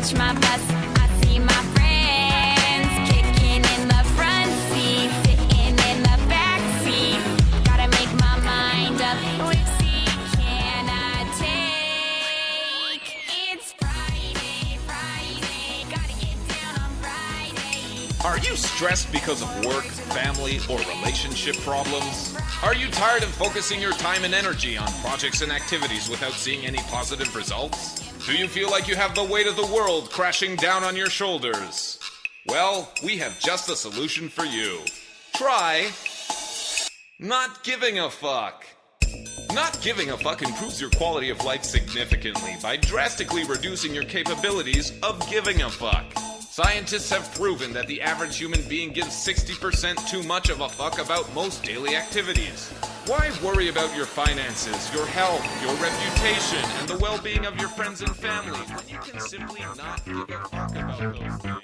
catch my bus. I see my friends kicking in the front seat, sitting in the back seat. Gotta make my mind up. Which seat can I take? It's Friday, Friday. Gotta get down on Friday. Are you stressed because of work, family, or relationship problems? Are you tired of focusing your time and energy on projects and activities without seeing any positive results? Do you feel like you have the weight of the world crashing down on your shoulders? Well, we have just the solution for you. Try not giving a fuck. Not giving a fuck improves your quality of life significantly by drastically reducing your capabilities of giving a fuck. Scientists have proven that the average human being gives 60% too much of a fuck about most daily activities. Why worry about your finances, your health, your reputation, and the well-being of your friends and family when you can simply not give a fuck about those things?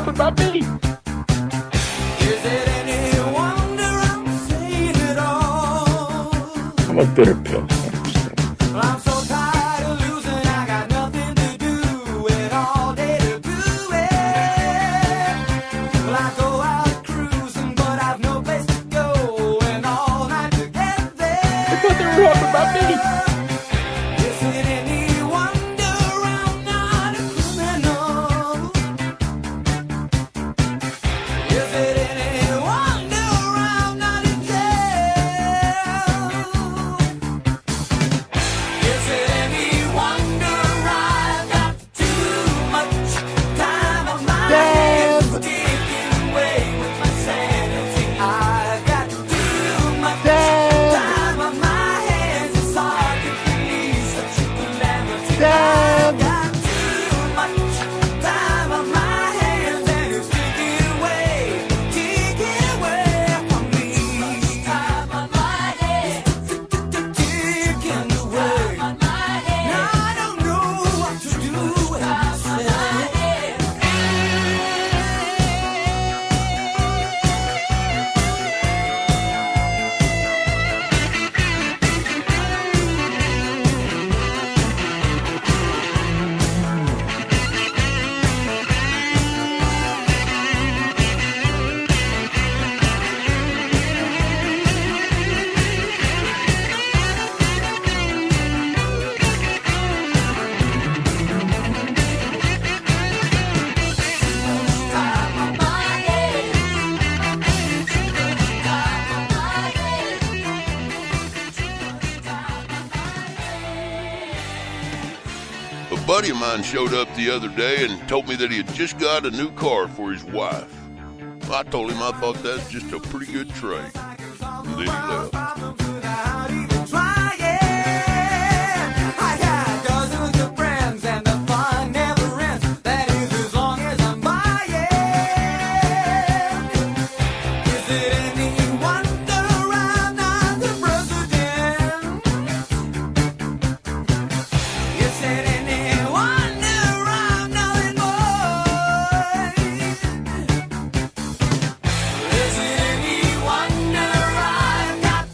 About me. Is it any wonder I'm saying it all? I'm a bitter pill. Well, I'm so tired of losing, I got nothing to do with all day to do it. Well, I go out cruising, but I've no place to go, and all night to get there. I thought they were talking about me. Is it any wonder I'm not a criminal? Is it any wonder I'm not in jail? Is it any wonder I've got too much time on my hands, taking away with my sanity? I've got too much time on my hands, it's hard to believe such a calamity. I've got too much time on my hands, and it's taking away from me. Time on my hands, taking away. Now I don't know what to do with myself. A buddy of mine showed up the other day and told me that he had just got a new car for his wife. I told him I thought that's just a pretty good trade. And then he left. Is it any wonder I've got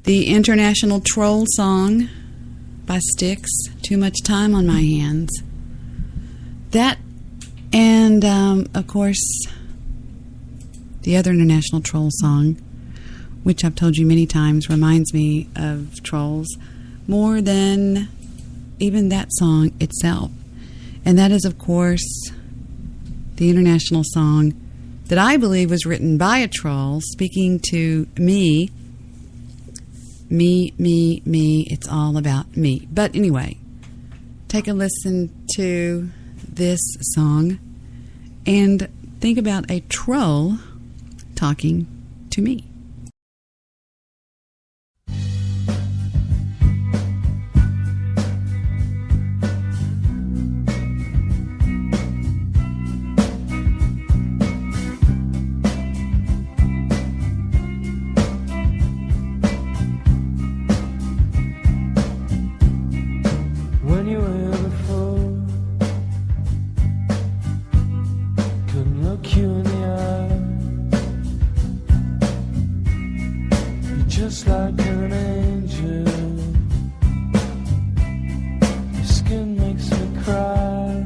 The International Troll song by Styx, Too Much Time on My Hands. That, and of course, the other International Troll song, which I've told you many times reminds me of trolls more than even that song itself. And that is, of course, the international song that I believe was written by a troll speaking to me. Me, it's all about me. But anyway, take a listen to this song and think about a troll talking to me. When you were here before, couldn't look you in the eye. You're just like an angel. Your skin makes me cry.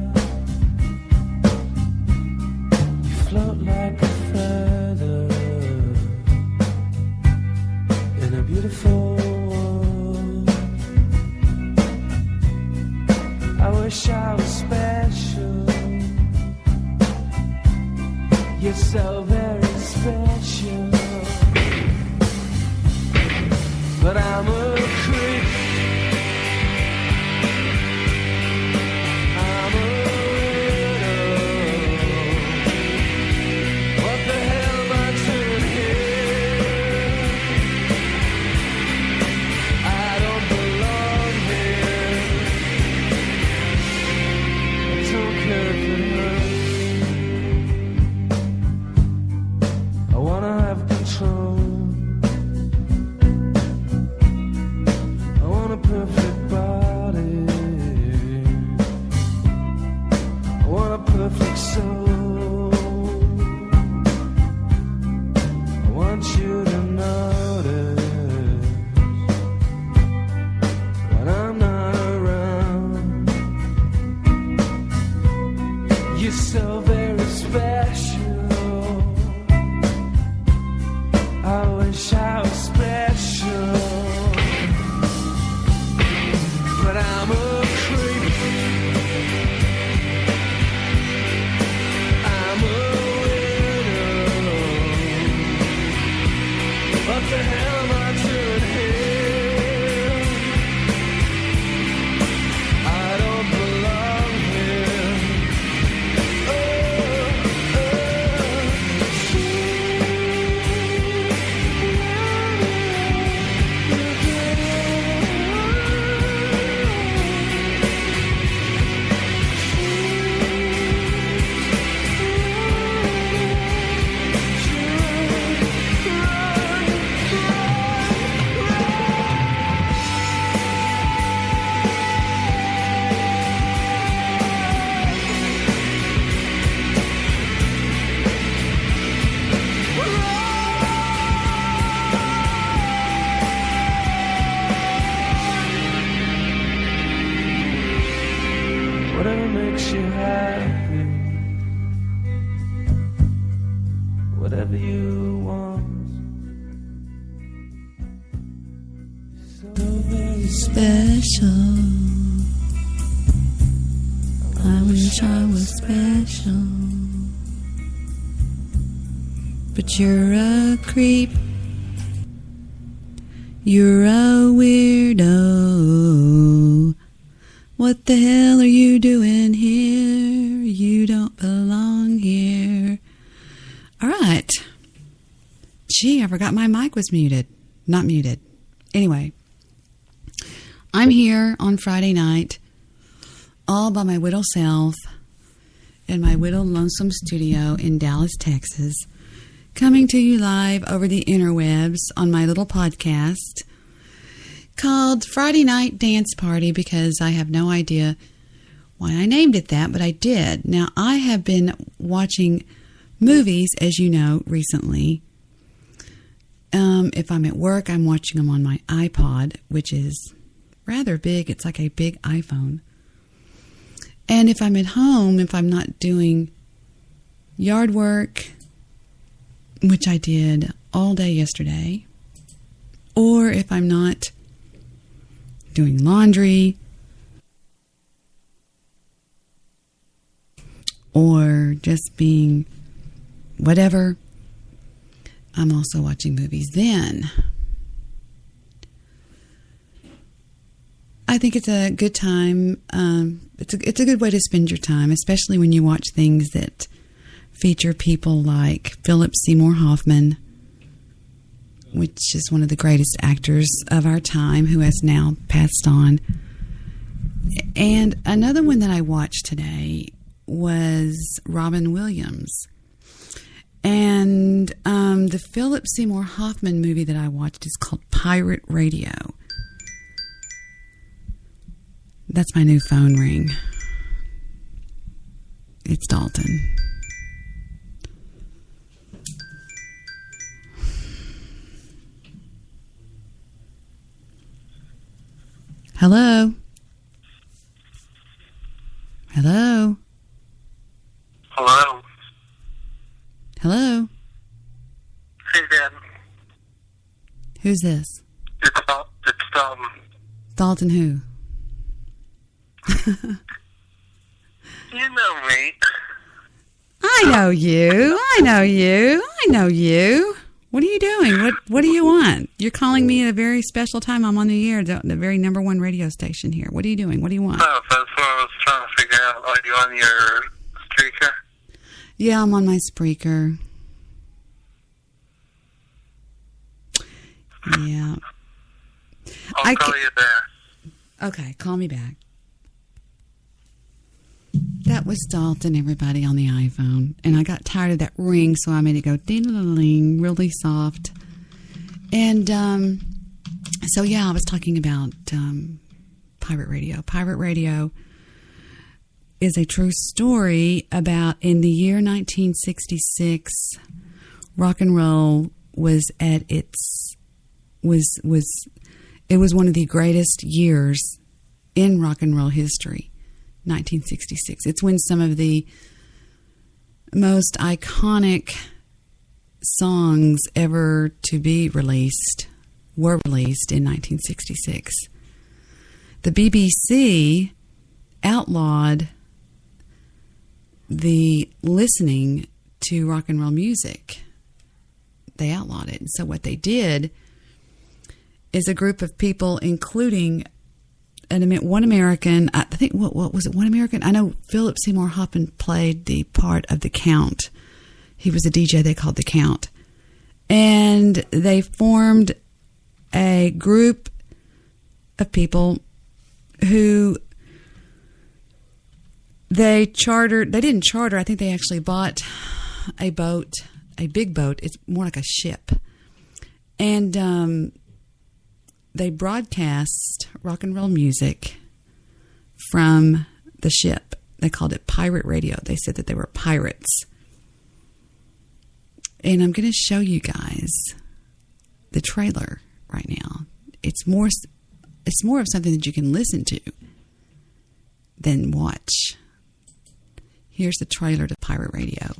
You float like a feather in a beautiful world. I wish I was special. You're so very special. But I'm a creep. I'm a widow. What the hell am I doing here? I don't belong here. I don't care if it hurts. I wanna have control. I want a perfect body. I want a perfect soul. I want you to notice when I'm not around. You're so very special. I wish I was special. But I'm a creep. I'm a widow. What the hell am I doing here? I don't belong here. Oh, whatever makes you happy, whatever you want. So very Special. I wish I was special. But you're a creep. You're a weirdo. What the hell are you doing here? You don't belong here. All right. Gee, I forgot my mic was muted. Not muted. Anyway, I'm here on Friday night, all by my little self, in my little lonesome studio in Dallas, Texas, coming to you live over the interwebs on my little podcast called Friday Night Dance Party, because I have no idea why I named it that, but I did. Now, I have been watching movies, as you know, recently, If I'm at work, I'm watching them on my iPod, which is rather big. It's like a big iPhone. And if I'm at home, if I'm not doing yard work, which I did all day yesterday, or if I'm not doing laundry, or just being whatever, I'm also watching movies then. I think it's a good time. It's a good way to spend your time, especially when you watch things that feature people like Philip Seymour Hoffman, which is one of the greatest actors of our time, who has now passed on. And another one that I watched today was Robin Williams. And the Philip Seymour Hoffman movie that I watched is called Pirate Radio. That's my new phone ring. It's Dalton. Hello? Hello? Hello. Hello? Hey, Dad. Who's this? It's Dalton. Dalton who? You know me. I know you. I know you. I know you. What are you doing? What do you want? You're calling me at a very special time. I'm on the air, the very number one radio station here. What are you doing? What do you want? Oh, that's what I was trying to figure out. Are you on your Spreaker? Yeah, I'm on my Spreaker. Yeah. I'll call you there. Okay, call me back. That was Dalton, everybody, on the iPhone. And I got tired of that ring, so I made it go ding-a-ling, really soft. And so, yeah, I was talking about Pirate Radio. Pirate Radio is a true story about, in the year 1966, rock and roll was at its... It was one of the greatest years in rock and roll history. 1966. It's when some of the most iconic songs ever to be released were released in 1966. The BBC outlawed the listening to rock and roll music. They outlawed it. And so what they did is a group of people, including one American, I think, what was it, one American? I know Philip Seymour Hoffman played the part of the Count. He was a DJ they called the Count. And they formed a group of people who they didn't charter, I think they actually bought a boat, a big boat. It's more like a ship. And they broadcast rock and roll music from the ship. They called it Pirate Radio. They said that they were pirates. And I'm going to show you guys the trailer right now. It's more of something that you can listen to than watch. Here's the trailer to Pirate Radio.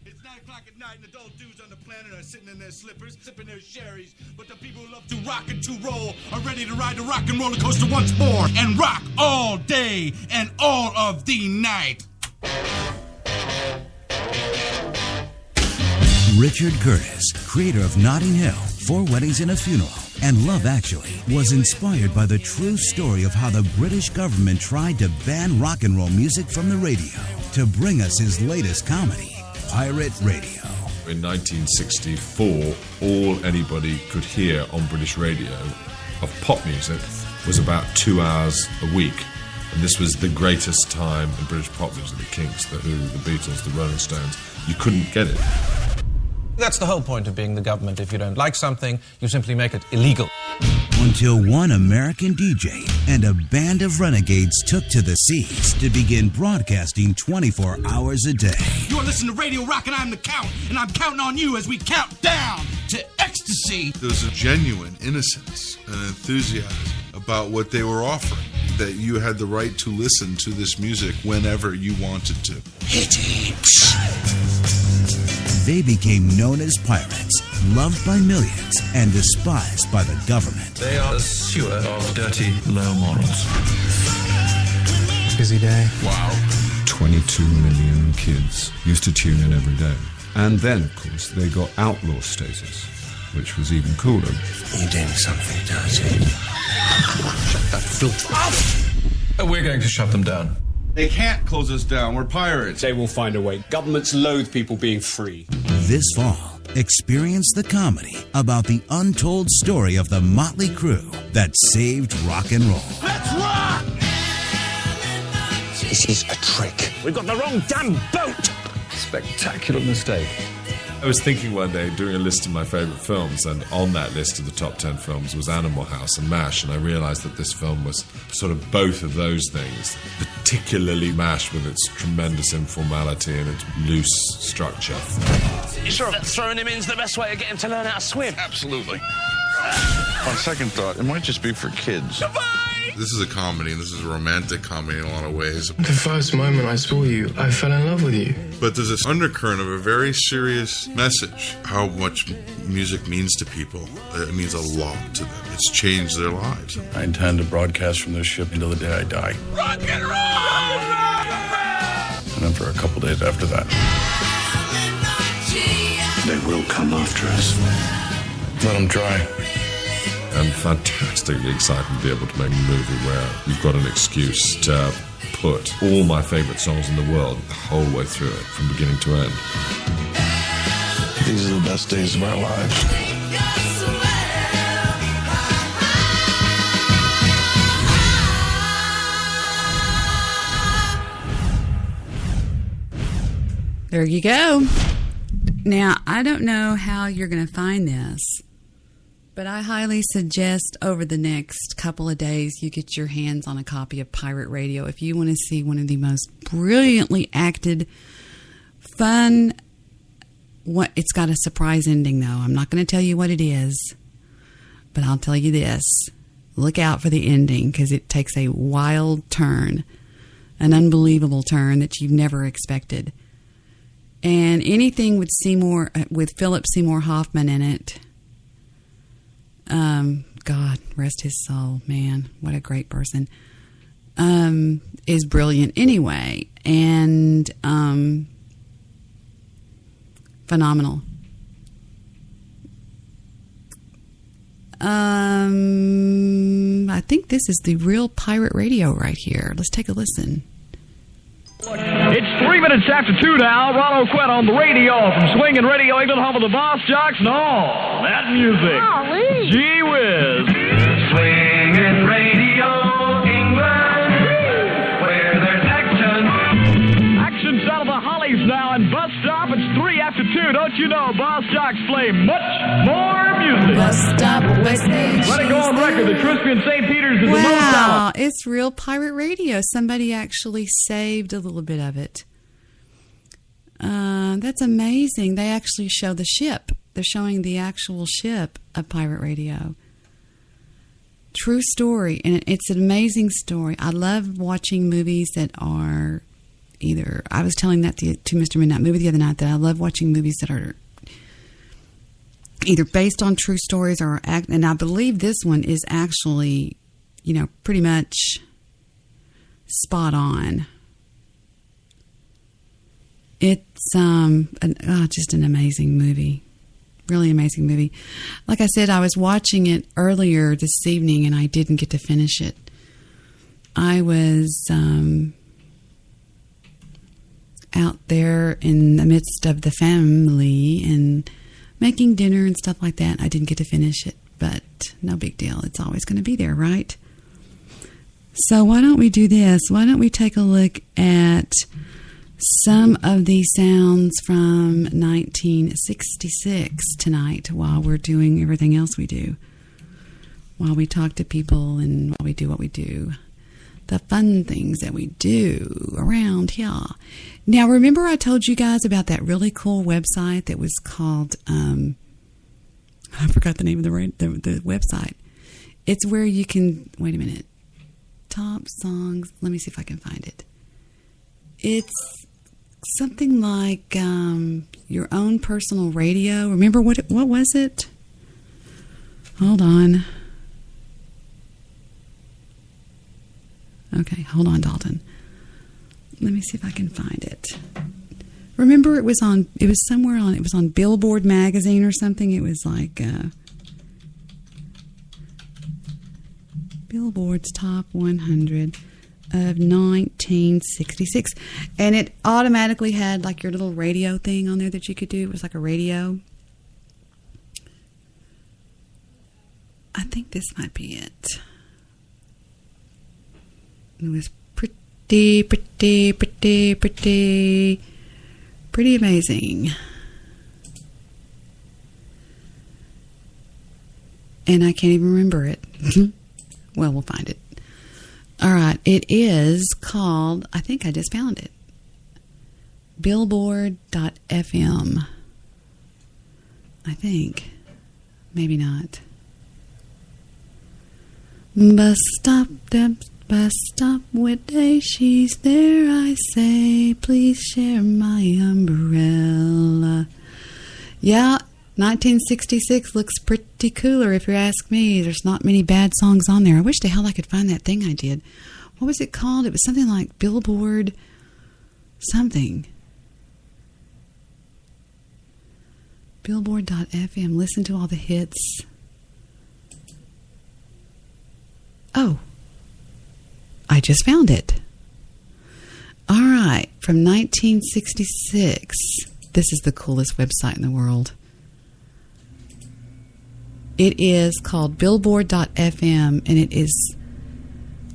It's 9 o'clock at night and adult dudes on the planet are sitting in their slippers, sipping their sherries. But the people who love to rock and to roll are ready to ride the rock and roller coaster once more and rock all day and all of the night. Richard Curtis, creator of Notting Hill, 4 Weddings and a Funeral, and Love Actually, was inspired by the true story of how the British government tried to ban rock and roll music from the radio to bring us his latest comedy, Pirate Radio. In 1964, all anybody could hear on British radio of pop music was about 2 hours a week. And this was the greatest time in British pop music. The Kinks, The Who, The Beatles, The Rolling Stones. You couldn't get it. That's the whole point of being the government. If you don't like something, you simply make it illegal. Until one American DJ and a band of renegades took to the seas to begin broadcasting 24 hours a day. You're listening to Radio Rock and I'm the Count, and I'm counting on you as we count down to ecstasy. There was a genuine innocence and enthusiasm about what they were offering, that you had the right to listen to this music whenever you wanted to. They became known as pirates, loved by millions, and despised by the government. They are a sewer of dirty, low morals. Busy day. Wow. 22 million kids used to tune in every day. And then, of course, they got outlaw status, which was even cooler. You're doing something dirty. Shut that filth up! We're going to shut them down. They can't close us down. We're pirates. They will find a way. Governments loathe people being free. This fall, experience the comedy about the untold story of the motley crew that saved rock and roll. Let's rock! This is a trick. We've got the wrong damn boat! Spectacular mistake. I was thinking one day, doing a list of my favourite films, and on that list of the top 10 films was Animal House and MASH, and I realised that this film was sort of both of those things, particularly MASH with its tremendous informality and its loose structure. You sure that throwing him in's the best way to get him to learn how to swim? Absolutely. On second thought, it might just be for kids. This is a comedy, and this is a romantic comedy in a lot of ways. The first moment I saw you, I fell in love with you. But there's this undercurrent of a very serious message. How much music means to people. It means a lot to them. It's changed their lives. I intend to broadcast from this ship until the day I die. Rock and roll! And then for a couple days after that. They will come after us. Let them try. And fantastically excited to be able to make a movie where you've got an excuse to put all my favourite songs in the world the whole way through it, from beginning to end. These are the best days of our lives. There you go. Now, I don't know how you're going to find this, but I highly suggest over the next couple of days you get your hands on a copy of Pirate Radio if you want to see one of the most brilliantly acted, fun... It's got a surprise ending, though. I'm not going to tell you what it is, but I'll tell you this. Look out for the ending, because it takes a wild turn, an unbelievable turn that you've never expected. And anything with Philip Seymour Hoffman in it... God, rest his soul, man. What a great person. Is brilliant anyway. And phenomenal. I think this is the real Pirate Radio right here. Let's take a listen. It's 3 minutes after 2 now. Ron O'Quett on the radio from Swingin' Radio England, home of the Boss Jocks and all that music. Golly. Gee whiz. Swingin' Radio England, where there's action. Action's out of the Hollies now, and Bus Stop, it's 3 after 2. Don't you know Boss Jocks play much more music? Bus Stop, West Stage. Let it go on record that Crispy and St. Peter's is the most Wow, talent. it's real Pirate Radio. Somebody actually saved a little bit of it. That's amazing. They actually show the ship. They're showing the actual ship of Pirate Radio. True story, and it's an amazing story. I love watching movies that are either... I was telling that to Mr. Midnight Movie the other night, that I love watching movies that are either based on true stories or... And I believe this one is actually, pretty much spot on. It's just an amazing movie. Really amazing movie. Like I said, I was watching it earlier this evening and I didn't get to finish it. I was out there in the midst of the family and making dinner and stuff like that. I didn't get to finish it, but no big deal. It's always going to be there, right? So why don't we do this? Why don't we take a look at some of the sounds from 1966 tonight while we're doing everything else we do. While we talk to people and while we do what we do. The fun things that we do around here. Now, remember I told you guys about that really cool website that was called I forgot the name of the website. It's where you can, wait a minute, top songs. Let me see if I can find it. It's something like your own personal radio. Remember what was it? Hold on. Okay, hold on, Dalton. Let me see if I can find it. Remember, it was on Billboard magazine or something. It was like Billboard's Top 100 of 1966. And it automatically had like your little radio thing on there that you could do. It was like a radio. I think this might be it. It was pretty amazing. And I can't even remember it. Well, we'll find it. All right. It is called, I think I just found it, Billboard.fm. I think. Maybe not. Bus stop, what day she's there, I say, please share my umbrella. Yeah, 1966 looks pretty cooler if you ask me. There's not many bad songs on there. I wish the hell I could find that thing I did. What was it called? It was something like Billboard something. Billboard.fm. Listen to all the hits. Oh, I just found it. All right, from 1966. This is the coolest website in the world. It is called Billboard.fm, and it is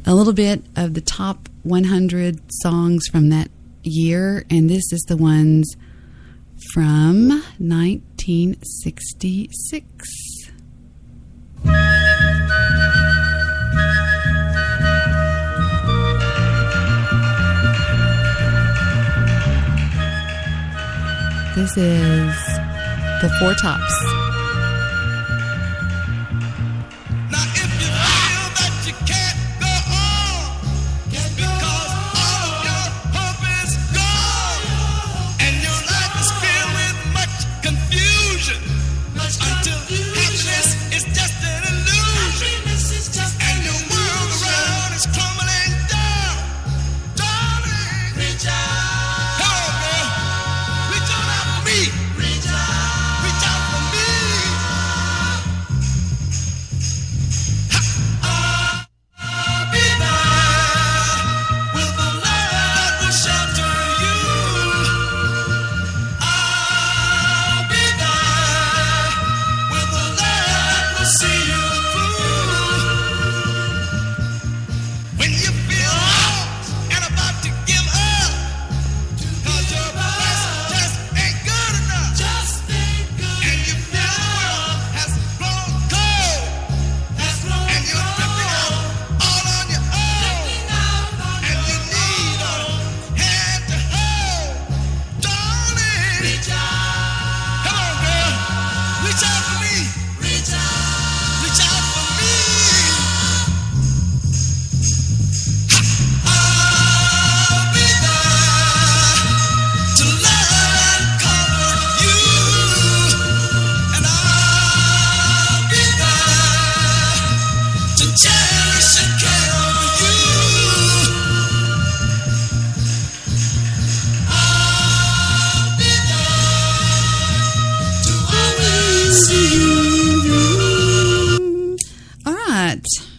a little bit of the top 100 songs from that year, and this is the ones from 1966. This is the Four Tops.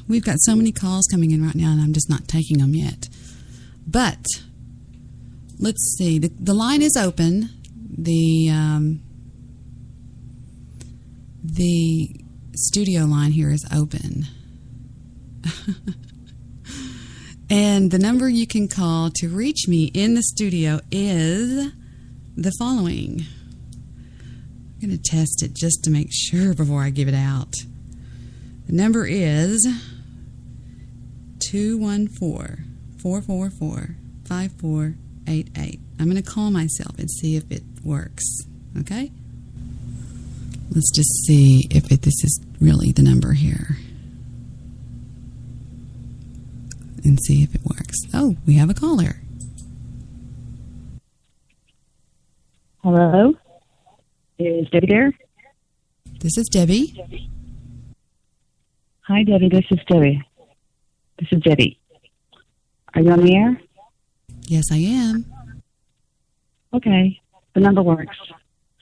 We've got so many calls coming in right now, and I'm just not taking them yet. But let's see. The line is open. The studio line here is open. And the number you can call to reach me in the studio is the following. I'm going to test it just to make sure before I give it out. The number is 214-444-5488. I'm going to call myself and see if it works. Okay? Let's just see if this is really the number here. And see if it works. Oh, we have a caller. Hello? Is Debbie there? This is Debbie. Hi, Debbie. This is Debbie. This is Debbie. Are you on the air? Yes, I am. Okay. The number works,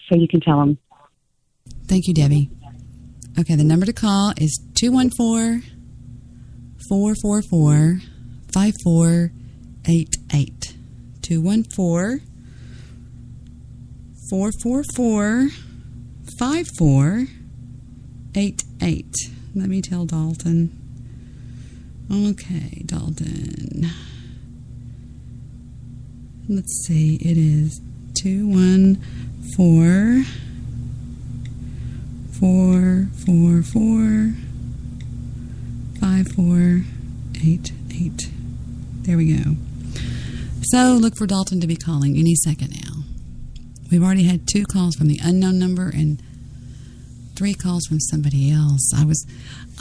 so you can tell them. Thank you, Debbie. Okay, the number to call is 214-444-5488. 214-444-5488. Let me tell Dalton. Okay, Dalton. Let's see. It is 214-444-5488. There we go. So look for Dalton to be calling any second now. We've already had 2 calls from the unknown number and 3 calls from somebody else.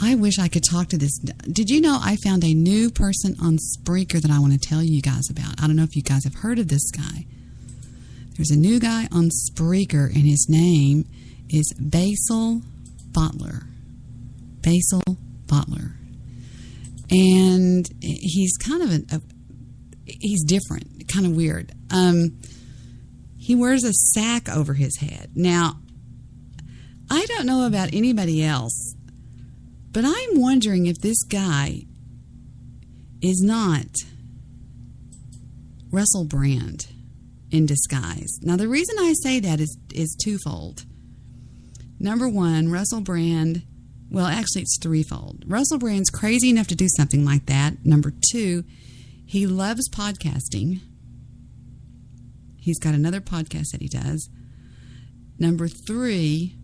I wish I could talk to this. Did you know I found a new person on Spreaker that I want to tell you guys about? I don't know if you guys have heard of this guy. There's a new guy on Spreaker, and his name is Basil Butler. Basil Butler. And he's kind of he's different, kind of weird. He wears a sack over his head. Now, I don't know about anybody else, but I'm wondering if this guy is not Russell Brand in disguise. Now, the reason I say that is twofold. Number one, Russell Brand, well, actually it's threefold. Russell Brand's crazy enough to do something like that. Number two, he loves podcasting. He's got another podcast that he does. Number three,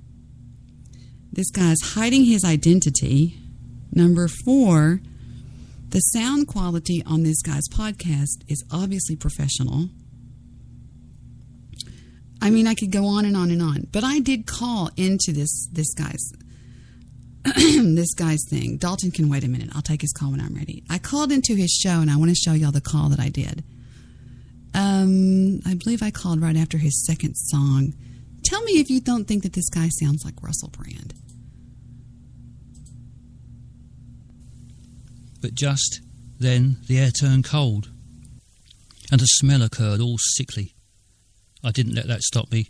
this guy's hiding his identity. Number four, the sound quality on this guy's podcast is obviously professional. I mean, I could go on and on and on, but I did call into this guy's this guy's thing. Dalton can wait a minute. I'll take his call when I'm ready. I called into his show, and I want to show y'all the call that I did. I believe I called right after his second song. Tell me if you don't think that this guy sounds like Russell Brand. But just then the air turned cold, and a smell occurred, all sickly. I didn't let that stop me,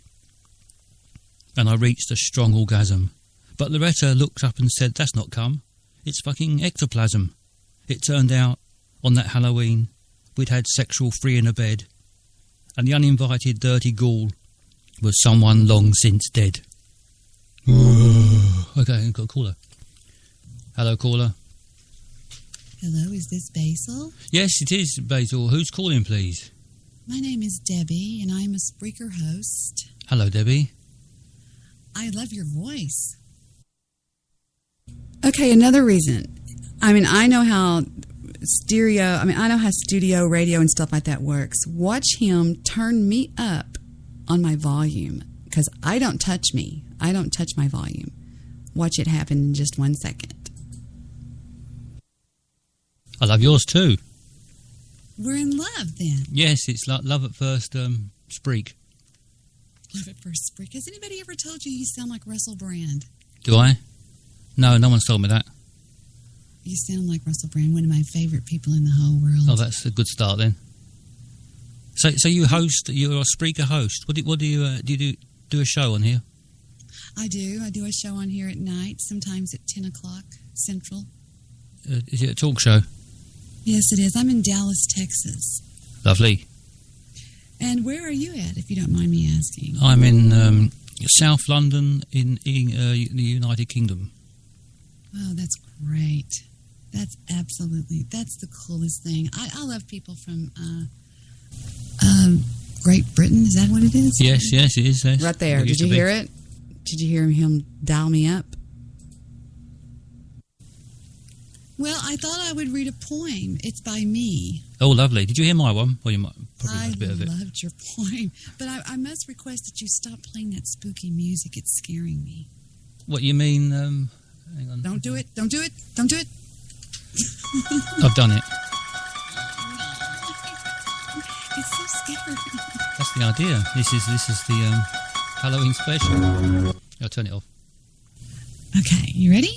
and I reached a strong orgasm. But Loretta looked up and said, "That's not cum. It's fucking ectoplasm." It turned out, on that Halloween, we'd had sexual free in a bed, and the uninvited dirty ghoul was someone long since dead. Okay, I've got a caller. Hello, caller. Hello, is this Basil? Yes, it is, Basil. Who's calling, please? My name is Debbie, and I'm a Spreaker host. Hello, Debbie. I love your voice. Okay, another reason. I mean, I know how studio radio and stuff like that works. Watch him turn me up on my volume, because I don't touch my volume. Watch it happen in just 1 second. I love yours too. We're in love then. Yes, it's like love at first spreak. Love at first spreak. Has anybody ever told you sound like Russell Brand? Do I? No, no one's told me that. You sound like Russell Brand, one of my favorite people in the whole world. Oh, that's a good start then. So you host? You're a Spreaker host. What do you do a show on here? I do. I do a show on here at night, sometimes at 10 o'clock Central. Is it a talk show? Yes, it is. I'm in Dallas, Texas. Lovely. And where are you at, if you don't mind me asking? I'm in South London in the United Kingdom. Oh, that's great. That's the coolest thing. I love people from Great Britain. Is that what it is? Yes, it is. Yes. Right there. Did you hear it? Did you hear him dial me up? Well, I thought I would read a poem. It's by me. Oh, lovely. Did you hear my one? Well, you might probably heard a bit of it. I loved your poem. But I must request that you stop playing that spooky music. It's scaring me. What you mean? Hang on. Don't do it. Don't do it. Don't do it. I've done it. It's so scary. That's the idea. This is the Halloween special. I'll turn it off. Okay, you ready?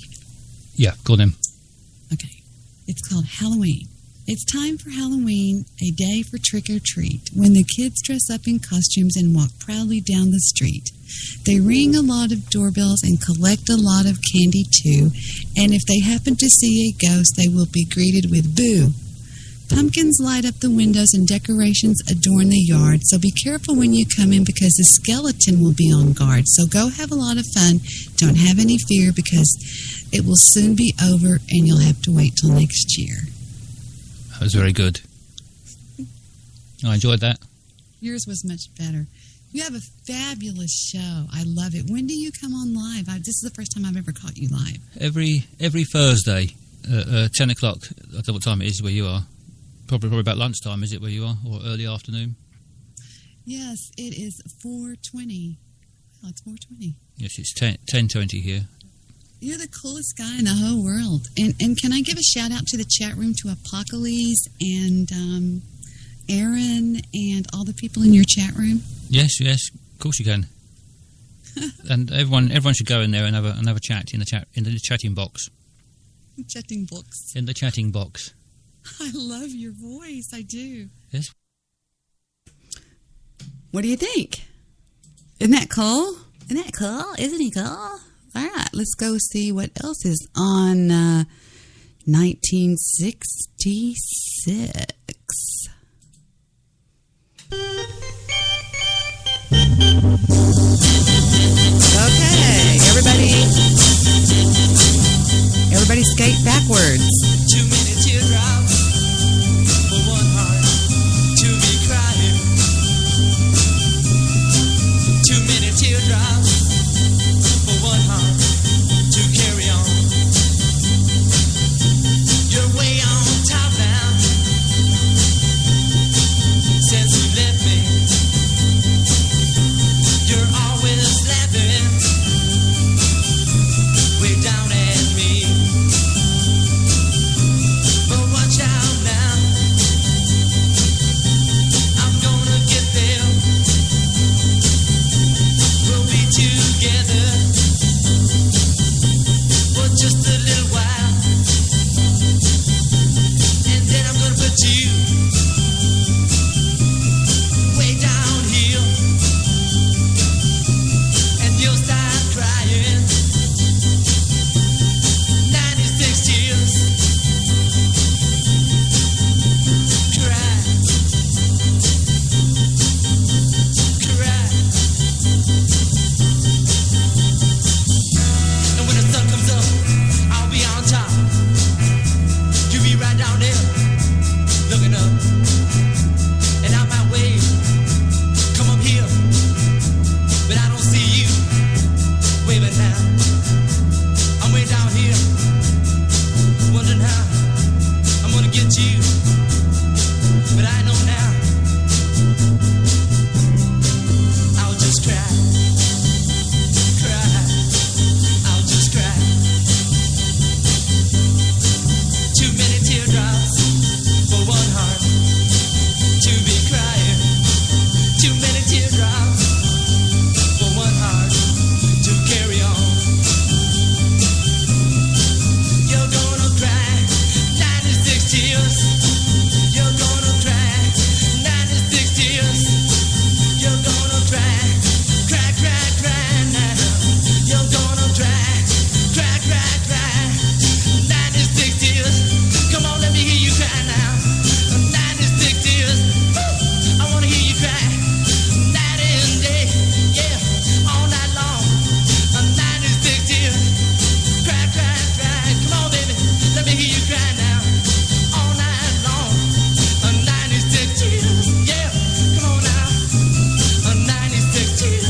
Yeah, go on then. Okay. It's called Halloween. It's time for Halloween, a day for trick or treat, when the kids dress up in costumes and walk proudly down the street. They ring a lot of doorbells and collect a lot of candy too, and if they happen to see a ghost, they will be greeted with boo. Pumpkins light up the windows and decorations adorn the yard, so be careful when you come in because the skeleton will be on guard. So go have a lot of fun. Don't have any fear because it will soon be over and you'll have to wait till next year. That was very good. I enjoyed that. Yours was much better. You have a fabulous show. I love it. When do you come on live? This is the first time I've ever caught you live. Every Thursday, 10 o'clock. I don't know what time it is where you are. Probably about lunchtime, is it, where you are? Or early afternoon? Yes, it is 4:20. Well, it's 4:20. Yes, it's 10:20 here. You're the coolest guy in the whole world. And can I give a shout-out to the chat room, to Apocalypse and Aaron and all the people in your chat room? Yes, of course you can. And everyone should go in there and have a chat in the chatting box. Chatting box. In the chatting box. I love your voice. I do. Yes. What do you think? Isn't that cool? Isn't that cool? Isn't he cool? All right, let's go see what else is on 1966. Okay, everybody skate backwards. Too many teardrops for one heart to be crying. Too many teardrops for one heart to carry on. You're way on top now since you left me. You're always laughing way down at me. But watch out now, I'm gonna get there. We'll be together for just a little while, and then I'm gonna put you way down here, and you'll start crying. 96 tears. Cry. And when the sun comes up, I'll be on top. You be right down there, looking up. And I might wave, come up here, but I don't see you waving now. I'm way down here, wondering how I'm gonna get to you, but I know now. I'll just cry, I'll just cry. Too many teardrops for one heart to be crying. Too many teardrops for one heart to carry on. You're gonna cry 96 tears. You're gonna cry 96 tears. You're gonna cry now. You're gonna cry 96 tears. Come on, let me hear you cry now. 96 tears. I wanna hear you cry. Night and day, yeah, all night long. 96 tears. Cry. Come on, baby, let me hear you cry now. All night long. 96 tears, yeah. Come on now. 96 tears.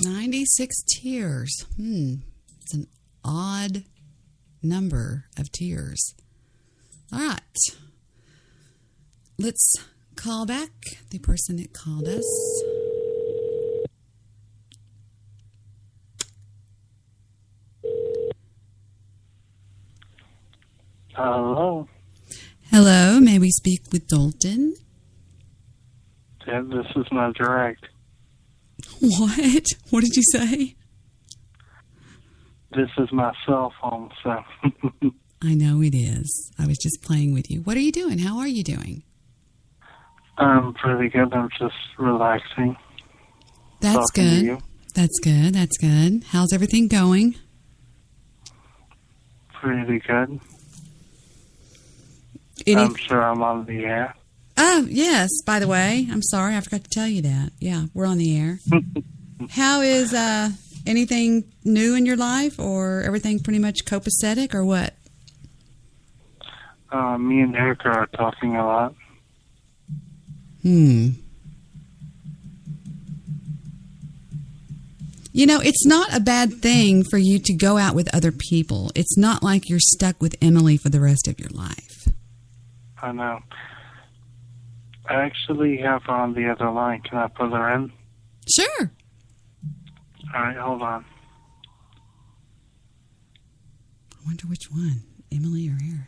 96 tears. It's an odd number of tears. All right. Let's call back. The person that called us. Hello. Hello, may we speak with Dalton? Yeah, this is my direct. What? What did you say? This is my cell phone, so. I know it is. I was just playing with you. What are you doing? How are you doing? I'm pretty good. I'm just relaxing. That's Talking to good. you. That's good. That's good. How's everything going? Pretty good. Any- I'm sure I'm on the air. Oh, yes. By the way, I'm sorry. I forgot to tell you that. Yeah, we're on the air. How is anything new in your life, or everything pretty much copacetic, or what? Me and Erica are talking a lot. You know, it's not a bad thing for you to go out with other people. It's not like you're stuck with Emily for the rest of your life. I know. I actually have her on the other line. Can I put her in? Sure. All right, hold on. I wonder which one, Emily or Eric.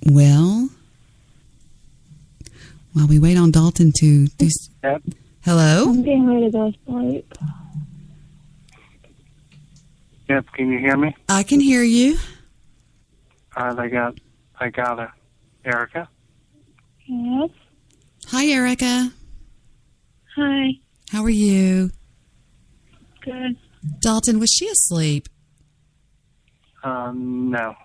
Well, while we wait on Dalton to do... Yep. Hello? I'm getting ready to go to sleep. Yep, can you hear me? I can hear you. All right, I got her. Erica? Yes? Hi, Erica. Hi. How are you? Good. Dalton, was she asleep? No.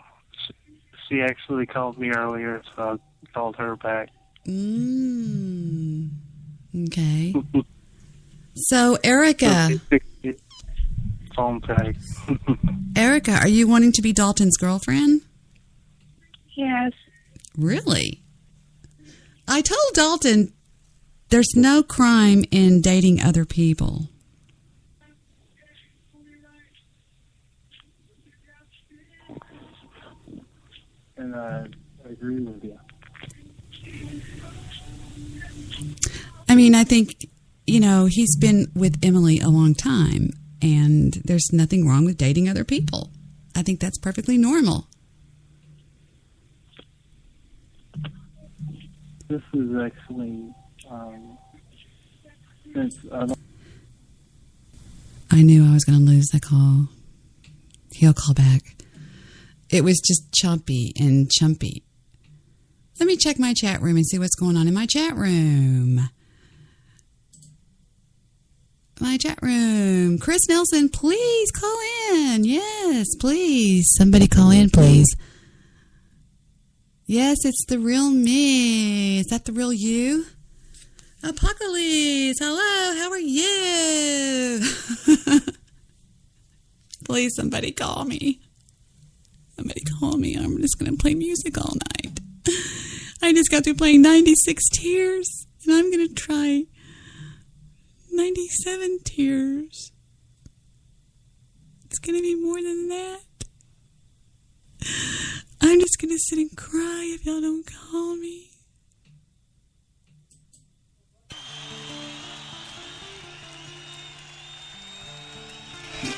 She actually called me earlier, so I called her back. Okay. So, Erica. Phone tag. Erica, are you wanting to be Dalton's girlfriend? Yes. Really? I told Dalton there's no crime in dating other people. And I agree with you. I mean, I think, you know, he's been with Emily a long time, and there's nothing wrong with dating other people. I think that's perfectly normal. This is actually, since I knew I was going to lose the call. He'll call back. It was just choppy and chumpy. Let me check my chat room and see what's going on in my chat room. My chat room. Chris Nelson, please call in. Yes, please. Somebody call in, please. Yes, it's the real me. Is that the real you? Apocalypse, hello, how are you? Please, somebody call me. Somebody call me. I'm just going to play music all night. I just got through playing 96 Tears, and I'm going to try 97 Tears. It's going to be more than that. I'm just going to sit and cry if y'all don't call me.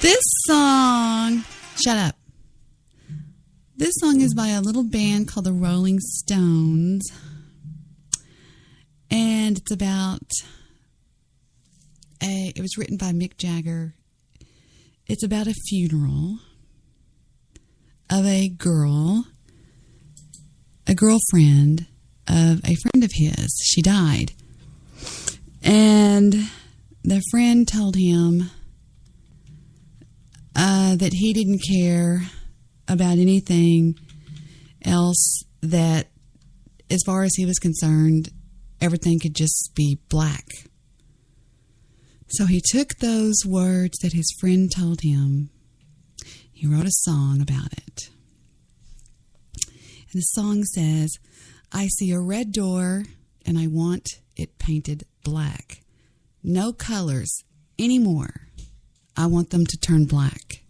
This song... Shut up. This song is by a little band called the Rolling Stones. And it's about... It was written by Mick Jagger. It's about a funeral of a girlfriend of a friend of his. She died. And the friend told him that he didn't care about anything else, that as far as he was concerned, everything could just be black. So he took those words that his friend told him. He wrote a song about it. And the song says, I see a red door and I want it painted black. No colors, anymore. I want them to turn black.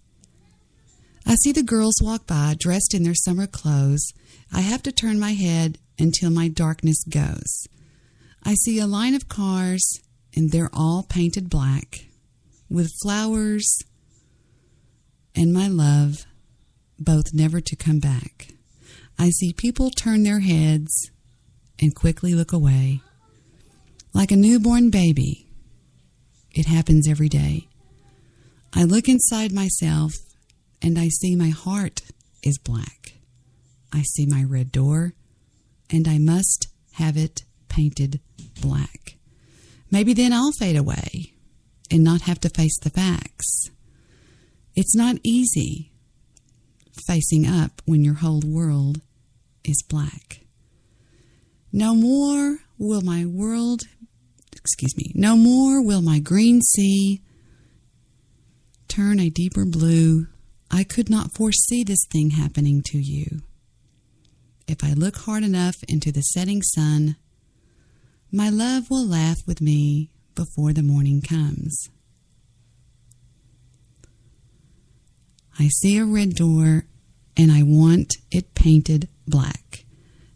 I see the girls walk by dressed in their summer clothes. I have to turn my head until my darkness goes. I see a line of cars, and they're all painted black, with flowers and my love, both never to come back. I see people turn their heads and quickly look away. Like a newborn baby, it happens every day. I look inside myself, and I see my heart is black. I see my red door, and I must have it painted black. Maybe then I'll fade away and not have to face the facts. It's not easy facing up when your whole world is black. No more will my green sea turn a deeper blue. I could not foresee this thing happening to you. If I look hard enough into the setting sun, my love will laugh with me before the morning comes. I see a red door, and I want it painted black.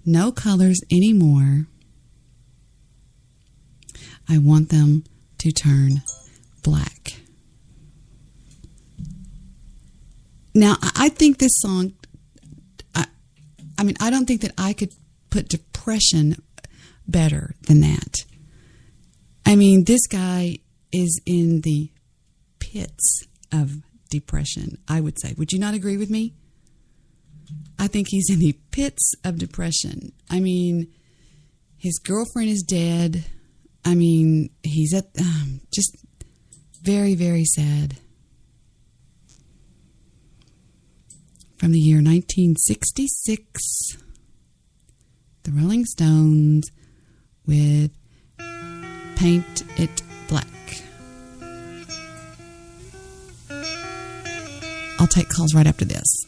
No colors anymore. I want them to turn black. Now, I think this song, I don't think that I could put depression better than that. I mean, this guy is in the pits of depression, I would say. Would you not agree with me? I think he's in the pits of depression. I mean, his girlfriend is dead. I mean, he's at just very, very sad. From the year 1966, the Rolling Stones with Paint It Black. I'll take calls right after this.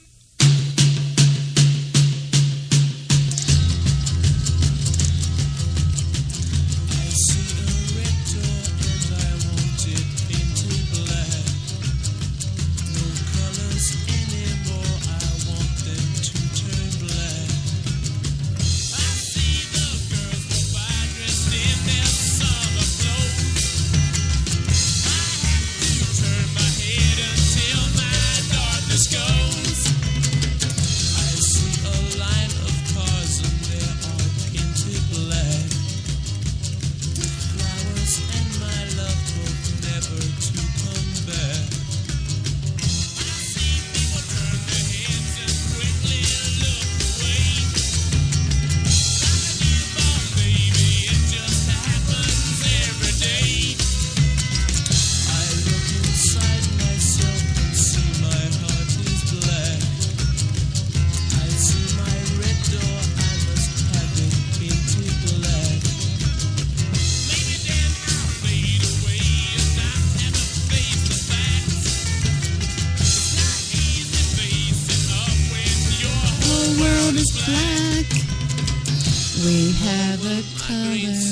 We have a caller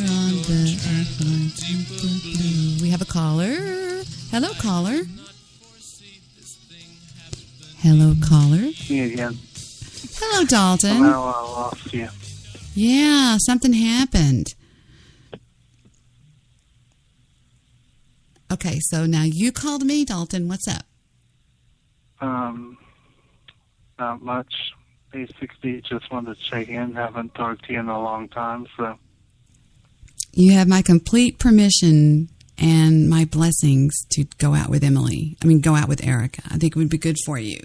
on the We have a caller. Hello, caller. Hello, caller. Me again. Hello, Dalton. Somehow I lost you. Yeah, something happened. Okay, so now you called me, Dalton. What's up? Not much. Basically, just wanted to check in. Haven't talked to you in a long time, so. You have my complete permission and my blessings to go out with Emily. I mean, go out with Erica. I think it would be good for you.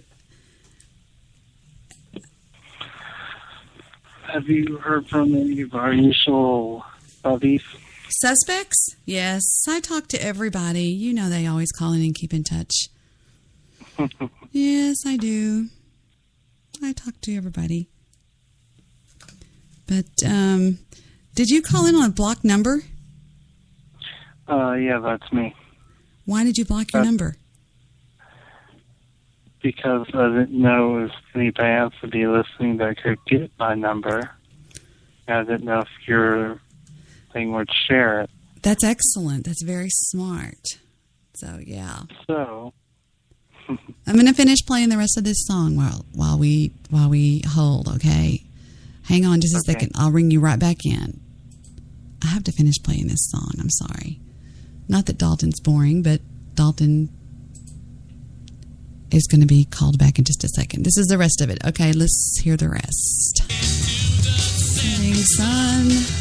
Have you heard from any of our usual buddies? Suspects? Yes. I talk to everybody. You know they always call in and keep in touch. Yes, I do. I talk to everybody. But, did you call in on a blocked number? Yeah, that's me. Why did you block your number? Because I didn't know if anybody else would be listening that could get my number. I didn't know if your thing would share it. That's excellent. That's very smart. So, yeah. So, I'm going to finish playing the rest of this song while we hold, okay? Hang on just a second. I'll ring you right back in. I have to finish playing this song. I'm sorry. Not that Dalton's boring, but Dalton is going to be called back in just a second. This is the rest of it. Okay, let's hear the rest. Setting sun.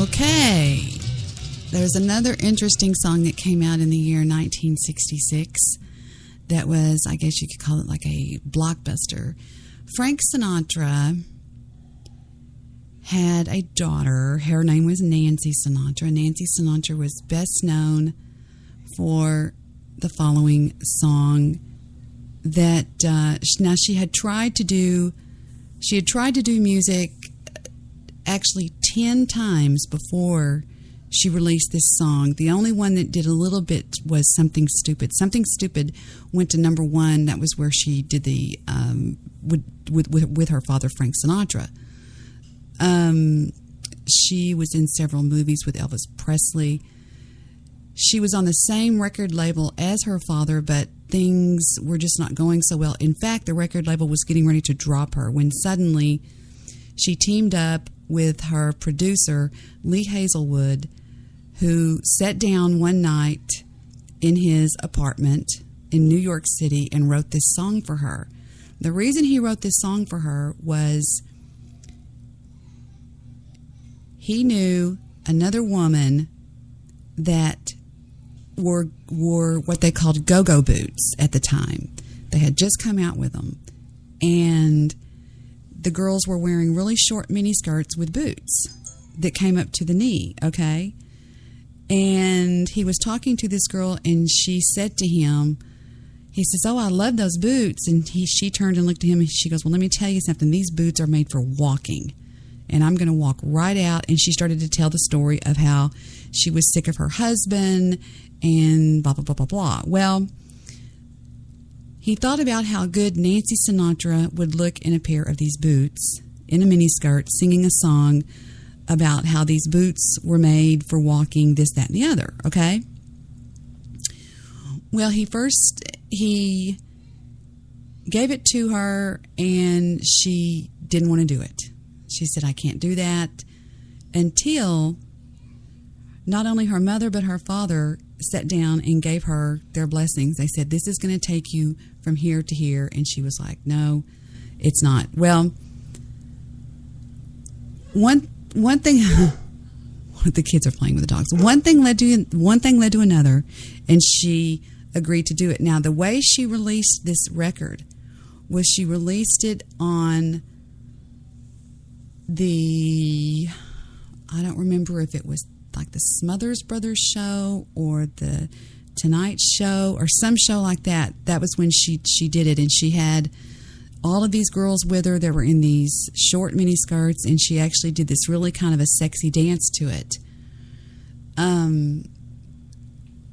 Okay. There's another interesting song that came out in the year 1966 that was, I guess you could call it like a blockbuster. Frank Sinatra had a daughter. Her name was Nancy Sinatra. Nancy Sinatra was best known for the following song that now she had tried to do music actually 10 times before she released this song. The only one that did a little bit was Something Stupid. Something Stupid went to number one. That was where she did the with her father, Frank Sinatra. She was in several movies with Elvis Presley. She was on the same record label as her father, but things were just not going so well. In fact, the record label was getting ready to drop her when suddenly she teamed up with her producer, Lee Hazelwood, who sat down one night in his apartment in New York City and wrote this song for her. The reason he wrote this song for her was he knew another woman that wore what they called go-go boots at the time. They had just come out with them. And the girls were wearing really short mini skirts with boots that came up to the knee, okay? And he was talking to this girl, and she said to him, he says, "Oh, I love those boots." And she turned and looked at him, and she goes, "Well, let me tell you something. These boots are made for walking, and I'm going to walk right out." And she started to tell the story of how she was sick of her husband and blah, blah, blah, blah, blah. Well, he thought about how good Nancy Sinatra would look in a pair of these boots, in a miniskirt, singing a song about how these boots were made for walking, this, that, and the other, okay? Well, he gave it to her, and she didn't want to do it. She said, "I can't do that," until not only her mother but her father sat down and gave her their blessings. They said, "This is going to take you from here to here," and she was like, "No, it's not." Well, one thing, the kids are playing with the dogs. One thing led to another, and she agreed to do it. Now, the way she released this record was she released it on I don't remember if it was like the Smothers Brothers show or the Tonight Show or some show like that. That was when she did it, and she had all of these girls with her that were in these short mini skirts, and she actually did this really kind of a sexy dance to it.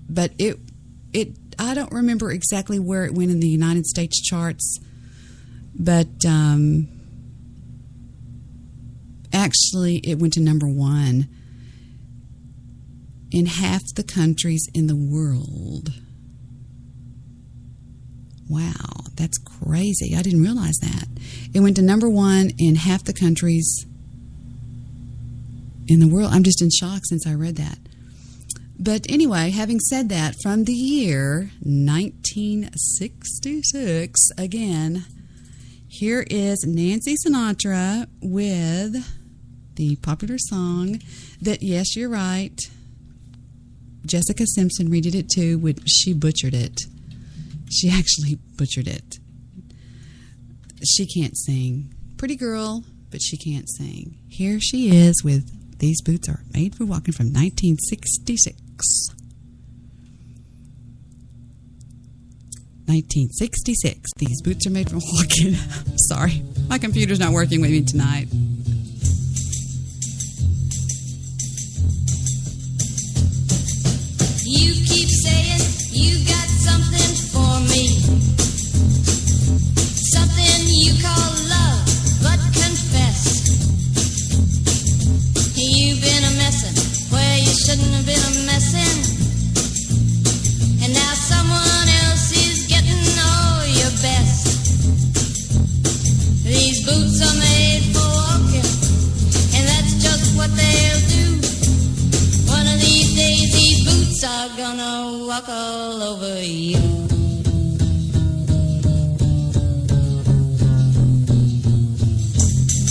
But it I don't remember exactly where it went in the United States charts, but actually it went to number 1 in half the countries in the world. Wow, that's crazy. I didn't realize that. It went to number 1 in half the countries in the world. I'm just in shock since I read that. But anyway, having said that, from the year 1966, again, here is Nancy Sinatra with the popular song that, yes, you're right, Jessica Simpson redid it too. She butchered it. She actually butchered it. She can't sing. Pretty girl, but she can't sing. Here she is with These Boots Are Made for Walking from 1966. 1966. These boots are made for walking. Sorry, my computer's not working with me tonight. You keep saying you got something for me, something you call love, but confess you've been a messin' where you shouldn't have been a messin', and now someone else is getting all your best. These boots are made for walking, and that's just what they'll do. One of these days these boots are gonna walk all over you.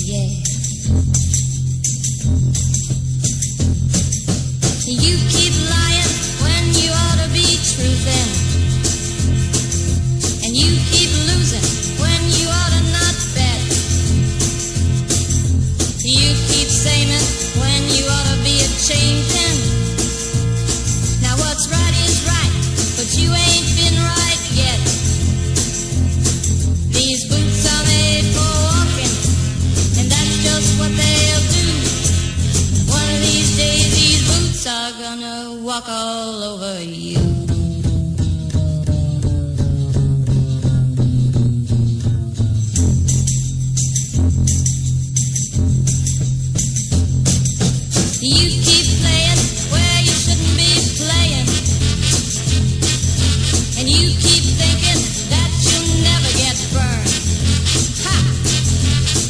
Yeah. You keep lying when you ought to be truthing, and you keep losing when you ought to not bet. You keep saying when you ought to be a changing. Now what's right is right, but you ain't been right yet. These boots are made for walking, and that's just what they'll do. One of these days these boots are gonna walk all over you. You keep playing where you shouldn't be playing, and you keep thinking that you'll never get burned. Ha!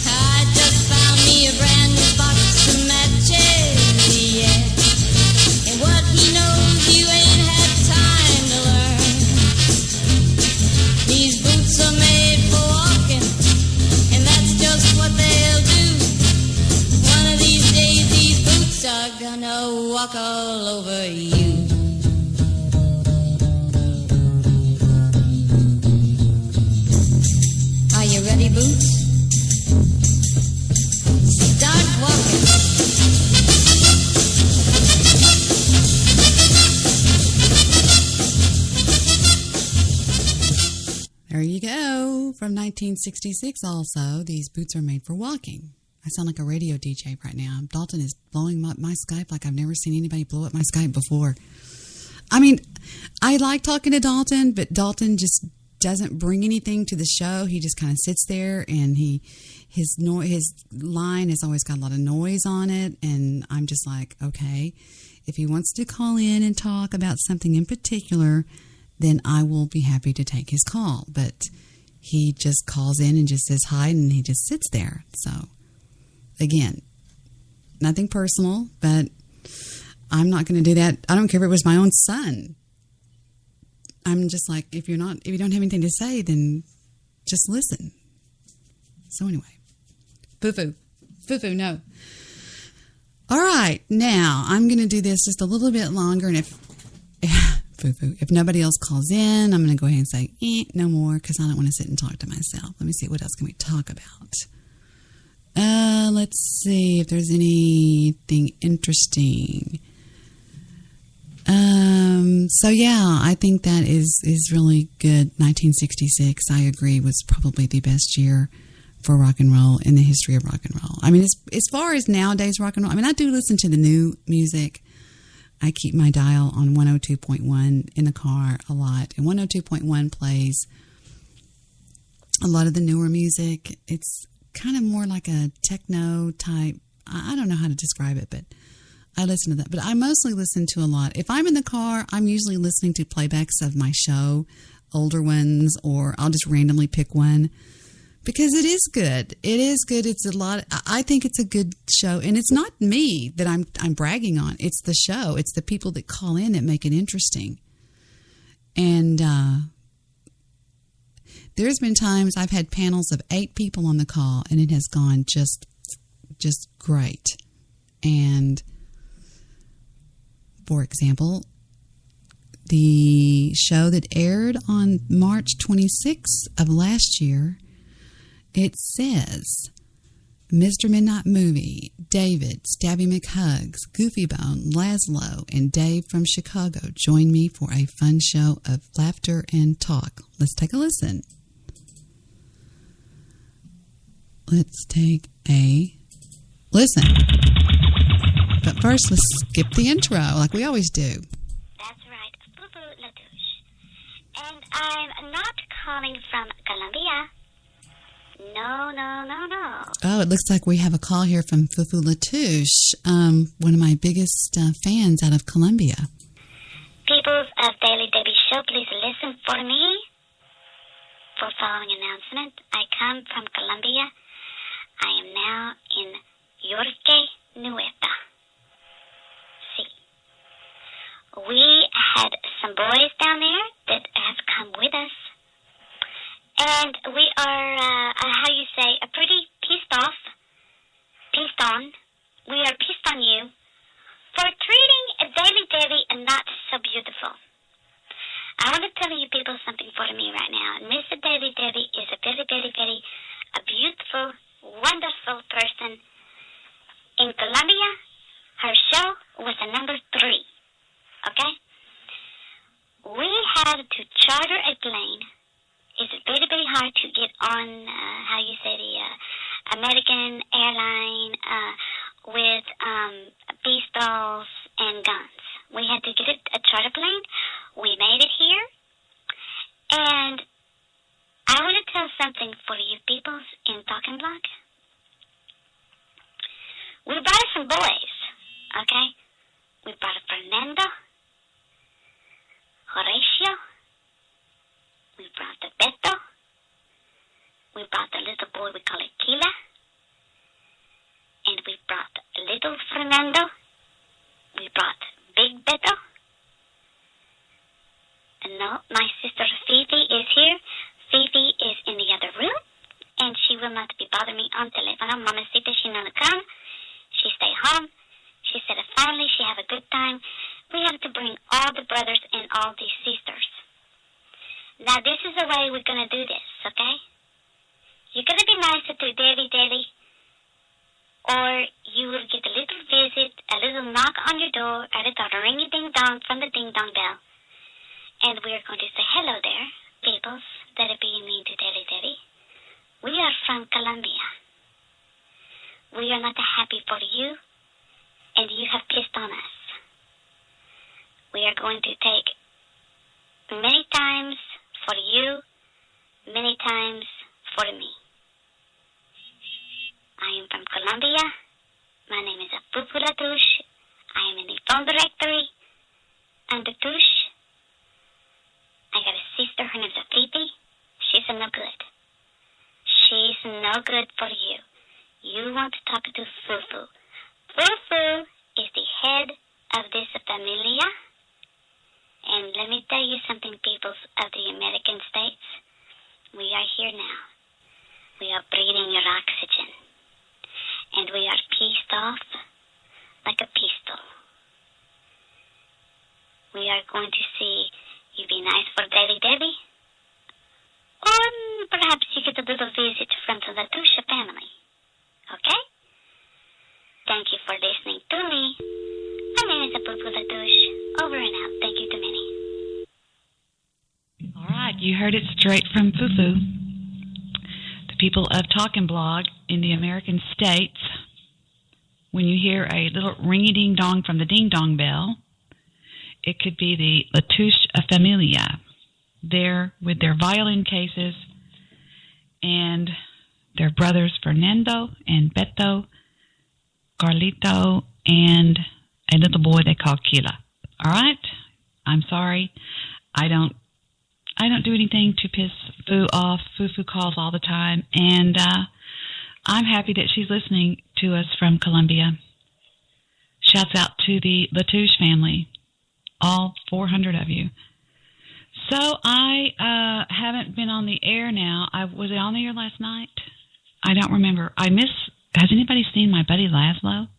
I just found me a brand new box of matches, yeah, and what he knows you ain't had time to learn. These boots are made for walking, and that's just what they'll do. One of these days these boots are gonna walk all over you. Are you ready, Boots? Start walking. There you go. From 1966 also, These Boots Are Made for Walking. I sound like a radio DJ right now. Dalton is blowing up my Skype like I've never seen anybody blow up my Skype before. I mean, I like talking to Dalton, but Dalton just doesn't bring anything to the show. He just kind of sits there, and his line has always got a lot of noise on it, and I'm just like, okay, if he wants to call in and talk about something in particular, then I will be happy to take his call. But he just calls in and just says hi, and he just sits there. So, again, nothing personal, but I'm not going to do that. I don't care if it was my own son. I'm just like, if you don't have anything to say, then just listen. So anyway, foo-foo, no. All right, now I'm going to do this just a little bit longer, and if nobody else calls in, I'm going to go ahead and say, no more, because I don't want to sit and talk to myself. Let me see, what else can we talk about? Let's see if there's anything interesting. So yeah, I think that is really good. 1966, I agree, was probably the best year for rock and roll in the history of rock and roll. I mean, as far as nowadays rock and roll, I mean, I do listen to the new music. I keep my dial on 102.1 in the car a lot, and 102.1 plays a lot of the newer music. It's kind of more like a techno type. I don't know how to describe it, but I listen to that. But I mostly listen to a lot. If I'm in the car, I'm usually listening to playbacks of my show, older ones, or I'll just randomly pick one because it is good. It is good. It's a lot. I think it's a good show, and it's not me that I'm bragging on. It's the show. It's the people that call in that make it interesting. And there's been times I've had panels of 8 people on the call, and it has gone just great. And for example, the show that aired on March 26th of last year, it says, Mr. Midnight Movie, David, Stabby McHugs, Goofy Bone, Laszlo, and Dave from Chicago join me for a fun show of laughter and talk. Let's take a listen. Let's take a listen. But first, let's skip the intro like we always do. That's right, Fufu Latouche. And I'm not calling from Colombia. No. Oh, it looks like we have a call here from Fufu Latouche, one of my biggest fans out of Colombia. Peoples of Daily Debbie Show, please listen for me. For following announcement, I come from Colombia. I am now in Yorque Nueva. We had some boys down there that have come with us. And we are, how you say, pretty pissed on. We are pissed on you for treating Daily Debbie not so beautiful. I want to tell you people something for me right now. Mr. Daily Debbie is a very, very, very a beautiful, wonderful person. In Colombia, her show was a number 3. Okay? We had to charter a plane. It's very, very hard to get on, how you say, the American airline with pistols and guns. We had to get a charter plane. We made it here. And I want to tell something for you peoples in Talking Block. We brought some boys, okay? We brought Fernando, Horatio, we brought the Beto, we brought the little boy we call Aquila, and we brought little Fernando, we brought big Beto. And no, my sister Fifi is here. Fifi is in the other room, and she will not be bothering me on telephone. Mamacita, she not come. She stay home. She said finally she have a good time. We have to bring all the brothers and all the sisters. Now this is the way we're going to do this, okay? You're going to be nice to Daddy, or you will get a little visit, a little knock on your door, a little ring-a-ding-dong from the ding-dong bell. And we're going to say, hello there, peoples that are being mean to Daddy. We are from Colombia. We are not happy for you, and you have pissed on us. We are going to take many times for you, many times for me. I am from Colombia. My name is Fufu Latouche. I am in the phone directory under Touche. I got a sister, her name's Fifi. She's no good. She's no good for you. You want to talk to Fufu. Fufu is the head of this familia. And let me tell you something, peoples of the American States. We are here now. We are breathing your oxygen. And we are pissed off like a pistol. We are going to see you be nice for Daddy Debbie. Or perhaps you get a little visit from the Latouche family. Okay? You heard it straight from Fufu. The people of Talkin' Blog in the American states, when you hear a little ring-a-ding-dong from the ding-dong bell, it could be the Latouche Familia there with their violin cases and their brothers Fernando and Beto, Carlito, and a little boy they call Kila. All right? I'm sorry. I don't do anything to piss Fu off. Fufu calls all the time, and I'm happy that she's listening to us from Colombia. Shouts out to the Latouche family, all 400 of you. So I haven't been on the air now. Was it on the air last night? I don't remember. Has anybody seen my buddy Laszlo?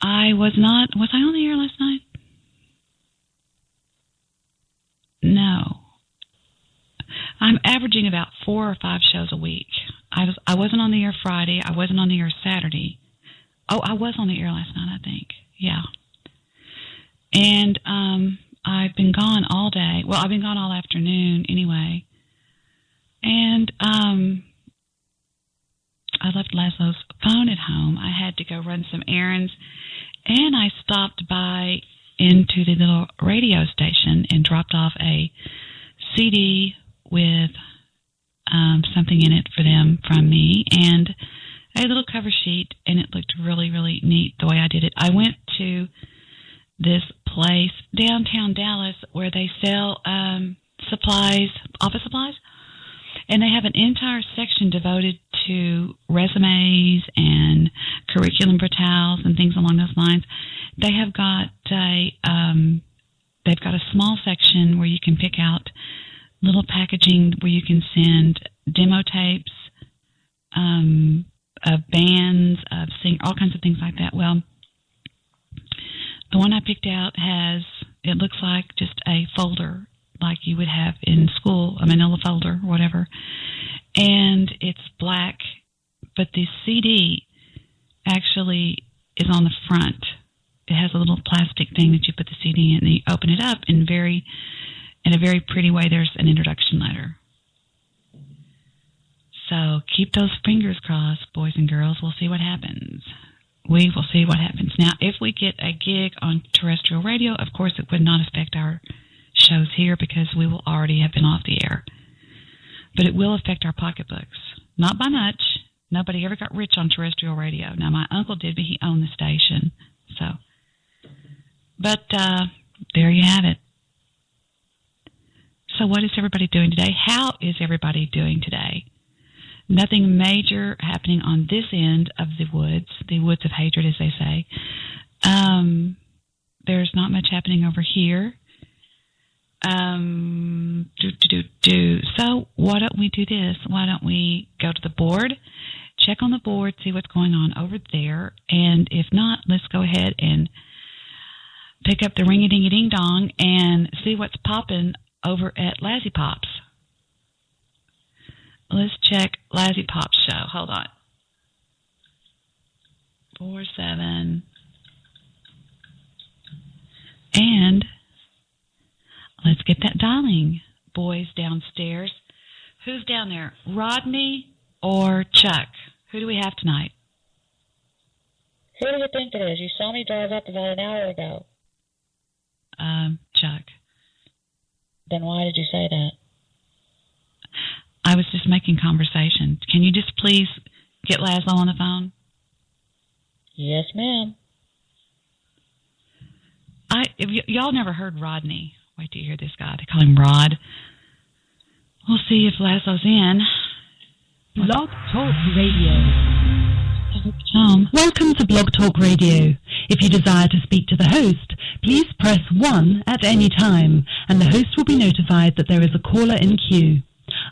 I was not. Was I on the air last night? No. I'm averaging about 4 or 5 shows a week. I wasn't on the air Friday. I wasn't on the air Saturday. Oh, I was on the air last night, I think. Yeah. And I've been gone all day. Well, I've been gone all afternoon anyway. And I left Laszlo's phone at home. I had to go run some errands. And I stopped by into the little radio station and dropped off a CD with something in it for them from me and a little cover sheet, and it looked really, really neat the way I did it. I went to this place downtown Dallas where they sell supplies, office supplies, and they have an entire section devoted to resumes and curriculum brutales and things along those lines. They have got they've got a small section where you can pick out little packaging where you can send demo tapes of bands, of all kinds of things like that. Well, the one I picked out it looks like just a folder like you would have in school, a manila folder or whatever. And it's black, but the CD actually is on the front. It has a little plastic thing that you put the CD in, and you open it up in a very pretty way. There's an introduction letter. So keep those fingers crossed, boys and girls. We'll see what happens. We will see what happens. Now, if we get a gig on terrestrial radio, of course it would not affect our shows here because we will already have been off the air. But it will affect our pocketbooks. Not by much. Nobody ever got rich on terrestrial radio. Now, my uncle did, but he owned the station. But there you have it. So what is everybody doing today? How is everybody doing today? Nothing major happening on this end of the woods of hatred, as they say. There's not much happening over here. So why don't we do this? Why don't we go to the board, check on the board, see what's going on over there, and if not, let's go ahead and pick up the ring-a-ding-a-ding-dong and see what's popping over at Lazzy Pop's. Let's check Lazzy Pop's show. Hold on. 47. And let's get that dialing. Boys downstairs. Who's down there? Rodney or Chuck? Who do we have tonight? Who do you think it is? You saw me drive up about an hour ago. Chuck. Then why did you say that? I was just making conversation. Can you just please get Laszlo on the phone? Yes, ma'am. Y'all never heard Rodney. Wait till you hear this guy. They call him Rod. We'll see if Laszlo's in. Blog Talk Radio. Welcome to Blog Talk Radio. If you desire to speak to the host, please press 1 at any time, and the host will be notified that there is a caller in queue.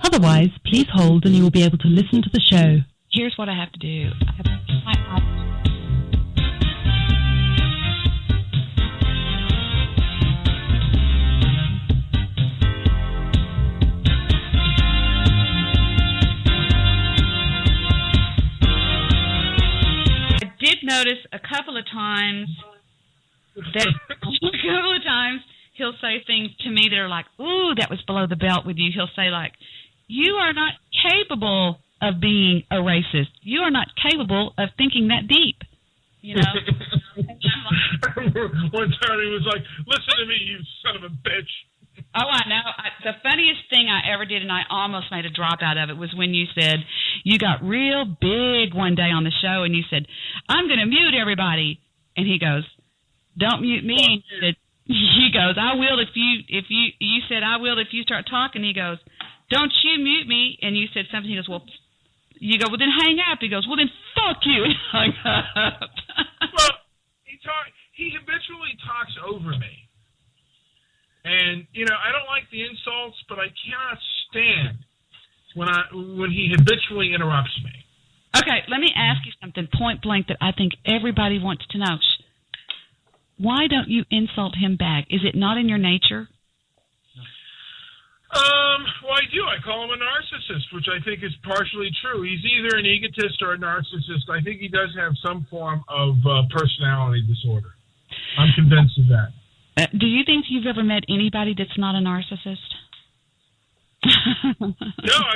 Otherwise, please hold and you will be able to listen to the show. Here's what I have to do. I have to get my notice a couple of times he'll say things to me that are like, ooh, that was below the belt with you. He'll say, like, you are not capable of being a racist. You are not capable of thinking that deep. You know? One time he was like, listen to me, you son of a bitch. Oh, I know. The funniest thing I ever did, and I almost made a drop out of it, was when you said you got real big one day on the show, and you said, I'm going to mute everybody. And he goes, don't mute me. He goes, I will if you said I will if you start talking. He goes, don't you mute me. And you said something. He goes, well, you go, well, then hang up. He goes, well, then fuck you. And hung up. Well, he habitually talks over me. And, you know, I don't like the insults, but I cannot stand when he habitually interrupts me. Okay, let me ask you something point blank that I think everybody wants to know. Why don't you insult him back? Is it not in your nature? Well, I do. I call him a narcissist, which I think is partially true. He's either an egotist or a narcissist. I think he does have some form of personality disorder. I'm convinced of that. Do you think you've ever met anybody that's not a narcissist? No,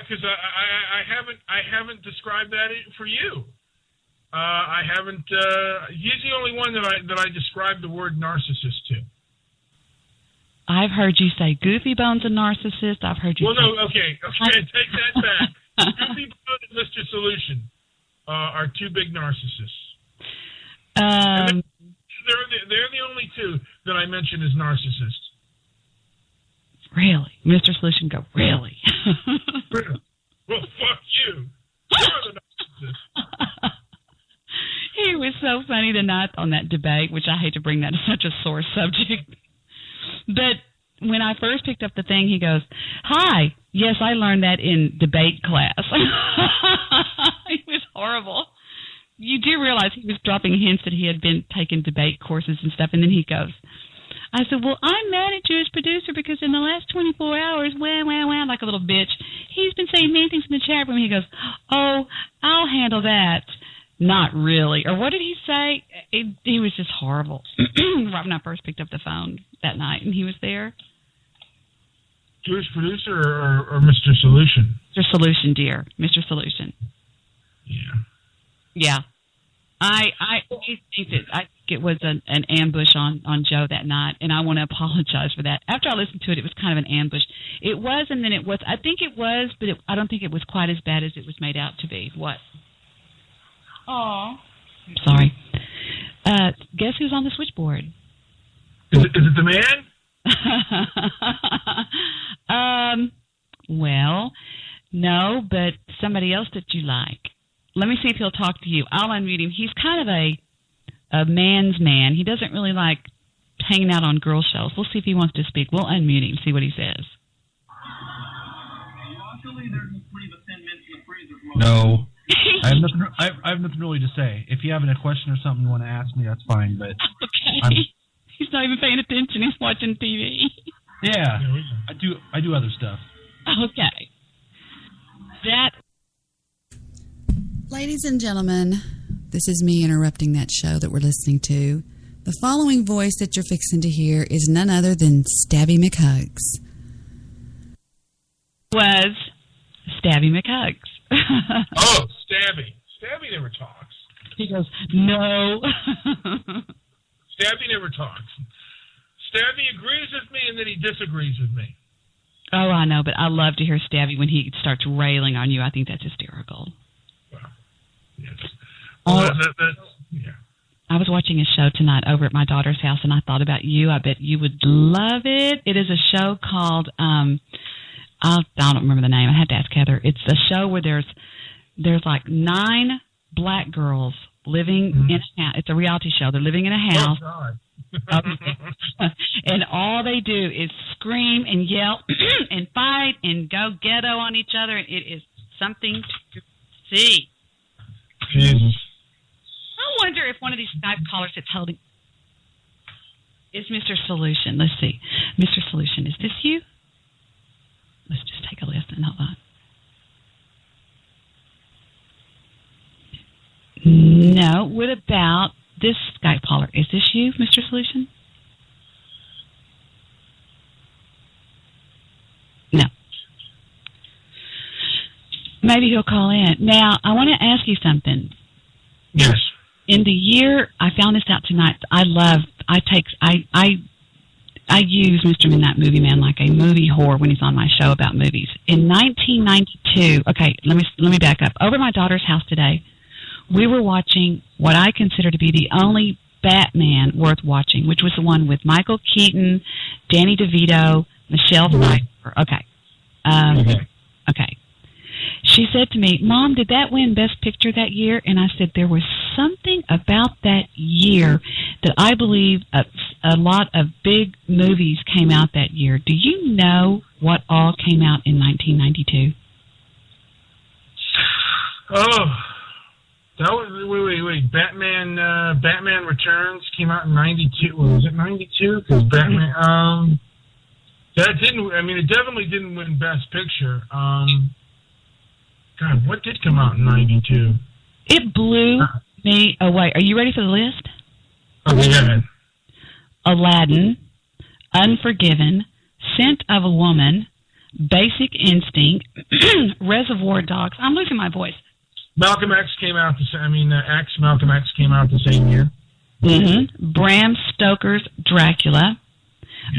because I haven't described that for you. I haven't. He's the only one that I described the word narcissist to. I've heard you say Goofy Bone's a narcissist. I've heard you. Well, no, okay, take that back. Goofy Bone and Mr. Solution are two big narcissists. They're the only two that I mention as narcissists. Really? Mr. Solution go, really? Really? Well, fuck you. You're the narcissist. He was so funny tonight on that debate, which I hate to bring that as such a sore subject. But when I first picked up the thing, he goes, hi, yes, I learned that in debate class. It was horrible. You do realize he was dropping hints that he had been taking debate courses and stuff, and then he goes, I said, well, I'm mad at you as producer because in the last 24 hours, wah, wah, wah, like a little bitch, he's been saying many things in the chat room. He goes, oh, I'll handle that. Not really. Or what did he say? He was just horrible. Right when I first picked up the phone that night, and he was there. Jewish producer or Mr. Solution? Mr. Solution, dear. Mr. Solution. Yeah. Yeah. I think it was an ambush on Joe that night, and I want to apologize for that. After I listened to it, it was kind of an ambush. It was, and then it was. I think it was, but I don't think it was quite as bad as it was made out to be. What? Oh. Sorry. Guess who's on the switchboard? Is it the man? Well, no, but somebody else that you like. Let me see if he'll talk to you. I'll unmute him. He's kind of a man's man. He doesn't really like hanging out on girl shows. We'll see if he wants to speak. We'll unmute him, see what he says. No. I have nothing really to say. If you have a question or something you want to ask me, that's fine. But okay. He's not even paying attention. He's watching TV. Yeah, I do other stuff. Okay. Ladies and gentlemen, this is me interrupting that show that we're listening to. The following voice that you're fixing to hear is none other than Stabby McHugs. Was Stabby McHugs. Oh, Stabby. Stabby never talks. He goes, no. Stabby never talks. Stabby agrees with me and then he disagrees with me. Oh, I know, but I love to hear Stabby when he starts railing on you. I think that's hysterical. Well, yes. Well, yeah. I was watching a show tonight over at my daughter's house, and I thought about you. I bet you would love it. It is a show called, I don't remember the name. I had to ask Heather. It's a show where there's like 9 black girls living in a house. It's a reality show. They're living in a house. Oh, God. And all they do is scream and yell and fight and go ghetto on each other. And it is something to see. I wonder if one of these Skype callers that's holding is Mr. Solution. Let's see. Mr. Solution, is this you? Let's just take a listen. Hold on. No. What about this Skype caller? Is this you, Mr. Solution? maybe he'll call in. Now, I want to ask you something. Yes. In the year, I found this out tonight. I use Mr. Midnight Movie Man like a movie whore when he's on my show about movies. In 1992, okay, let me back up. Over at my daughter's house today, we were watching what I consider to be the only Batman worth watching, which was the one with Michael Keaton, Danny DeVito, Michelle Pfeiffer. Okay. Okay. She said to me, Mom, did that win Best Picture that year? And I said, there was something about that year that I believe a lot of big movies came out that year. Do you know what all came out in 1992? Oh, that was, wait. Batman Returns came out in 92. Was it 92? Because Batman, it definitely didn't win Best Picture. God, what did come out in 92? It blew me away. Are you ready for the list? Okay, go ahead. Aladdin, Unforgiven, Scent of a Woman, Basic Instinct, Reservoir Dogs. I'm losing my voice. Malcolm X came out Malcolm X came out the same year. Mm-hmm. Bram Stoker's Dracula,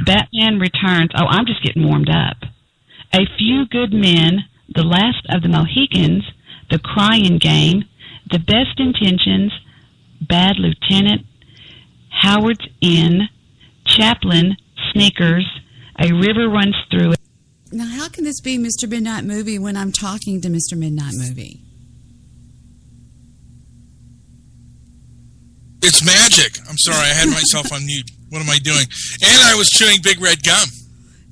Batman Returns. Oh, I'm just getting warmed up. A Few Good Men, The Last of the Mohicans, The Crying Game, The Best Intentions, Bad Lieutenant, Howard's Inn, Chaplin, Sneakers, A River Runs Through It. Now, how can this be Mr. Midnight Movie when I'm talking to Mr. Midnight Movie? It's magic. I'm sorry, I had myself on mute. What am I doing? And I was chewing Big Red gum.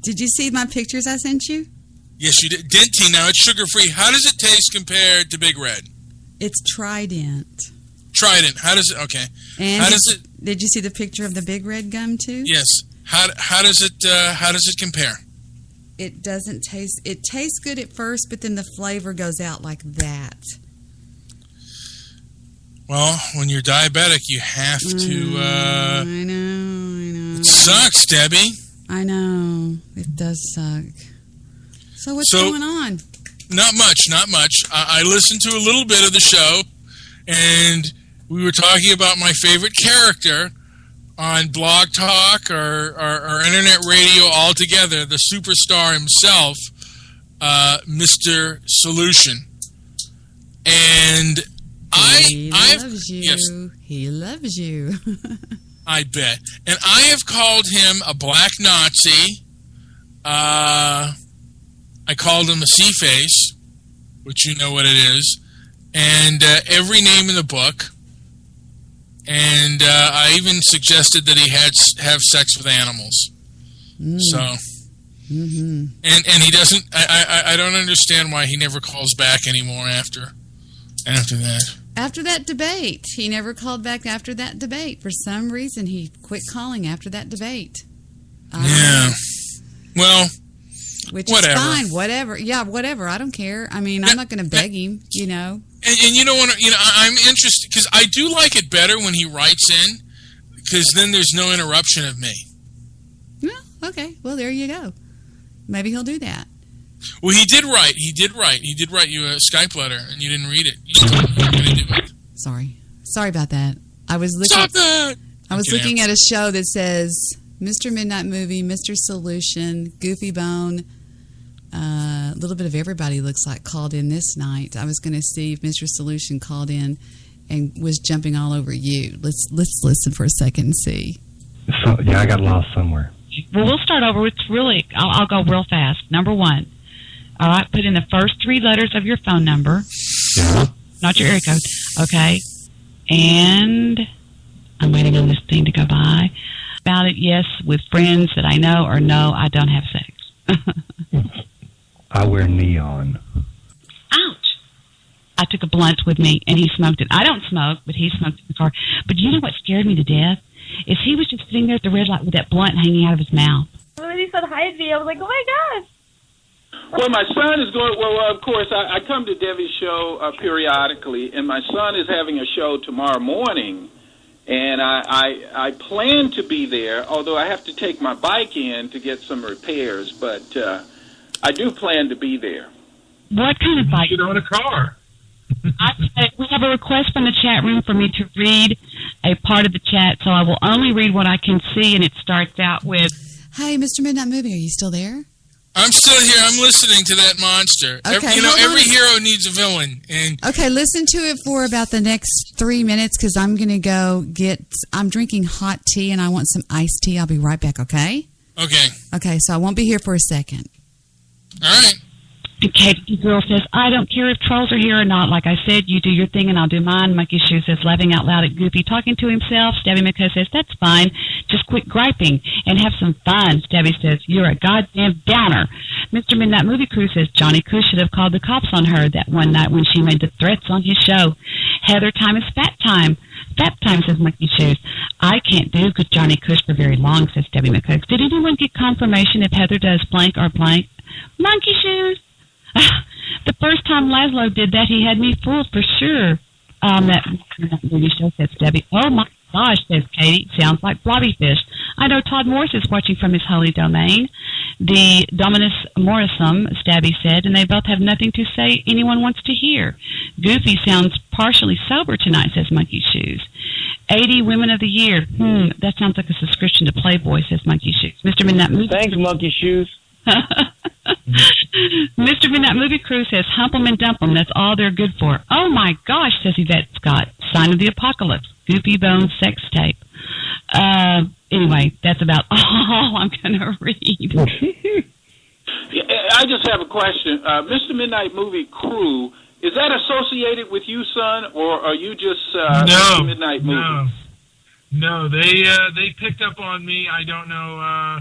Did you see my pictures I sent you? Yes, you did. Dinty, now it's sugar-free. How does it taste compared to Big Red? It's Trident. Trident. How does it? Okay. And how does it? Did you see the picture of the Big Red gum too? Yes. How does it compare? It doesn't taste. It tastes good at first, but then the flavor goes out like that. Well, when you're diabetic, you have to. I know. It sucks, Debbie. I know. It does suck. So what's going on? Not much. I listened to a little bit of the show, and we were talking about my favorite character on Blog Talk or Internet Radio altogether, the superstar himself, Mr. Solution. And He loves you. Yes. He loves you. I bet. And I have called him a black Nazi. I called him a sea face, which you know what it is, and every name in the book. And I even suggested that he have sex with animals. So, and he doesn't. I don't understand why he never calls back anymore after that. After that debate. He never called back after that debate. For some reason, he quit calling after that debate. Yeah. Well, which whatever. is fine. Whatever. Yeah, whatever. I don't care. I mean, I'm not going to beg him, you know. And you don't want to, I'm interested, because I do like it better when he writes in, because then there's no interruption of me. Well, okay. Well, there you go. Maybe he'll do that. Well, he did write you a Skype letter, and you didn't read it. You still weren't going to do it. Sorry about that. I was looking. Stop that! I was looking at a show that says Mr. Midnight Movie, Mr. Solution, Goofy Bone. A little bit of everybody looks like called in this night. I was going to see if Mr. Solution called in and was jumping all over you. Let's listen for a second and see. So, yeah, I got lost somewhere. Well, we'll start over. It's really, I'll go real fast. Number one. All right, put in the first three letters of your phone number. Yeah. Not your area code. Okay. And I'm waiting on this thing to go by. About it, yes, with friends that I know, or no, I don't have sex. I wear neon. Ouch. I took a blunt with me, and he smoked it. I don't smoke, but he smoked it in the car. But you know what scared me to death? Is he was just sitting there at the red light with that blunt hanging out of his mouth. When he said hi to me, I was like, oh, my gosh. Well, my son is going. Well, of course, I come to Debbie's show periodically, and my son is having a show tomorrow morning, and I plan to be there. Although I have to take my bike in to get some repairs, but I do plan to be there. What kind of bike? You should own a car. We have a request from the chat room for me to read a part of the chat, so I will only read what I can see, and it starts out with... Hey, Mr. Midnight Movie, are you still there? I'm still here. I'm listening to that monster. Okay, Every hero needs a villain. And okay, listen to it for about the next 3 minutes, because I'm going to go I'm drinking hot tea, and I want some iced tea. I'll be right back, okay? Okay. Okay, so I won't be here for a second. All right. Katie Girl says, I don't care if trolls are here or not. Like I said, you do your thing and I'll do mine. Monkey Shoe says, laughing out loud at Goofy, talking to himself. Stabby McCoy says, that's fine. Just quit griping and have some fun. Stabby says, you're a goddamn downer. Mr. Midnight Movie Crew says, Johnny Cush should have called the cops on her that one night when she made the threats on his show. Heather time is fat time. Fat time, says Monkey Shoes. I can't do good Johnny Cush for very long, says Stabby McCoy. Did anyone get confirmation if Heather does blank or blank? Monkey Shoes. The first time Laszlo did that, he had me fooled for sure. That movie show, says Debbie. Oh my gosh, says Katie. Sounds like blobby fish. I know Todd Morris is watching from his holy domain. The Dominus Morrisum, Stabby said, and they both have nothing to say anyone wants to hear. Goofy sounds partially sober tonight, says Monkey Shoes. 80 Women of the Year. That sounds like a subscription to Playboy, says Monkey Shoes. Mr. Midnight Movie. Thanks, Monkey Shoes. Mr. Midnight Movie Crew says, hump 'em and dump 'em. That's all they're good for. Oh, my gosh, says Yvette Scott. Sign of the Apocalypse. Goofy Bones sex tape. Anyway, that's about all I'm going to read. I just have a question. Mr. Midnight Movie Crew, is that associated with you, son, or are you just Mr. Midnight Movie? No, they picked up on me. I don't know...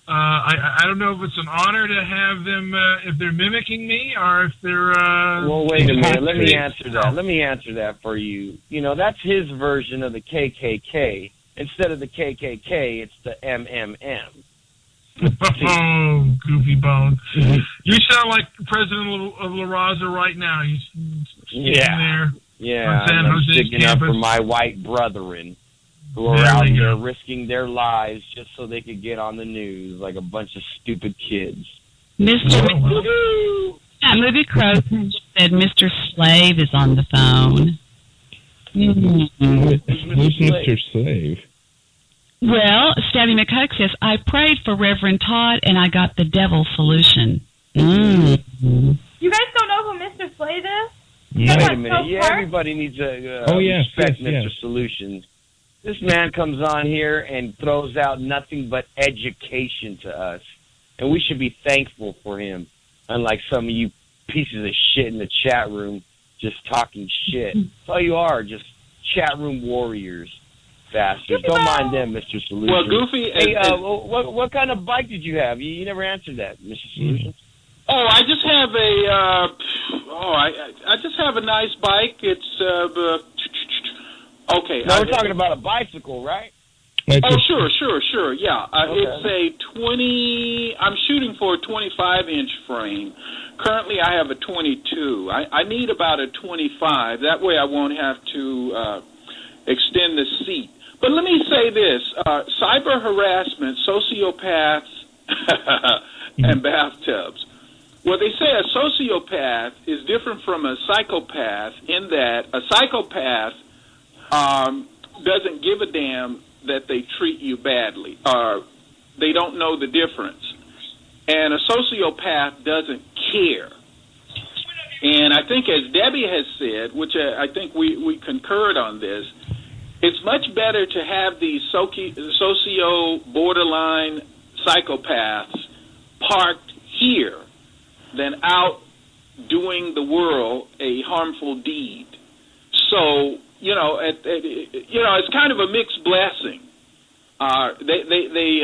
I don't know if it's an honor to have them, if they're mimicking me or if they're... Well, wait a minute. Let me answer that for you. You know, that's his version of the KKK. Instead of the KKK, it's the MMM. Oh, Goofy Bone. You sound like President of La Raza right now. He's there on San I'm Jose's sticking campus. up for my white brethren who are out there risking their lives just so they could get on the news like a bunch of stupid kids. Mr. Movie Crow said Mr. Slave is on the phone. Who's Mr. Slave? Well, Stabby McCuck says, I prayed for Reverend Todd and I got the devil solution. You guys don't know who Mr. Slave is? Wait a minute. Yeah, everybody needs to respect Mr. Solutions. This man comes on here and throws out nothing but education to us. And we should be thankful for him. Unlike some of you pieces of shit in the chat room just talking shit. That's all you are, just chat room warriors. Bastards. Don't mind them, Mr. Solutions. Well, Goofy... Hey, what kind of bike did you have? You never answered that, Mr. Solutions. Oh, I just have I just have a nice bike. It's okay. No, we're talking about a bicycle, right? Oh, sure. Yeah, it's a 20. I'm shooting for a 25-inch frame. Currently, I have a 22. I need about a 25. That way, I won't have to extend the seat. But let me say this: cyber harassment, sociopaths, and bathtubs. Well, they say a sociopath is different from a psychopath in that a psychopath doesn't give a damn that they treat you badly. They don't know the difference. And a sociopath doesn't care. And I think, as Debbie has said, which I think we concurred on this, it's much better to have these socio-borderline psychopaths parked here than out doing the world a harmful deed. So, it's kind of a mixed blessing. They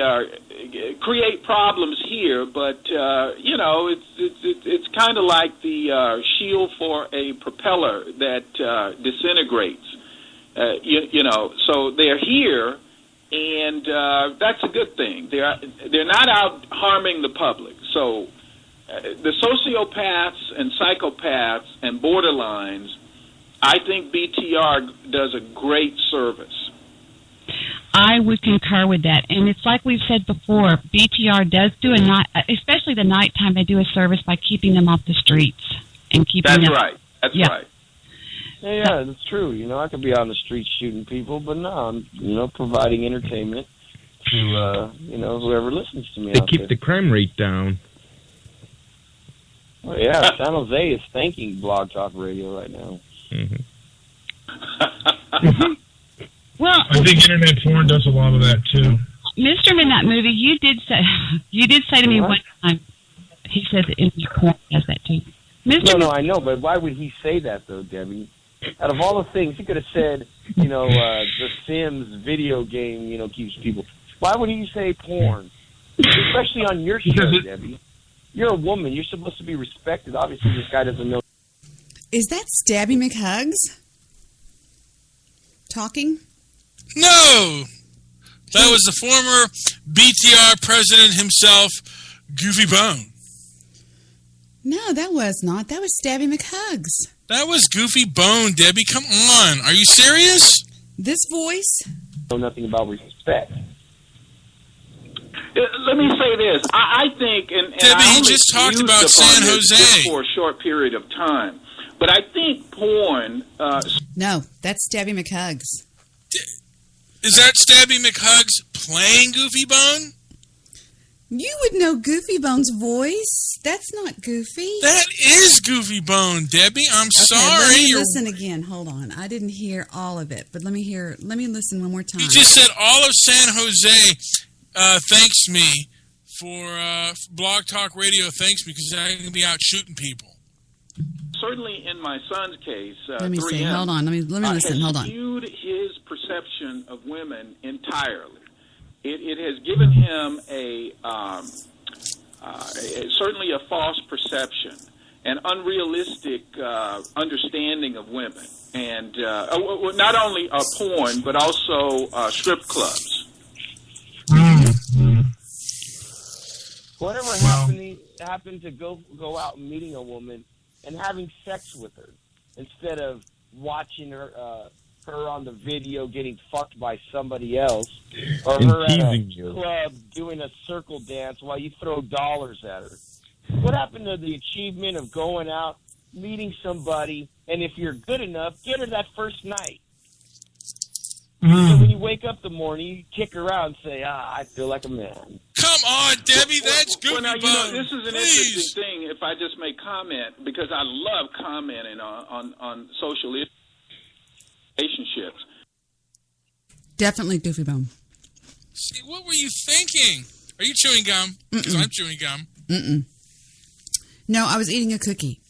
create problems here, but it's kind of like the shield for a propeller that disintegrates. So they're here, and that's a good thing. They're not out harming the public. So the sociopaths and psychopaths and borderlines, I think BTR does a great service. I would concur with that. And it's like we've said before, BTR does do a night, especially the nighttime, they do a service by keeping them off the streets and keeping them. Right. That's right. Yeah, that's true. You know, I could be on the street shooting people, but no, I'm, you know, providing entertainment to, you know, whoever listens to me. They keep the crime rate down. Well, yeah, San Jose is thanking Blog Talk Radio right now. Mm-hmm. Well, I think internet porn does a lot of that too. Mr. Midnight Movie, you did say to me one time. He said that internet porn does that too. No, I know, but why would he say that though, Debbie? Out of all the things, he could have said, you know, the Sims video game, you know, keeps people. Why would he say porn? Especially on your show, Debbie. You're a woman. You're supposed to be respected. Obviously, this guy doesn't know. Is that Stabby McHugs talking? No! That was the former BTR president himself, Goofy Bone. No, that was not. That was Stabby McHugs. That was Goofy Bone, Debbie. Come on. Are you serious? This voice? Know nothing about respect. Let me say this. I think, and Debbie, I he just talked about San Jose just for a short period of time, but I think porn. No, that's Stabby McHugs. Is that Stabby McHugs playing Goofy Bone? You would know Goofy Bone's voice. That's not Goofy. That is Goofy Bone, Debbie. I'm sorry. Let me listen again. Hold on. I didn't hear all of it, but let me listen one more time. He just said all of San Jose thanks me for Blog Talk Radio. Thanks me because I can be out shooting people. Certainly, in my son's case, let me see. Hold on. Let me listen. Hold on. Skewed his perception of women entirely. It has given him certainly a false perception, an unrealistic understanding of women, and not only porn but also strip clubs. Whatever happened to go out and meeting a woman and having sex with her instead of watching her on the video getting fucked by somebody else, or her at a club doing a circle dance while you throw dollars at her. What happened to the achievement of going out, meeting somebody, and if you're good enough, get her that first night? So when you wake up the morning, you kick her out and say, I feel like a man. Come on, Debbie, that's Goofy Bone. Now, you know, this is an interesting thing, if I just may comment, because I love commenting on social relationships. Definitely Goofy Bone. See, what were you thinking? Are you chewing gum? Because I'm chewing gum. Mm-mm. No, I was eating a cookie.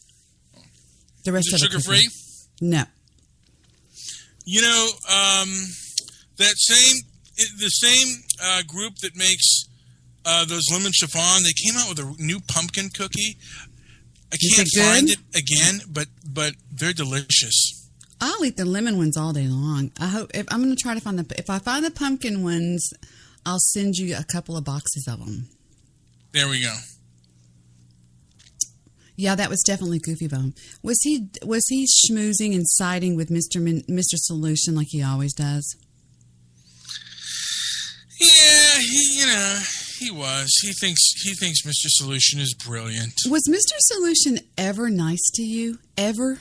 The rest of it sugar-free? No. You know, the same group that makes those lemon chiffon, they came out with a new pumpkin cookie. I can't find it again, but they're delicious. I'll eat the lemon ones all day long. I'm going to try to find if I find the pumpkin ones, I'll send you a couple of boxes of them. There we go. Yeah, that was definitely Goofy Bone. Was he schmoozing and siding with Mr. Solution like he always does? Yeah, he was. He thinks Mr. Solution is brilliant. Was Mr. Solution ever nice to you? Ever?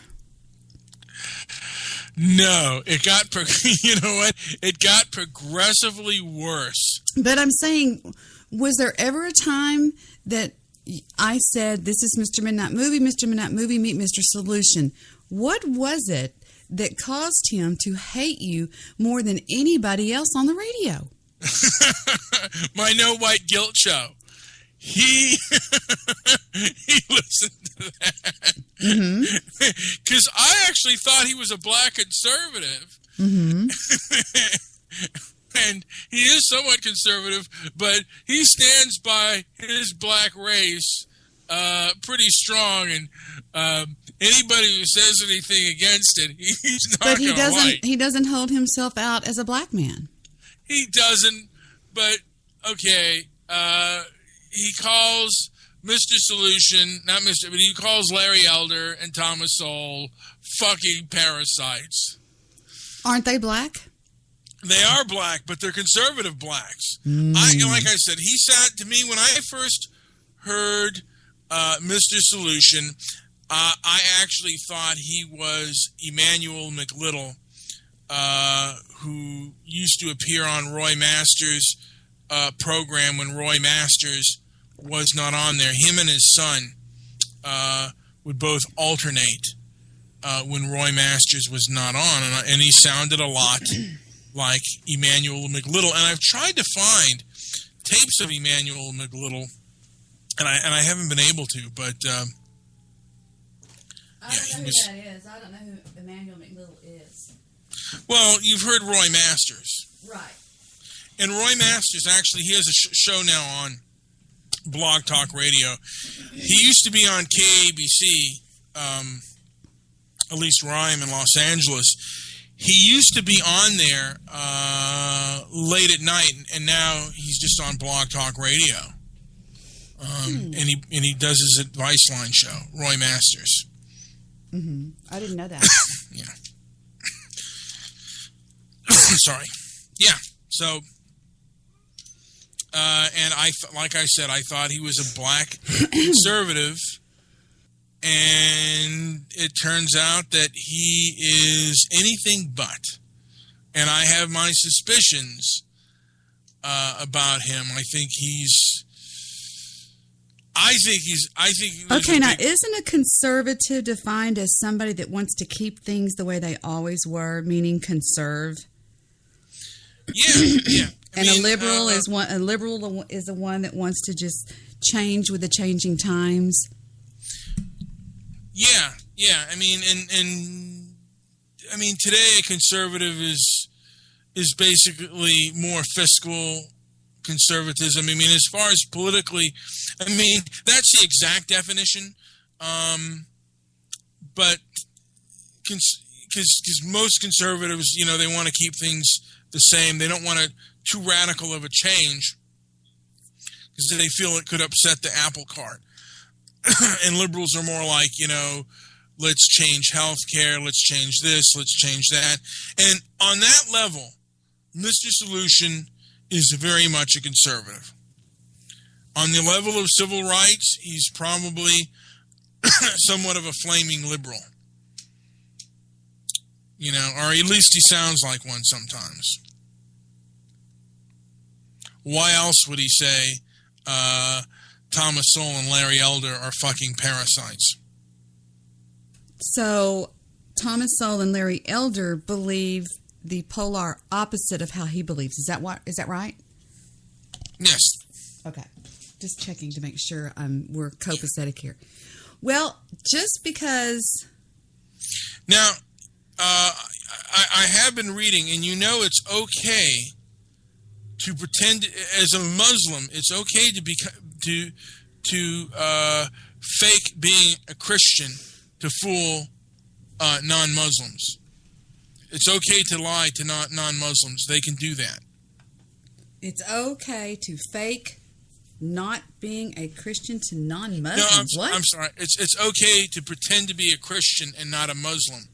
No, it got you know what? It got progressively worse. But I'm saying, was there ever a time that I said, this is Mr. Midnight Movie, meet Mr. Solution? What was it that caused him to hate you more than anybody else on the radio? My No White Guilt show. He listened to that. Because I actually thought he was a black conservative. And he is somewhat conservative, but he stands by his black race pretty strong, and anybody who says anything against it, he's not going to like. He doesn't hold himself out as a black man. He doesn't, but okay. He calls Mr. Solution, not Mr., but he calls Larry Elder and Thomas Sowell fucking parasites. Aren't they black? They are black, but they're conservative blacks. Like I said, he sat to me when I first heard Mr. Solution. I actually thought he was Emmanuel McLittle, who used to appear on Roy Masters' program when Roy Masters was not on there. Him and his son would both alternate when Roy Masters was not on, and he sounded a lot like Emmanuel McLittle. And I've tried to find tapes of Emmanuel McLittle, and I haven't been able to, but I don't know who that is. I don't know who Emmanuel McLittle is. Well, you've heard Roy Masters. Right. And Roy Masters, actually, he has a show now on Blog Talk Radio. He used to be on KABC, at least Rhyme in Los Angeles. He used to be on there late at night, and now he's just on Blog Talk Radio. And he does his advice line show, Roy Masters. I didn't know that. Yeah. Sorry. Yeah. So, and like I said, I thought he was a black conservative, and it turns out that he is anything but. And I have my suspicions about him. I think he's. Okay, now isn't a conservative defined as somebody that wants to keep things the way they always were, meaning conserve? Yeah. And a liberal is one. A liberal is the one that wants to just change with the changing times. Yeah. I mean, and today a conservative is basically more fiscal conservatism. I mean, as far as politically, I mean, that's the exact definition. But because most conservatives, they want to keep things the same. They don't want too radical of a change because they feel it could upset the apple cart. And liberals are more like, let's change health care, let's change this, let's change that. And on that level, Mr. Solution is very much a conservative. On the level of civil rights, he's probably somewhat of a flaming liberal. Or at least he sounds like one sometimes. Why else would he say Thomas Sowell and Larry Elder are fucking parasites? So Thomas Sowell and Larry Elder believe the polar opposite of how he believes. Is that right? Yes. Okay. Just checking to make sure we're copacetic here. Well, just because... Now, I have been reading, and it's okay to pretend as a Muslim. It's okay to fake being a Christian to fool non-Muslims. It's okay to lie to non-Muslims. They can do that. It's okay to fake not being a Christian to non-Muslims. No, I'm sorry. It's okay to pretend to be a Christian and not a Muslim.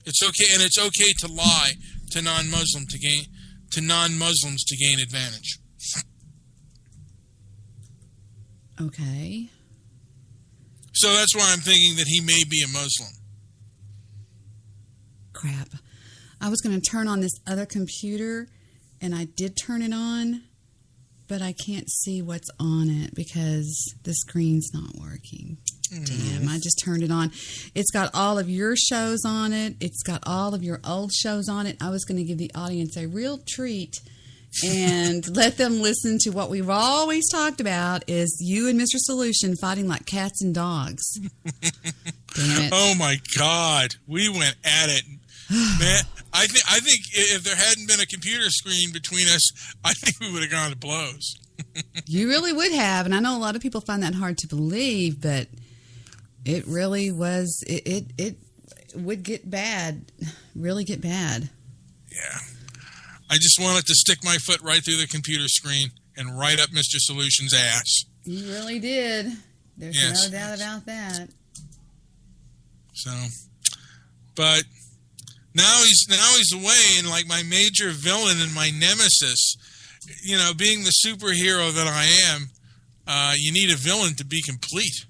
It's okay, and it's okay to lie to non-Muslims to gain advantage. Okay. So that's why I'm thinking that he may be a Muslim. Crap. I was going to turn on this other computer, and I did turn it on, but I can't see what's on it because the screen's not working. Damn, I just turned it on. It's got all of your shows on it. It's got all of your old shows on it. I was going to give the audience a real treat and let them listen to what we've always talked about is you and Mr. Solution fighting like cats and dogs. Damn it. Oh, my God. We went at it. Man, I think if there hadn't been a computer screen between us, I think we would have gone to blows. You really would have, and I know a lot of people find that hard to believe, but it really was. It would get bad, really get bad. Yeah, I just wanted to stick my foot right through the computer screen and right up Mr. Solution's ass. You really did. There's no doubt about that. So, but Now he's away, and like my major villain and my nemesis, you know, being the superhero that I am, you need a villain to be complete.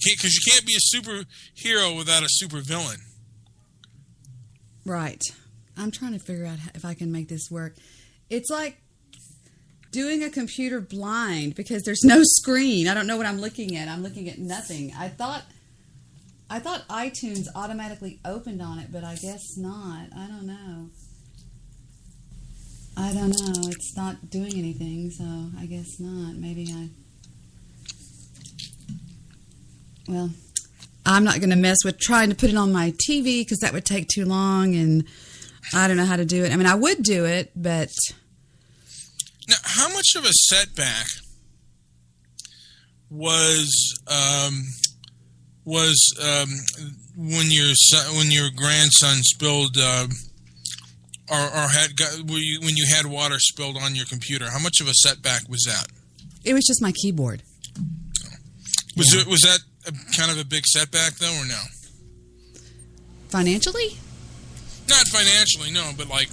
Because you can't be a superhero without a supervillain. Right. I'm trying to figure out if I can make this work. It's like doing a computer blind because there's no screen. I don't know what I'm looking at. I'm looking at nothing. I thought iTunes automatically opened on it, but I guess not. I don't know. It's not doing anything, so I guess not. Well, I'm not going to mess with trying to put it on my TV because that would take too long, and I don't know how to do it. I mean, I would do it, but... Now, how much of a setback was when your grandson spilled when you had water spilled on your computer? How much of a setback was that? It was just my keyboard. Was that kind of a big setback though, or no? Financially? Not financially, no, but like,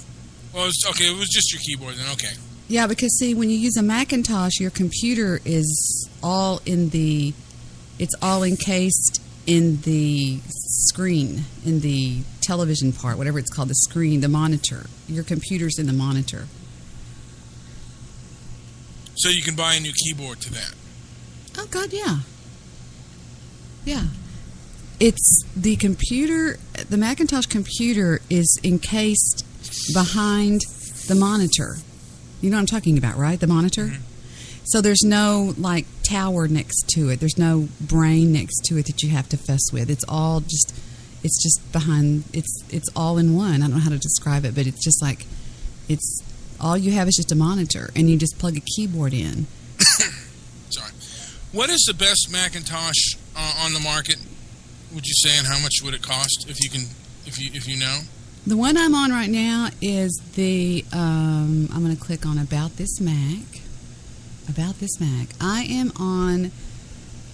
well, it was just your keyboard then. Okay. Yeah, because see, when you use a Macintosh, your computer is all it's all encased in the screen, in the television part, whatever it's called, the screen, the monitor. Your computer's in the monitor. So you can buy a new keyboard to that? Oh, God, yeah. Yeah. It's the computer, the Macintosh computer is encased behind the monitor. You know what I'm talking about, right? The monitor? Mm-hmm. So there's no, like, tower next to it. There's no brain next to it that you have to fuss with. It's just behind, it's all in one. I don't know how to describe it, but it's just like, it's, all you have is just a monitor, and you just plug a keyboard in. Sorry. What is the best Macintosh on the market, would you say, and how much would it cost, if you know? The one I'm on right now is the, I'm going to click on About This Mac. About This Mac. I am on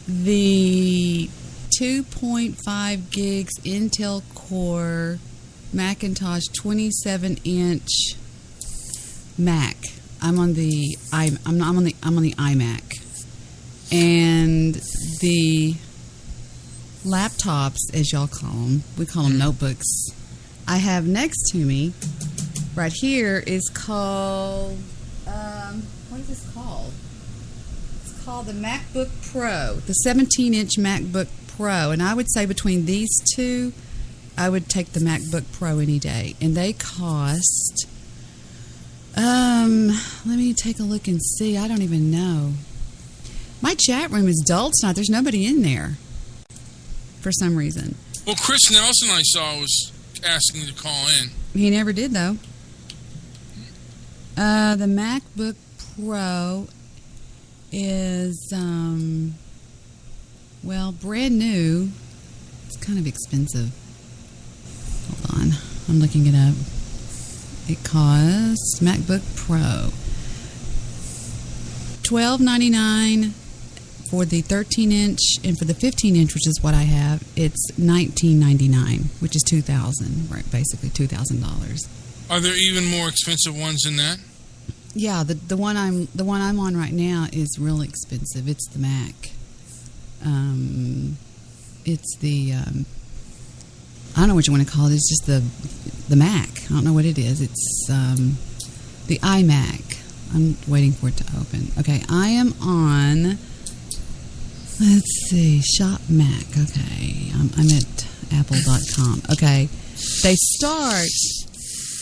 the 2.5 gigs Intel Core Macintosh 27-inch Mac. I'm on the iMac. And the laptops, as y'all call them, we call them notebooks, I have next to me right here is called, what is this called? It's called the MacBook Pro, the 17-inch MacBook Pro. And I would say between these two, I would take the MacBook Pro any day. And they cost, let me take a look and see. I don't even know. My chat room is dull tonight. There's nobody in there for some reason. Well, Chris Nelson, I saw, was asking to call in. He never did, though. The MacBook Pro is, brand new. It's kind of expensive. Hold on. I'm looking it up. It costs, MacBook Pro, $12.99 for the 13-inch, and for the 15-inch, which is what I have, it's $19.99, which is $2,000, right? Basically $2,000. Are there even more expensive ones than that? Yeah, the one I'm on right now is really expensive. It's the Mac. It's the I don't know what you want to call it. It's just the Mac. I don't know what it is. It's the iMac. I'm waiting for it to open. Okay, I am on. Let's see, Shop Mac. Okay, I'm at Apple.com. Okay, they start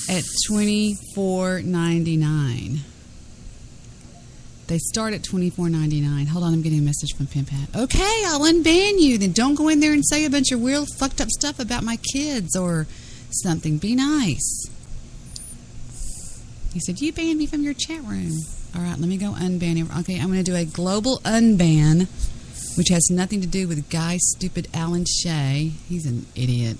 at $24.99. They start at $24.99. Hold on, I'm getting a message from Pimp Hat. Okay, I'll unban you. Then don't go in there and say a bunch of real fucked up stuff about my kids or something. Be nice. He said, you banned me from your chat room. All right, let me go unban him. Okay, I'm going to do a global unban, which has nothing to do with Guy Stupid Alan Shea. He's an idiot.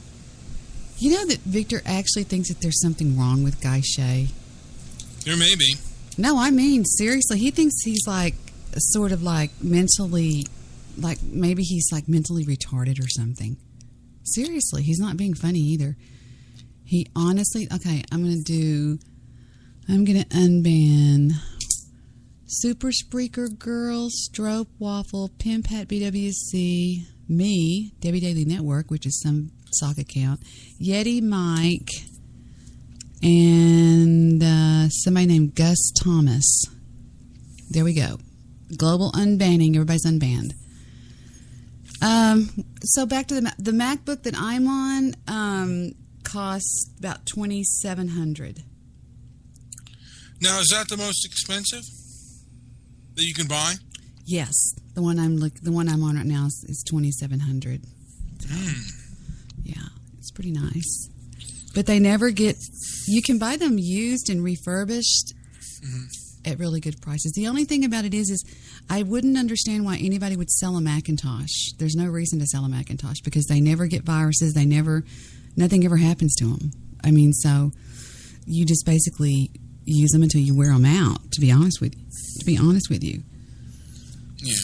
You know that Victor actually thinks that there's something wrong with Guy Shea? There may be. No, I mean, seriously. He thinks he's like, sort of like mentally, like maybe he's like mentally retarded or something. Seriously, he's not being funny either. He honestly... Okay, I'm going to unban Super Spreaker Girl, Strope Waffle, Pimp Hat BWC, me, Debbie Daily Network, which is some sock account, Yeti Mike, and somebody named Gus Thomas. There we go. Global unbanning. Everybody's unbanned. So back to the MacBook that I'm on costs about $2,700. Now, is that the most expensive that you can buy? Yes, the one I'm on right now is $2,700. Yeah, it's pretty nice. But they never get. You can buy them used and refurbished at really good prices. The only thing about it is I wouldn't understand why anybody would sell a Macintosh. There's no reason to sell a Macintosh because they never get viruses. Nothing ever happens to them. I mean, so you just basically use them until you wear them out. To be honest with you. Yeah.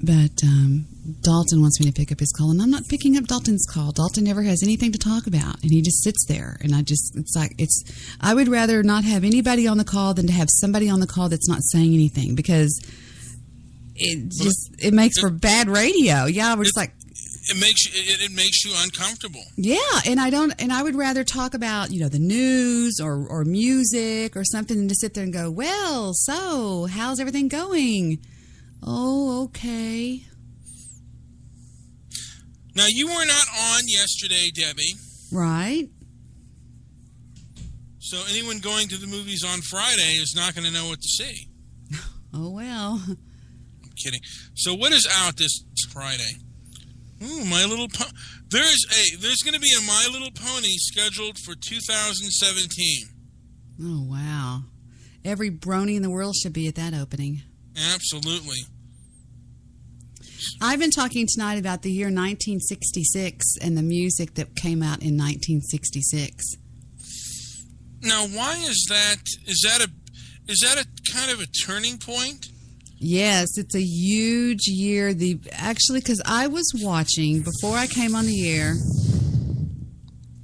But Dalton wants me to pick up his call, and I'm not picking up Dalton's call. Dalton never has anything to talk about, and he just sits there. And I would rather not have anybody on the call than to have somebody on the call that's not saying anything because it makes for bad radio. Yeah, we're just like. It makes you uncomfortable. Yeah, and I would rather talk about, the news or music or something than to sit there and go, well, so how's everything going? Oh, okay. Now, you were not on yesterday, Debbie. Right. So anyone going to the movies on Friday is not going to know what to see. Oh, well. I'm kidding. So what is out this Friday? Ooh, My Little Pony. There's going to be a My Little Pony scheduled for 2017. Oh, wow. Every brony in the world should be at that opening. Absolutely. I've been talking tonight about the year 1966 and the music that came out in 1966. Now, why is that? Is that a kind of a turning point? Yes, it's a huge year. Because I was watching before I came on the air.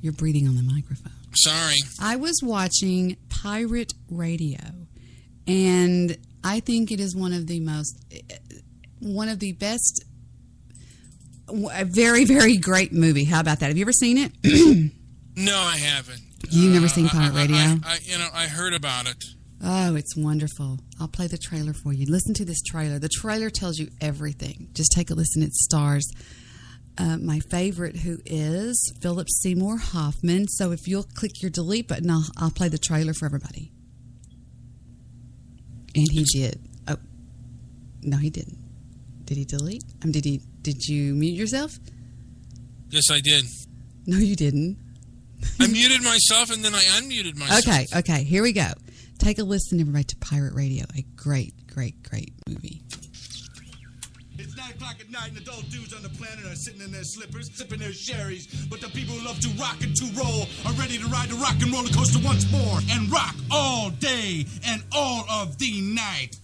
You're breathing on the microphone. Sorry. I was watching pirate radio, and I think it is one of the best, a very, very great movie. How about that? Have you ever seen it? No, I haven't. You've never seen pirate radio? I heard about it. Oh, it's wonderful. I'll play the trailer for you. Listen to this trailer. The trailer tells you everything. Just take a listen. It stars my favorite, who is Philip Seymour Hoffman. So if you'll click your delete button, I'll play the trailer for everybody. And he did. Oh, no, he didn't. Did he delete? Did you mute yourself? Yes, I did. No, you didn't. I muted myself and then I unmuted myself. Okay. Here we go. Take a listen, everybody, to Pirate Radio. A great, great, great movie. It's 9 o'clock at night and adult dudes on the planet are sitting in their slippers, sipping their sherries. But the people who love to rock and to roll are ready to ride the rock and roller coaster once more and rock all day and all of the night.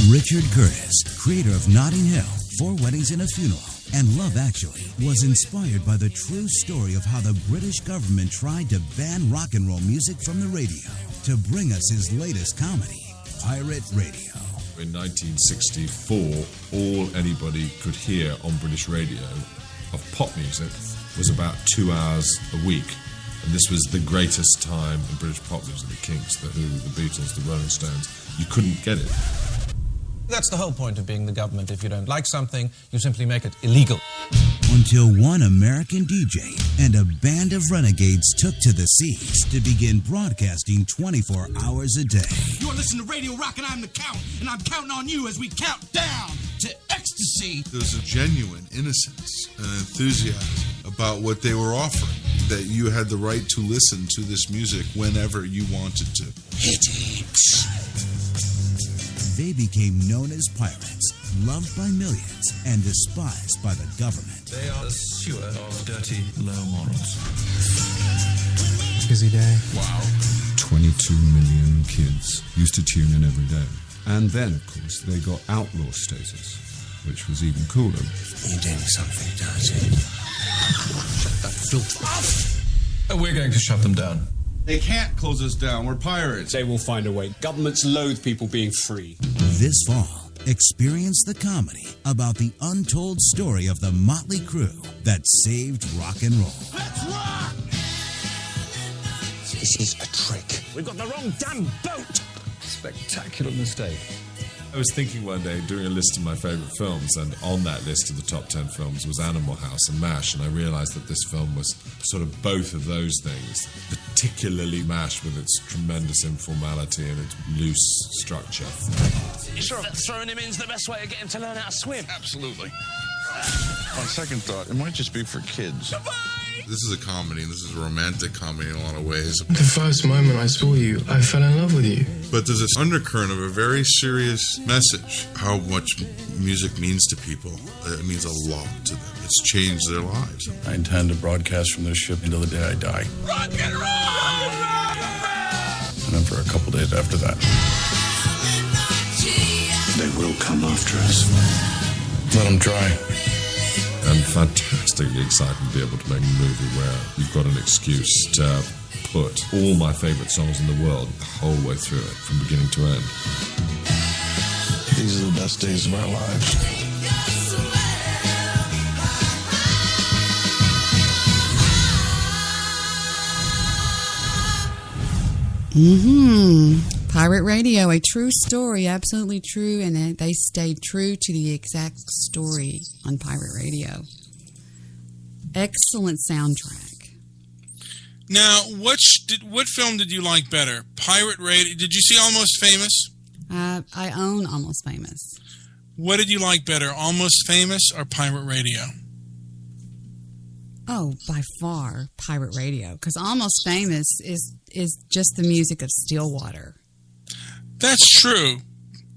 Richard Curtis, creator of Notting Hill, 4 Weddings and a Funeral, and Love Actually, was inspired by the true story of how the British government tried to ban rock and roll music from the radio to bring us his latest comedy, Pirate Radio. In 1964, all anybody could hear on British radio of pop music was about 2 hours a week. And this was the greatest time in British pop music. The Kinks, The Who, The Beatles, The Rolling Stones. You couldn't get it. That's the whole point of being the government. If you don't like something, you simply make it illegal. Until one American DJ and a band of renegades took to the seas to begin broadcasting 24 hours a day. You're listening to Radio Rock and I'm the Count, and I'm counting on you as we count down to ecstasy. There was a genuine innocence and enthusiasm about what they were offering, that you had the right to listen to this music whenever you wanted to. Hit it. They became known as pirates, loved by millions, and despised by the government. They are a sewer of dirty, low morals. Busy day. Wow. 22 million kids used to tune in every day. And then, of course, they got outlaw status, which was even cooler. You're doing something dirty. Shut that filter off! We're going to shut them down. They can't close us down. We're pirates. They will find a way. Governments loathe people being free. This fall, experience the comedy about the untold story of the motley crew that saved rock and roll. Let's rock! This is a trick. We've got the wrong damn boat! Spectacular mistake. I was thinking one day, doing a list of my favourite films, and on that list of the top 10 films was Animal House and MASH, and I realised that this film was sort of both of those things, particularly MASH with its tremendous informality and its loose structure. You sure that throwing him in's the best way to get him to learn how to swim? Absolutely. On second thought, it might just be for kids. This is a comedy, and this is a romantic comedy in a lot of ways. The first moment I saw you, I fell in love with you. But there's this undercurrent of a very serious message. How much music means to people. It means a lot to them. It's changed their lives. I intend to broadcast from this ship until the day I die. Rock and roll! And then for a couple days after that. They will come after us. Let them try. I'm fantastically excited to be able to make a movie where you've got an excuse to put all my favourite songs in the world the whole way through it, from beginning to end. These are the best days of our lives. Pirate Radio, a true story, absolutely true, and they stayed true to the exact story on Pirate Radio. Excellent soundtrack. Now, what film did you like better? Pirate Radio? Did you see Almost Famous? I own Almost Famous. What did you like better, Almost Famous or Pirate Radio? Oh, by far, Pirate Radio, because Almost Famous is just the music of Stillwater. That's true.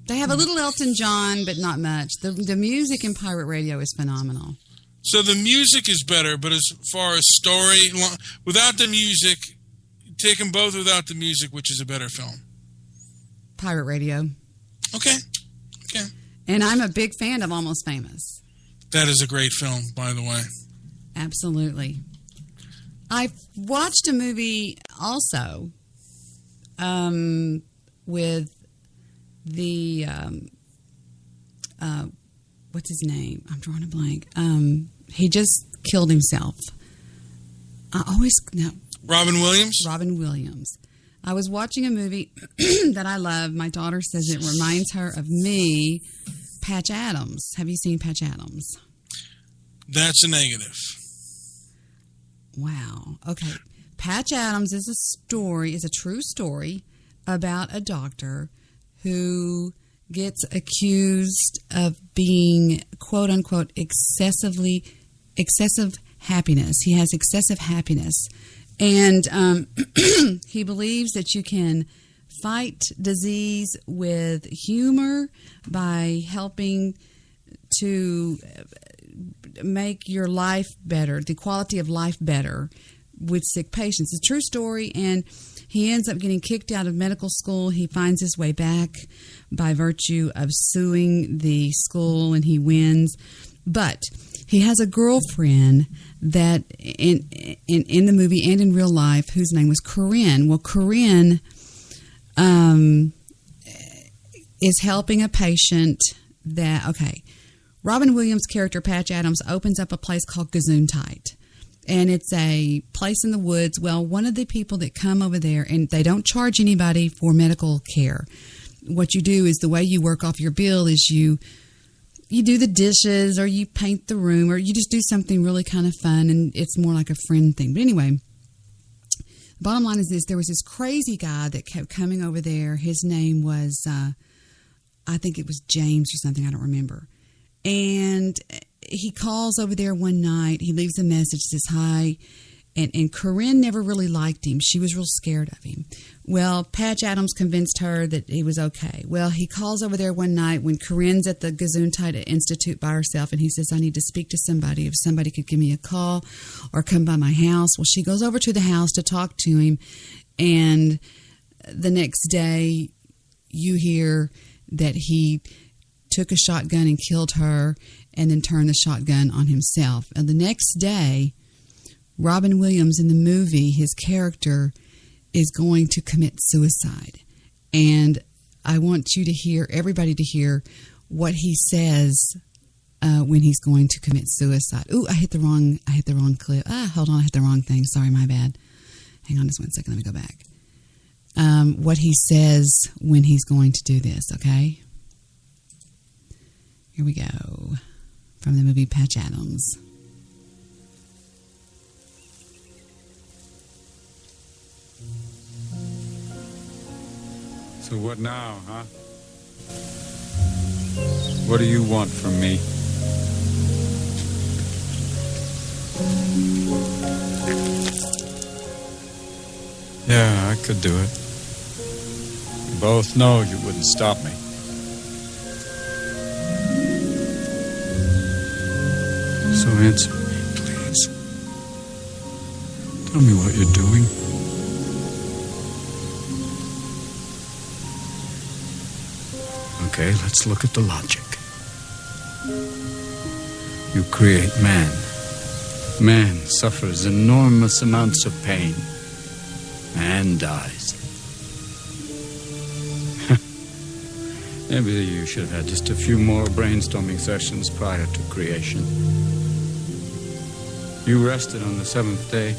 They have a little Elton John, but not much. The music in Pirate Radio is phenomenal. So the music is better, but as far as story, without the music, take them both without the music, which is a better film? Pirate Radio. Okay. And I'm a big fan of Almost Famous. That is a great film, by the way. Absolutely. I watched a movie also with the what's his name? I'm drawing a blank. He just killed himself. Robin Williams? Robin Williams. I was watching a movie that I love. My daughter says it reminds her of me, Patch Adams. Have you seen Patch Adams? That's a negative. Wow. Okay. Patch Adams is a true story about a doctor who gets accused of being, quote unquote, excessive happiness. He has excessive happiness. And he believes that you can fight disease with humor by helping to make your life better, the quality of life better with sick patients. It's a true story, and he ends up getting kicked out of medical school. He finds his way back by virtue of suing the school, and he wins. But he has a girlfriend that in the movie and in real life whose name was Corinne. Well, Corinne is helping a patient Robin Williams' character, Patch Adams, opens up a place called Gesundheit. And it's a place in the woods. Well, one of the people that come over there, and they don't charge anybody for medical care. What you do is the way you work off your bill is you do the dishes, or you paint the room, or you just do something really kind of fun, and it's more like a friend thing. But anyway, the bottom line is this. There was this crazy guy that kept coming over there. His name was, I think it was James or something. I don't remember. And he calls over there one night. He leaves a message, says hi. And Corinne never really liked him. She was real scared of him. Well, Patch Adams convinced her that he was okay. Well, he calls over there one night when Corinne's at the Gesundheit Institute by herself, and he says, I need to speak to somebody. If somebody could give me a call or come by my house. Well, she goes over to the house to talk to him, and the next day you hear that he took a shotgun and killed her and then turned the shotgun on himself. And the next day, Robin Williams in the movie, his character is going to commit suicide. And I want you to hear, everybody to hear what he says when he's going to commit suicide. Ooh, I hit the wrong clip. Hold on, I hit the wrong thing. Sorry, my bad. Hang on just 1 second. Let me go back. What he says when he's going to do this, okay? Here we go. From the movie Patch Adams. So what now, huh? What do you want from me? Yeah, I could do it. We both know you wouldn't stop me. So answer me, please. Tell me what you're doing. Okay, let's look at the logic. You create man. Man suffers enormous amounts of pain and dies. Maybe you should have had just a few more brainstorming sessions prior to creation. You rested on the seventh day.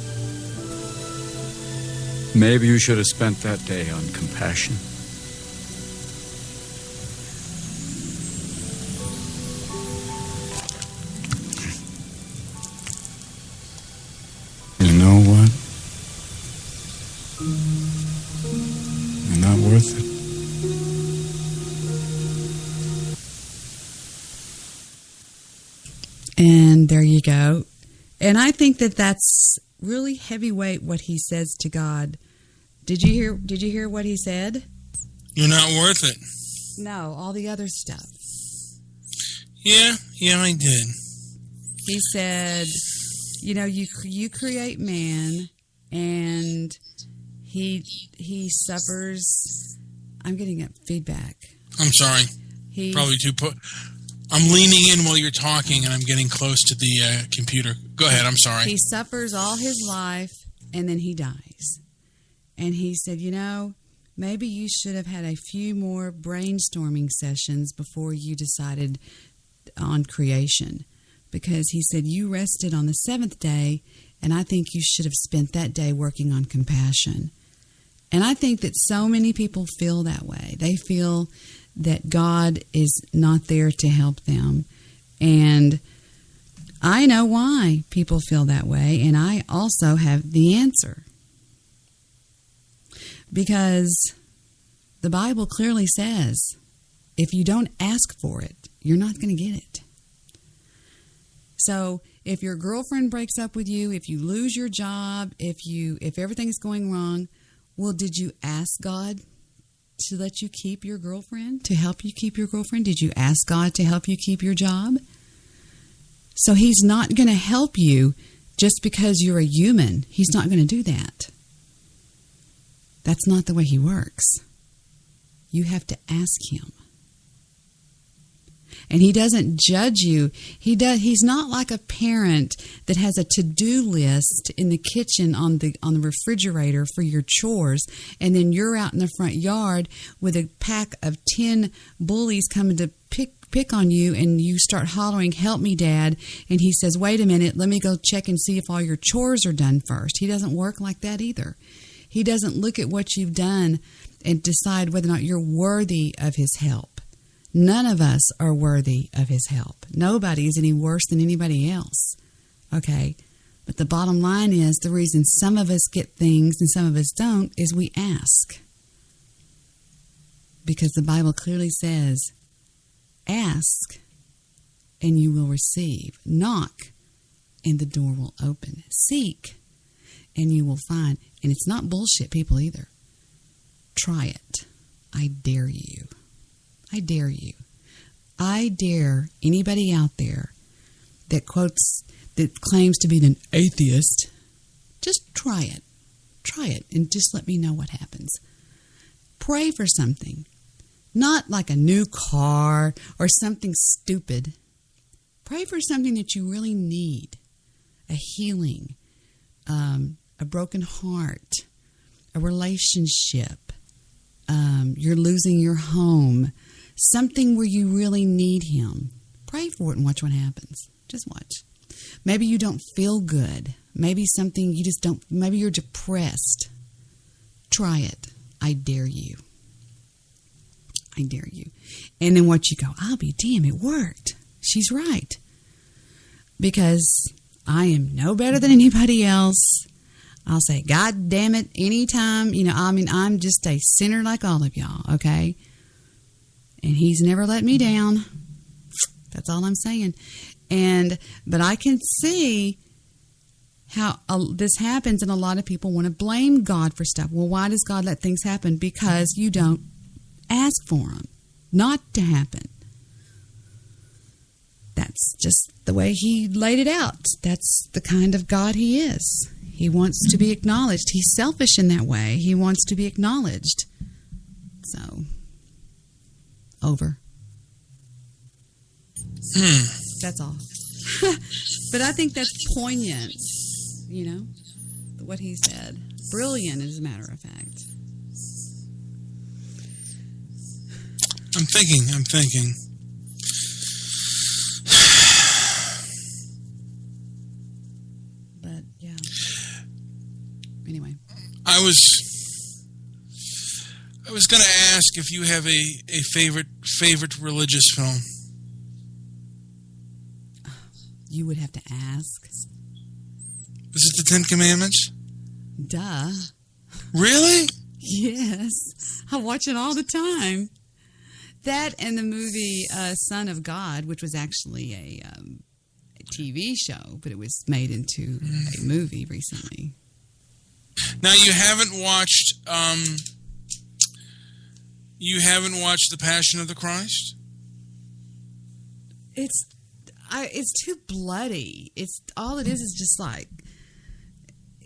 Maybe you should have spent that day on compassion. You know what? You're not worth it. And there you go. And I think that that's really heavyweight what he says to God. Did you hear what he said? You're not worth it. No, all the other stuff. Yeah, I did. He said, you know, you create man, and he suffers. I'm getting feedback. I'm sorry. Probably too I'm leaning in while you're talking, and I'm getting close to the computer. Go ahead. I'm sorry. He suffers all his life, and then he dies. And he said, you know, maybe you should have had a few more brainstorming sessions before you decided on creation. Because he said, you rested on the seventh day, and I think you should have spent that day working on compassion. And I think that so many people feel that way. They feel that God is not there to help them. And I know why people feel that way, and I also have the answer. Because the Bible clearly says, if you don't ask for it, you're not going to get it. So if your girlfriend breaks up with you, if you lose your job, if everything's going wrong, well, did you ask God to let you keep your girlfriend, to help you keep your girlfriend? Did you ask God to help you keep your job? So he's not going to help you just because you're a human. He's not going to do that. That's not the way he works. You have to ask him. And he doesn't judge you. He's not like a parent that has a to-do list in the kitchen on the refrigerator for your chores, and then you're out in the front yard with a pack of 10 bullies coming to pick on you, and you start hollering, "Help me, Dad." And he says, "Wait a minute, let me go check and see if all your chores are done first." He doesn't work like that either. He doesn't look at what you've done and decide whether or not you're worthy of his help. None of us are worthy of his help. Nobody is any worse than anybody else. Okay? But the bottom line is, the reason some of us get things and some of us don't is we ask. Because the Bible clearly says, ask and you will receive. Knock and the door will open. Seek and you will find. And it's not bullshit, people, either. Try it. I dare you. I dare you. I dare anybody out there that claims to be an atheist, just try it. Try it and just let me know what happens. Pray for something. Not like a new car or something stupid. Pray for something that you really need. A healing, a broken heart, a relationship. You're losing your home. Something where you really need him. Pray for it and watch what happens. Just watch. Maybe you don't feel good. Maybe something you just don't, maybe you're depressed. Try it. I dare you. I dare you. And then watch you go, I'll be damn, it worked. She's right. Because I am no better than anybody else. I'll say, God damn it, anytime, I'm just a sinner like all of y'all, okay? And he's never let me down. That's all I'm saying. But I can see how this happens, and a lot of people want to blame God for stuff. Well, why does God let things happen? Because you don't ask for them not to happen. That's just the way he laid it out. That's the kind of God he is. He wants to be acknowledged. He's selfish in that way. He wants to be acknowledged. So, over. That's all. But I think that's poignant, what he said. Brilliant, as a matter of fact. I'm thinking. But, yeah. Anyway. I was going to ask if you have a favorite religious film. You would have to ask. Is it the Ten Commandments? Duh. Really? Yes. I watch it all the time. That and the movie Son of God, which was actually a TV show, but it was made into a movie recently. Now you haven't watched The Passion of the Christ? It's too bloody. It's just like,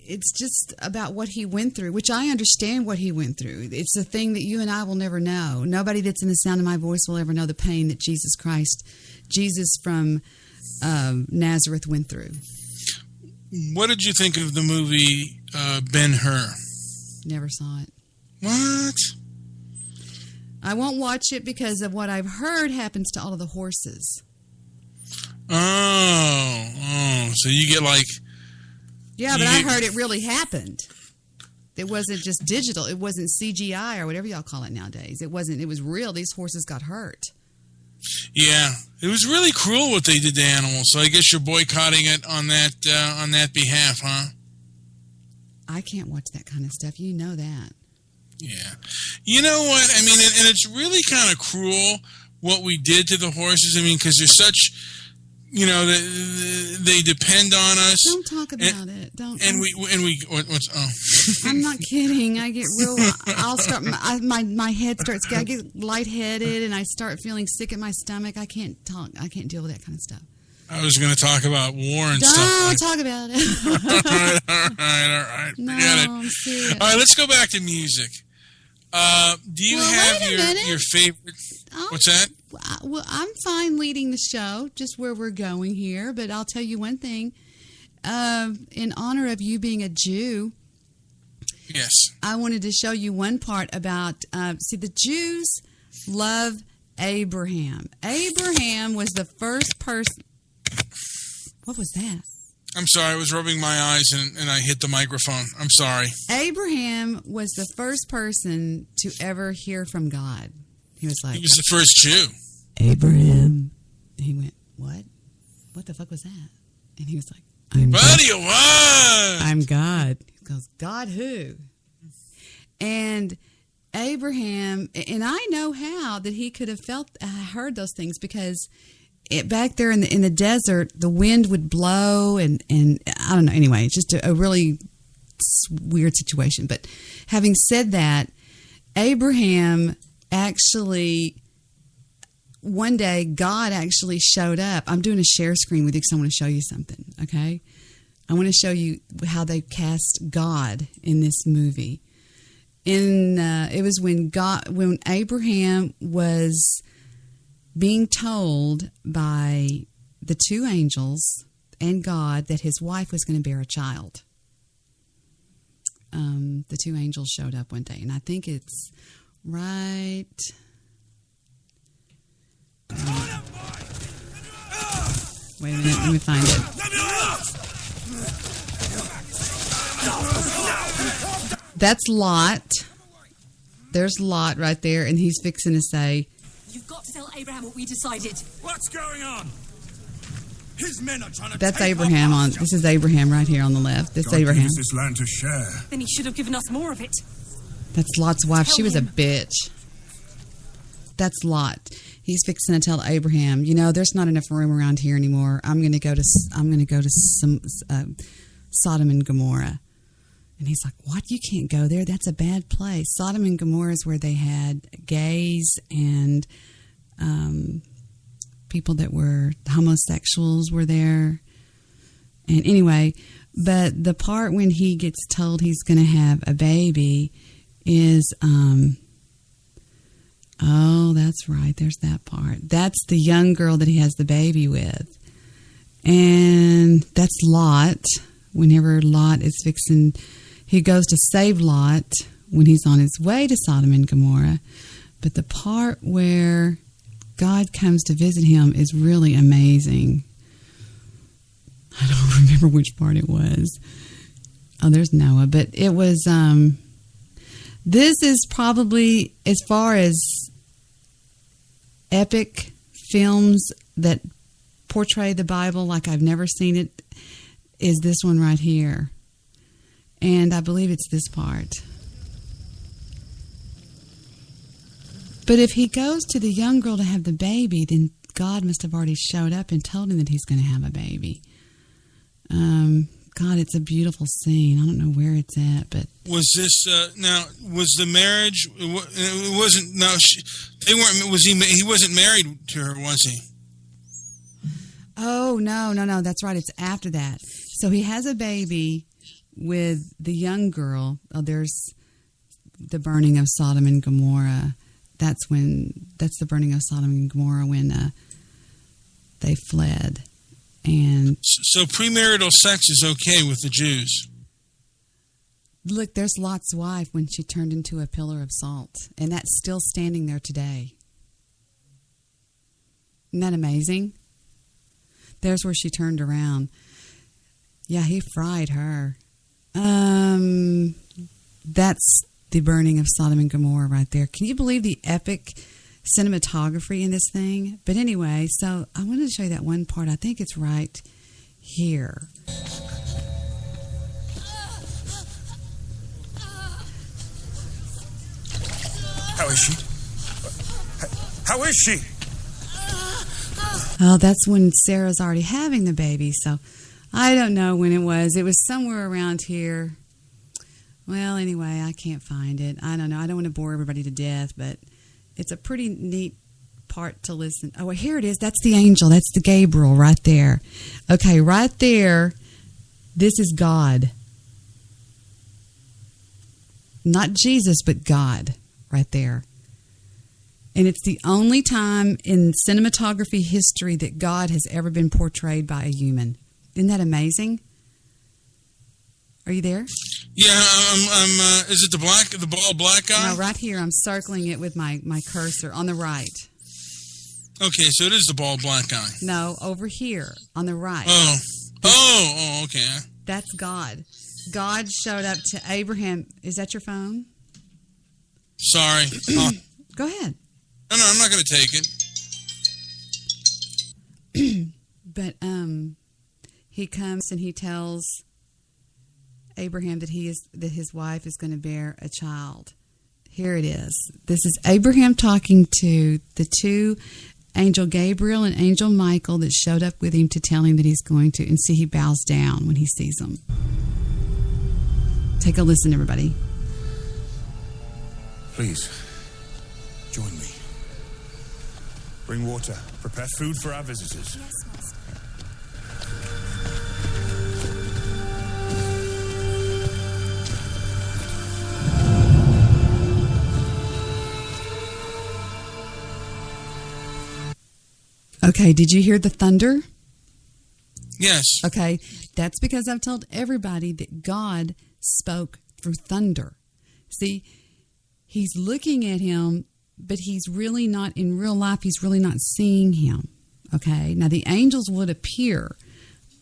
it's just about what he went through, which I understand what he went through. It's a thing that you and I will never know. Nobody that's in the sound of my voice will ever know the pain that Jesus from Nazareth went through. What did you think of the movie Ben-Hur? Never saw it. What? I won't watch it because of what I've heard happens to all of the horses. Oh, so you get like... Yeah, but I heard it really happened. It wasn't just digital. It wasn't CGI or whatever y'all call it nowadays. It was real. These horses got hurt. Yeah, it was really cruel what they did to animals. So I guess you're boycotting it on that behalf, huh? I can't watch that kind of stuff. You know that. Yeah. You know what? I mean, and it's really kind of cruel what we did to the horses. I mean, because they're such... they depend on us. Don't talk about it. Don't. What's? Oh. I'm not kidding. I get real. I'll start. My head starts. I get lightheaded, and I start feeling sick in my stomach. I can't talk. I can't deal with that kind of stuff. I was going to talk about war and stuff. Don't talk about it. All right. No, Forget it. I'm serious. All right, let's go back to music. Do you have your favorite? What's that? Well, I'm fine leading the show, just where we're going here. But I'll tell you one thing. In honor of you being a Jew, yes, I wanted to show you one part about. The Jews love Abraham. Abraham was the first person. What was that? I'm sorry. I was rubbing my eyes and I hit the microphone. I'm sorry. Abraham was the first person to ever hear from God. He was like... He was the first Jew. Abraham. He went, what? What the fuck was that? And he was like, I'm God. He goes, God who? And Abraham... And I know how that he could have heard those things because... back there in the desert, the wind would blow, and I don't know. Anyway, it's just a really weird situation. But having said that, Abraham actually, one day, God actually showed up. I'm doing a share screen with you because I want to show you something, okay? I want to show you how they cast God in this movie. It was when Abraham was being told by the two angels and God that his wife was going to bear a child. The two angels showed up one day, and I think it's right. Wait a minute, let me find it. That's Lot. There's Lot right there, and he's fixing to say, "You've got to tell Abraham what we decided." What's going on? His men are trying to that's take Abraham our on. This is Abraham right here on the left. That's Abraham. Use this land to share. Then he should have given us more of it. That's Lot's wife. Tell She was him. a bitch. That's Lot. He's fixing to tell Abraham, there's not enough room around here anymore. I'm going to go to some Sodom and Gomorrah. And he's like, "What? You can't go there. That's a bad place." Sodom and Gomorrah is where they had gays and people that were homosexuals were there. And anyway, but the part when he gets told he's going to have a baby is, oh, that's right. There's that part. That's the young girl that he has the baby with. And that's Lot. Whenever Lot is fixing, he goes to save Lot when he's on his way to Sodom and Gomorrah. But the part where God comes to visit him is really amazing. I don't remember which part it was. Oh, there's Noah. But it was, this is probably, as far as epic films that portray the Bible like I've never seen it, is this one right here. And I believe it's this part. But if he goes to the young girl to have the baby, then God must have already showed up and told him that he's going to have a baby. God, it's a beautiful scene. I don't know where it's at, but was this now? Was the marriage? It wasn't. No, they weren't. Was he? He wasn't married to her, was he? Oh no! That's right. It's after that. So he has a baby with the young girl. Oh, there's the burning of Sodom and Gomorrah. That's the burning of Sodom and Gomorrah when they fled. And so premarital sex is okay with the Jews. Look, there's Lot's wife when she turned into a pillar of salt, and that's still standing there today. Isn't that amazing? There's where she turned around. Yeah, he fried her. That's the burning of Sodom and Gomorrah right there. Can you believe the epic cinematography in this thing? But anyway, so I wanted to show you that one part. I think it's right here. How is she? How is she? Oh, that's when Sarah's already having the baby. So I don't know when it was. It was somewhere around here. Well, anyway, I can't find it. I don't know. I don't want to bore everybody to death, but it's a pretty neat part to listen. Oh, well, here it is. That's the angel. That's the Gabriel right there. Okay, right there, this is God. Not Jesus, but God right there. And it's the only time in cinematography history that God has ever been portrayed by a human. Isn't that amazing? Are you there? Yeah, I'm. Is it the bald black guy? No, right here. I'm circling it with my cursor on the right. Okay, so it is the bald black guy. No, over here on the right. Oh, okay. That's God. God showed up to Abraham. Is that your phone? Sorry. Go ahead. No, I'm not going to take it. But he comes and he tells Abraham that his wife is going to bear a child. Here it is. This is Abraham talking to the two, Angel Gabriel and Angel Michael, that showed up with him to tell him that he's going to, and see he bows down when he sees them. Take a listen, everybody. Please, join me. Bring water. Prepare food for our visitors. Yes, Master. Okay, did you hear the thunder? Yes. Okay, that's because I've told everybody that God spoke through thunder. See, he's looking at him, but he's really not, in real life, he's really not seeing him. Okay, now the angels would appear,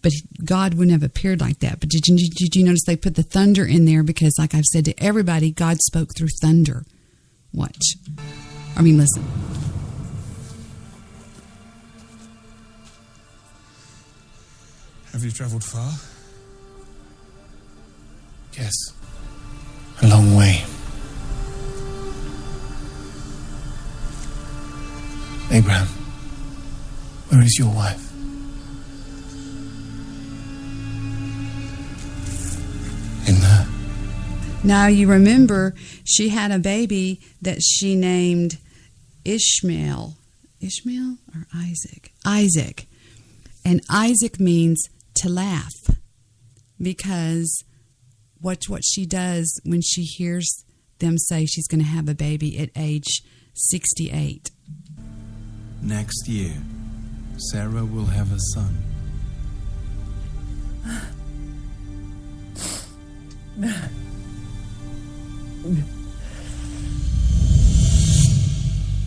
but God wouldn't have appeared like that. But did you notice they put the thunder in there? Because like I've said to everybody, God spoke through thunder. Watch. Listen. Have you travelled far? Yes. A long way. Abraham, where is your wife? In there. Now you remember she had a baby that she named Ishmael. Ishmael or Isaac? Isaac. And Isaac means to laugh, because watch what she does when she hears them say she's going to have a baby at age 68. Next year, Sarah will have a son.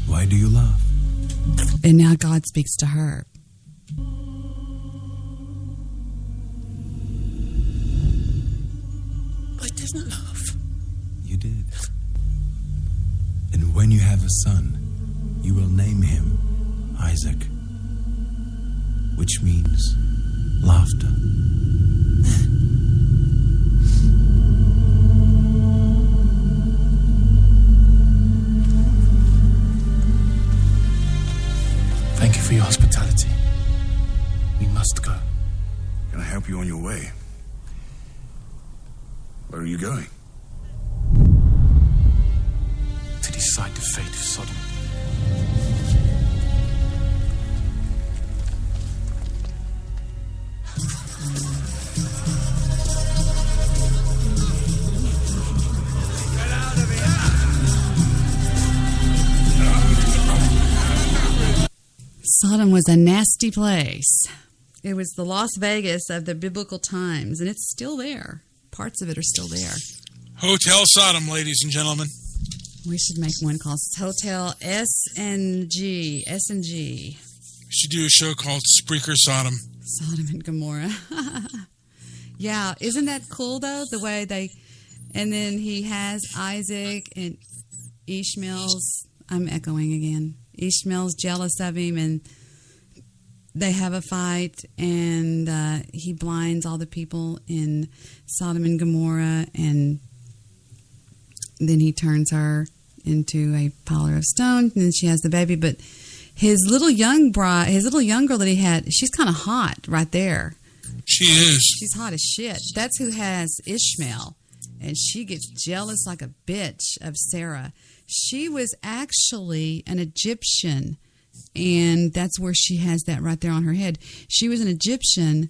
Why do you laugh? And now God speaks to her. I didn't laugh. You did. And when you have a son, you will name him Isaac, which means laughter. Thank you for your hospitality. We must go. Can I help you on your way? Where are you going? To decide the fate of Sodom. Sodom was a nasty place. It was the Las Vegas of the biblical times, and it's still there. Parts of it are still there. Hotel Sodom, ladies and gentlemen. We should make one called Hotel S&G. S&G. We should do a show called Spreaker Sodom. Sodom and Gomorrah. Yeah, isn't that cool, though? The way they... And then he has Isaac and Ishmael's... I'm echoing again. Ishmael's jealous of him, and they have a fight, and he blinds all the people in Sodom and Gomorrah, and then he turns her into a pillar of stone, and then she has the baby. But his little young girl that he had, she's kind of hot right there. She is. She's hot as shit. That's who has Ishmael, and she gets jealous like a bitch of Sarah. She was actually an Egyptian, and that's where she has that right there on her head. She was an Egyptian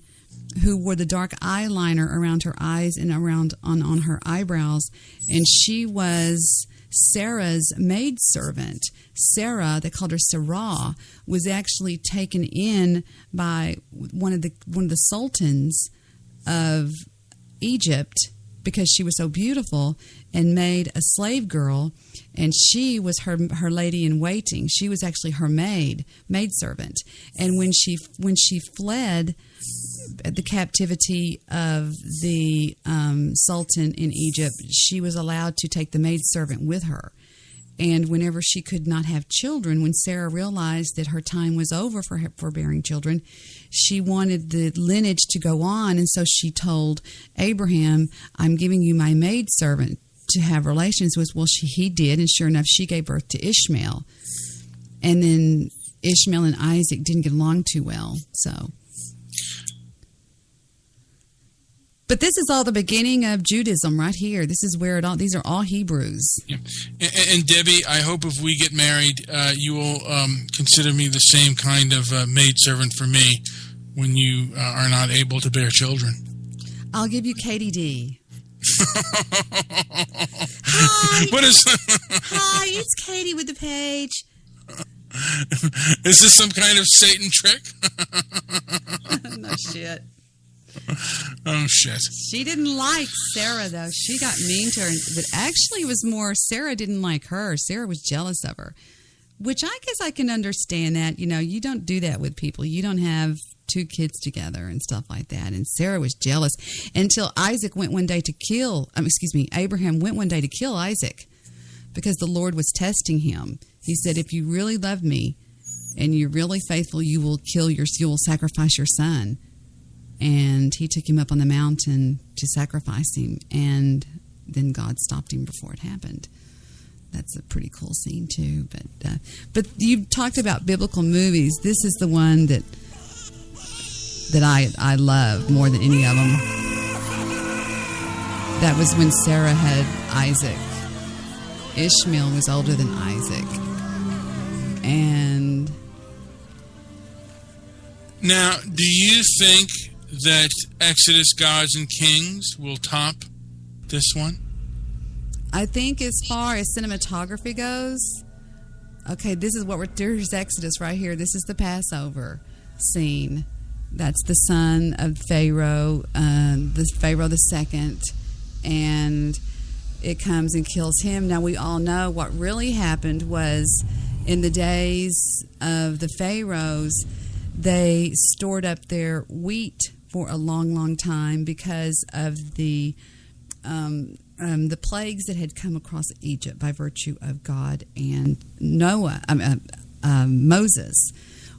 who wore the dark eyeliner around her eyes and around on her eyebrows, and she was Sarah's maidservant. Sarah, they called her Sarah, was actually taken in by one of the sultans of Egypt because she was so beautiful, and made a slave girl, and she was her lady in waiting. She was actually her maidservant. And when she fled the captivity of the sultan in Egypt, she was allowed to take the maidservant with her. And whenever she could not have children, when Sarah realized that her time was over for bearing children, she wanted the lineage to go on. And so she told Abraham, I'm giving you my maidservant to have relations with. Well, he did. And sure enough, she gave birth to Ishmael. And then Ishmael and Isaac didn't get along too well. So. But this is all the beginning of Judaism right here. This is where these are all Hebrews. Yeah. And Debbie, I hope if we get married, you will consider me the same kind of maidservant for me when you are not able to bear children. I'll give you Katie D. Hi. What is... Hi, it's Katie with the page. Is this some kind of Satan trick? No shit. Oh, shit. She didn't like Sarah, though. She got mean to her. But actually, it was more Sarah didn't like her. Sarah was jealous of her, which I guess I can understand that. You know, you don't do that with people. You don't have two kids together and stuff like that. And Sarah was jealous until Abraham went one day to kill Isaac because the Lord was testing him. He said, if you really love me and you're really faithful, you will sacrifice your son. And he took him up on the mountain to sacrifice him. And then God stopped him before it happened. That's a pretty cool scene too. But you talked about biblical movies. This is the one that I love more than any of them. That was when Sarah had Isaac. Ishmael was older than Isaac. And now, do you think that Exodus, Gods, and Kings will top this one? I think as far as cinematography goes, okay, here's Exodus right here. This is the Passover scene. That's the son of Pharaoh, Pharaoh the second, and it comes and kills him. Now, we all know what really happened was in the days of the Pharaohs, they stored up their wheat for a long, long time because of the plagues that had come across Egypt by virtue of God and Moses.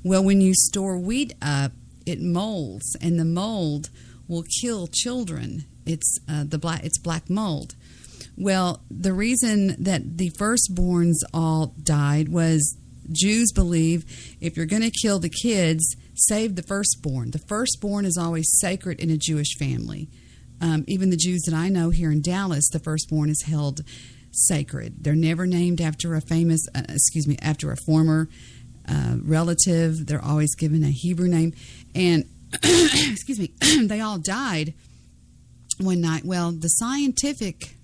Well, when you store wheat up, it molds, and the mold will kill children. It's black mold. Well, the reason that the firstborns all died was Jews believe if you're going to kill the kids, save the firstborn. The firstborn is always sacred in a Jewish family. Even the Jews that I know here in Dallas, the firstborn is held sacred. They're never named after after a former relative. They're always given a Hebrew name. And, they all died one night. Well, the scientific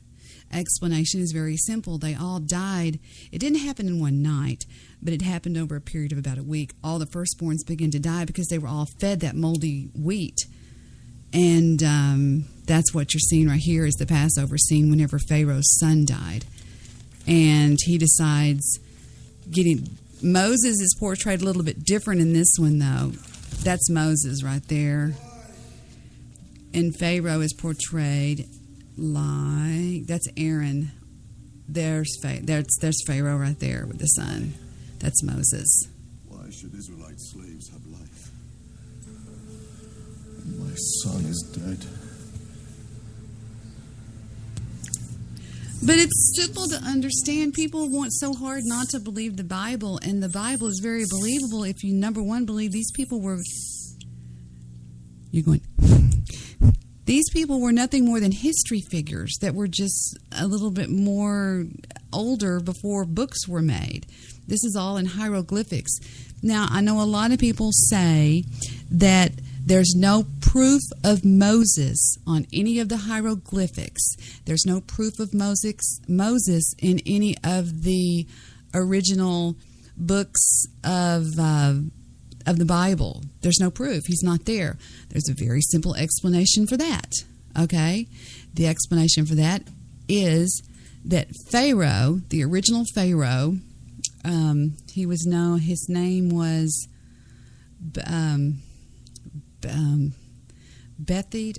explanation is very simple. They all died. It didn't happen in one night, but it happened over a period of about a week. All the firstborns began to die because they were all fed that moldy wheat. And that's what you're seeing right here is the Passover scene whenever Pharaoh's son died. And he decides Moses is portrayed a little bit different in this one, though. That's Moses right there. And Pharaoh is portrayed like, that's Aaron. There's Pharaoh right there with the son. That's Moses. Why should Israelite slaves have life? My son is dead. But it's simple to understand. People want so hard not to believe the Bible, and the Bible is very believable if you, number one, believe these people were... These people were nothing more than history figures that were just a little bit more older before books were made. This is all in hieroglyphics. Now, I know a lot of people say that there's no proof of Moses on any of the hieroglyphics. There's no proof of Moses in any of the original books of the Bible. There's no proof. He's not there. There's a very simple explanation for that. Okay? The explanation for that is that Pharaoh, the original Pharaoh, his name was Bethid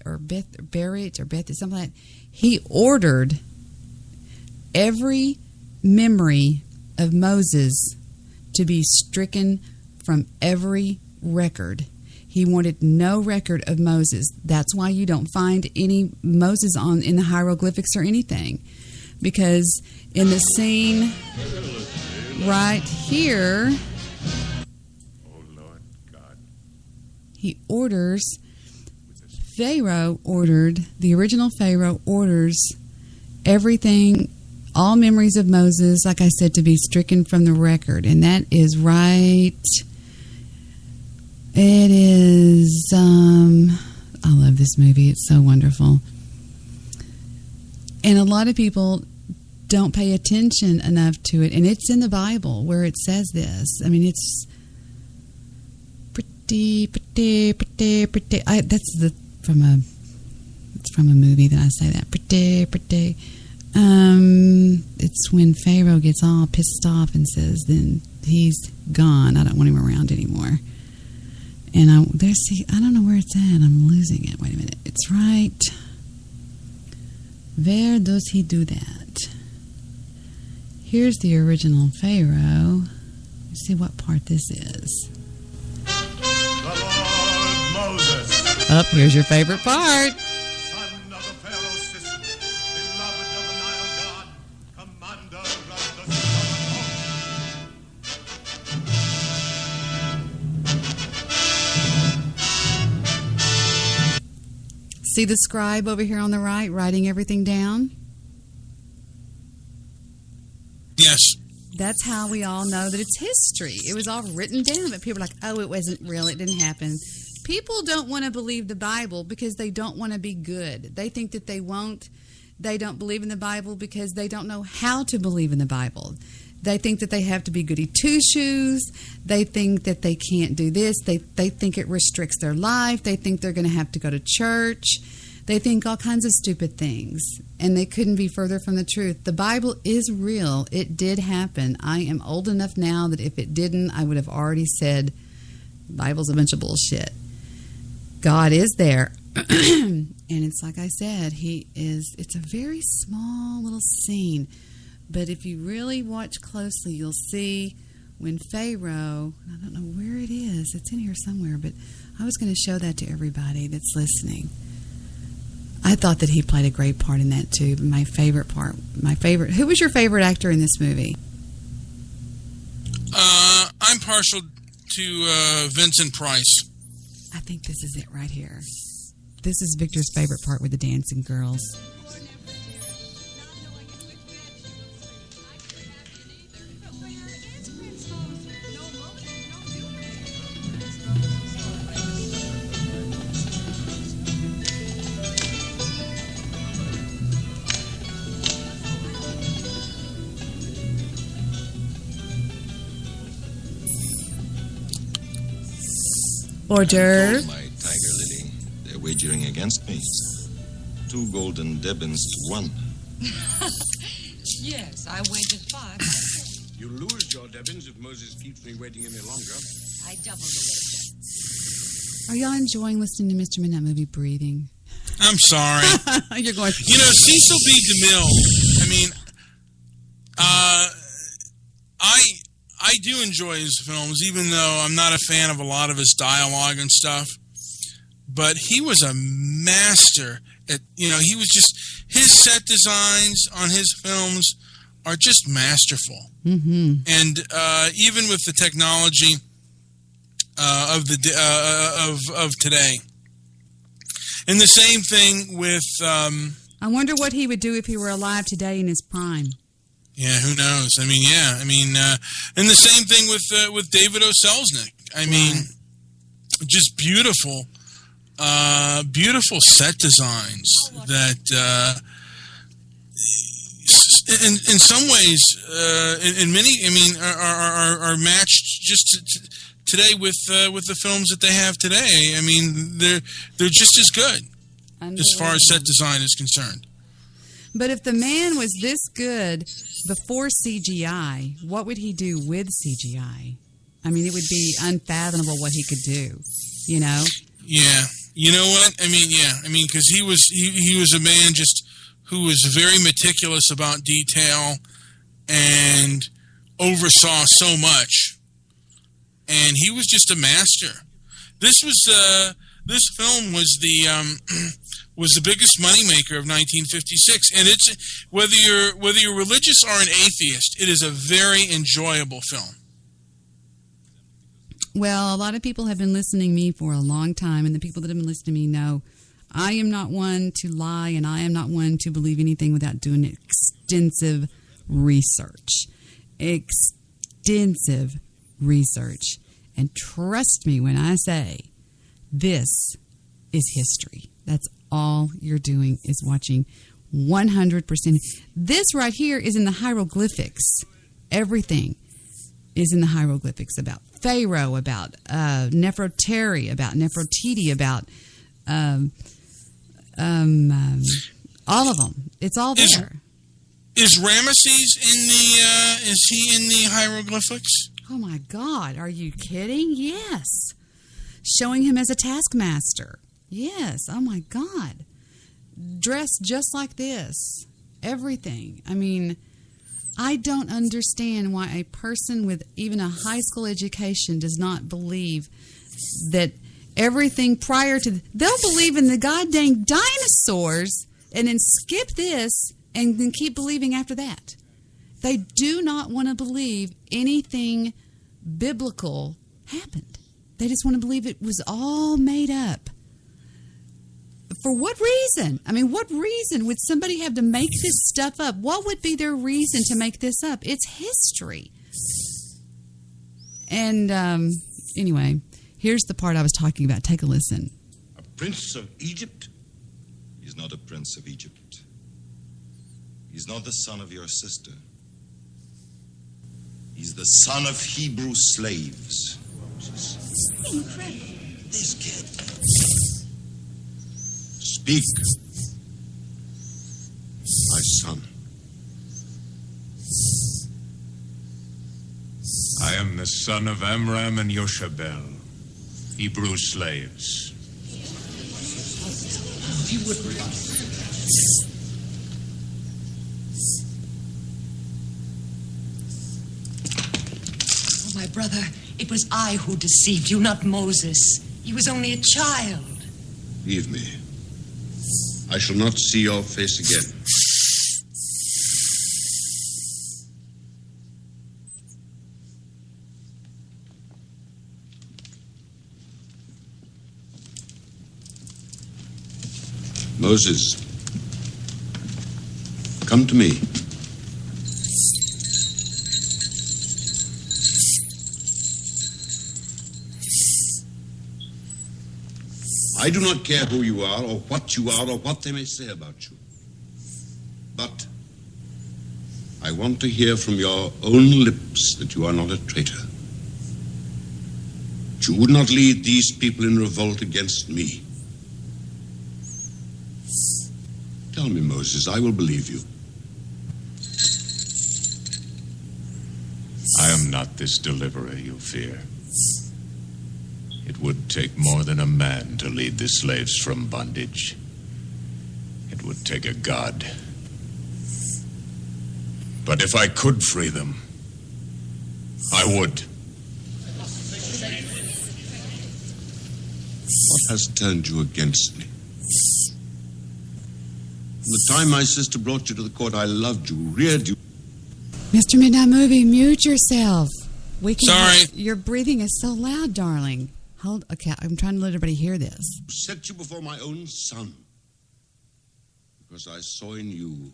or Berit or Bethid, something like that. He ordered every memory of Moses to be stricken from every record. He wanted no record of Moses. That's why you don't find any Moses in the hieroglyphics or anything. Because in the scene right here, the original Pharaoh orders everything, all memories of Moses, like I said, to be stricken from the record. And that is right. It is, I love this movie. It's so wonderful. And a lot of people don't pay attention enough to it. And it's in the Bible where it says this. I mean, it's pretty. That's from a movie that I say that. Pretty. It's when Pharaoh gets all pissed off and says, then he's gone. I don't want him around anymore. And I don't know where it's at. I'm losing it. Wait a minute. It's right. Where does he do that? Here's the original Pharaoh. Let's see what part this is. The Lord Moses. Up, here's your favorite part. Son of the Pharaoh's sister, beloved of the Nile God, commander of the southern See the scribe over here on the right writing everything down? Yes. That's how we all know that it's history. It was all written down, but people are like, oh, it wasn't real. It didn't happen. People don't want to believe the Bible because they don't want to be good. They think that they won't. They don't believe in the Bible because they don't know how to believe in the Bible. They think that they have to be goody two-shoes. They think that they can't do this. They think it restricts their life. They think they're going to have to go to church. They think all kinds of stupid things, and they couldn't be further from the truth. The Bible is real. It did happen. I am old enough now that if it didn't, I would have already said, the Bible's a bunch of bullshit. God is there. And it's like I said, it's a very small little scene. But if you really watch closely, you'll see when Pharaoh, I don't know where it is. It's in here somewhere, but I was going to show that to everybody that's listening. I thought that he played a great part in that too. Who was your favorite actor in this movie? I'm partial to Vincent Price. I think this is it right here. This is Victor's favorite part with the dancing girls. Order. My tiger lily, they're wagering against me. 2 golden Debins to 1. Yes, I wagered 5. You lose your Debins if Moses keeps me waiting any longer. I double the wager. Are y'all enjoying listening to Mr. Midnight Movie breathing? I'm sorry. You're going. Cecil B. DeMille. I mean, I do enjoy his films, even though I'm not a fan of a lot of his dialogue and stuff. But he was a master at, he was just, his set designs on his films are just masterful. Mm-hmm. And even with the technology of today. And the same thing with... I wonder what he would do if he were alive today in his prime. Yeah, who knows? I mean, and the same thing with David O. Selznick. I mean, just beautiful set designs that, in some ways, in many, are matched just today with the films that they have today. I mean, they're just as good as far as set design is concerned. But if the man was this good before CGI, what would he do with CGI? I mean, it would be unfathomable what he could do, Yeah. You know what? Because he was a man just who was very meticulous about detail and oversaw so much. And he was just a master. This film was the biggest moneymaker of 1956, and it's whether you're religious or an atheist, it is a very enjoyable film. Well, a lot of people have been listening to me for a long time, and the people that have been listening to me know I am not one to lie, and I am not one to believe anything without doing extensive research. Extensive research. And trust me when I say this is history. That's all you're doing is watching 100%. This right here is in the hieroglyphics. Everything is in the hieroglyphics about Pharaoh, about Nefertari, about Nefertiti, about all of them. It's all there. Is Ramesses is he in the hieroglyphics? Oh my God, are you kidding? Yes. Showing him as a taskmaster. Yes, oh my God. Dressed just like this. Everything. I mean, I don't understand why a person with even a high school education does not believe that everything prior to... They'll believe in the goddamn dinosaurs and then skip this and then keep believing after that. They do not want to believe anything biblical happened. They just want to believe it was all made up. For what reason? I mean, what reason would somebody have to make this stuff up? What would be their reason to make this up? It's history. And anyway, here's the part I was talking about. Take a listen. A prince of Egypt? He's not a prince of Egypt. He's not the son of your sister. He's the son of Hebrew slaves. Incredible. This kid. Speak, my son. I am the son of Amram and Yoshabel, Hebrew slaves. Oh, my brother, it was I who deceived you, not Moses. He was only a child. Leave me. I shall not see your face again. Moses, come to me. I do not care who you are or what they may say about you. But I want to hear from your own lips that you are not a traitor. That you would not lead these people in revolt against me. Tell me, Moses, I will believe you. I am not this deliverer you fear. It would take more than a man to lead the slaves from bondage. It would take a god. But if I could free them, I would. What has turned you against me? From the time my sister brought you to the court, I loved you, reared you. Mr. Midnight Movie, mute yourself. We can Sorry. Your breathing is so loud, darling. Hold. Okay, I'm trying to let everybody hear this. Set you before my own son. Because I saw in you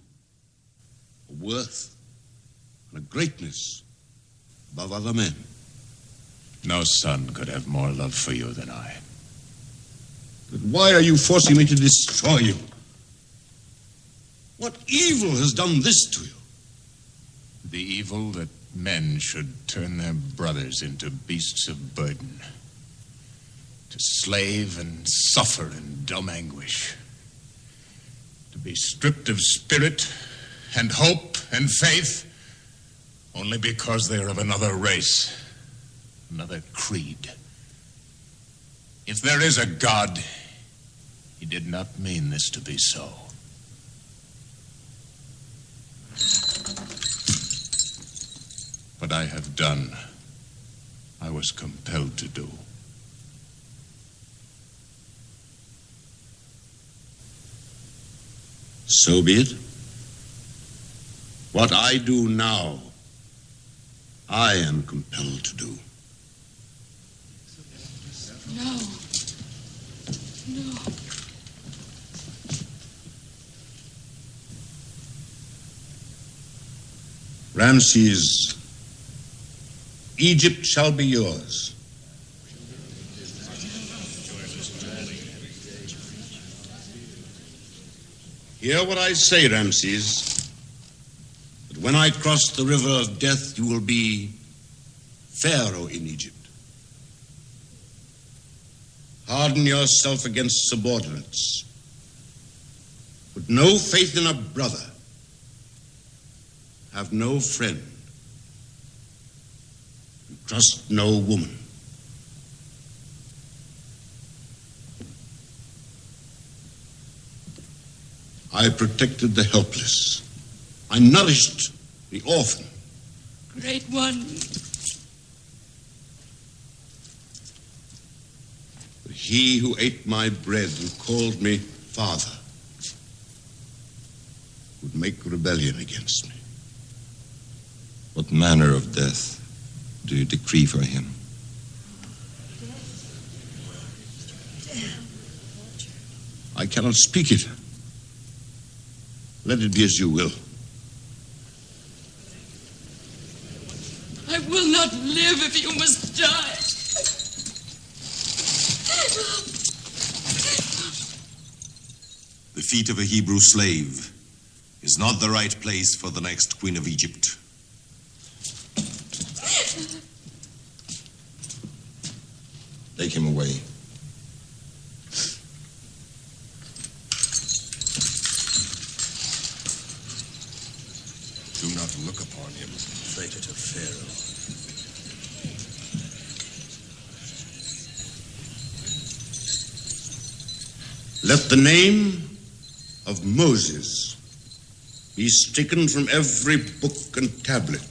a worth and a greatness above other men. No son could have more love for you than I. But why are you forcing me to destroy you? What evil has done this to you? The evil that men should turn their brothers into beasts of burden, to slave and suffer in dumb anguish, to be stripped of spirit and hope and faith only because they are of another race, another creed. If there is a God, he did not mean this to be so. What I have done, I was compelled to do. So be it. What I do now, I am compelled to do. No. No. Ramses, Egypt shall be yours. Hear what I say, Ramses. That when I cross the river of death, you will be Pharaoh in Egypt. Harden yourself against subordinates. Put no faith in a brother. Have no friend. And trust no woman. I protected the helpless. I nourished the orphan. Great one. But he who ate my bread and called me father would make rebellion against me. What manner of death do you decree for him? I cannot speak it. Let it be as you will. I will not live if you must die. The feet of a Hebrew slave is not the right place for the next queen of Egypt. Take him away. Do not look upon him as a traitor to Pharaoh. Let the name of Moses be stricken from every book and tablet.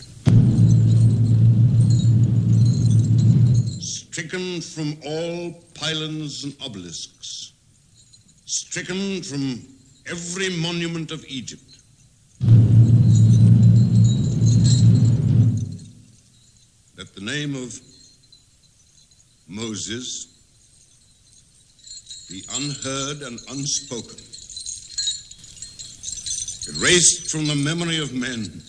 Stricken from all pylons and obelisks. Stricken from every monument of Egypt. Let the name of Moses be unheard and unspoken, erased from the memory of men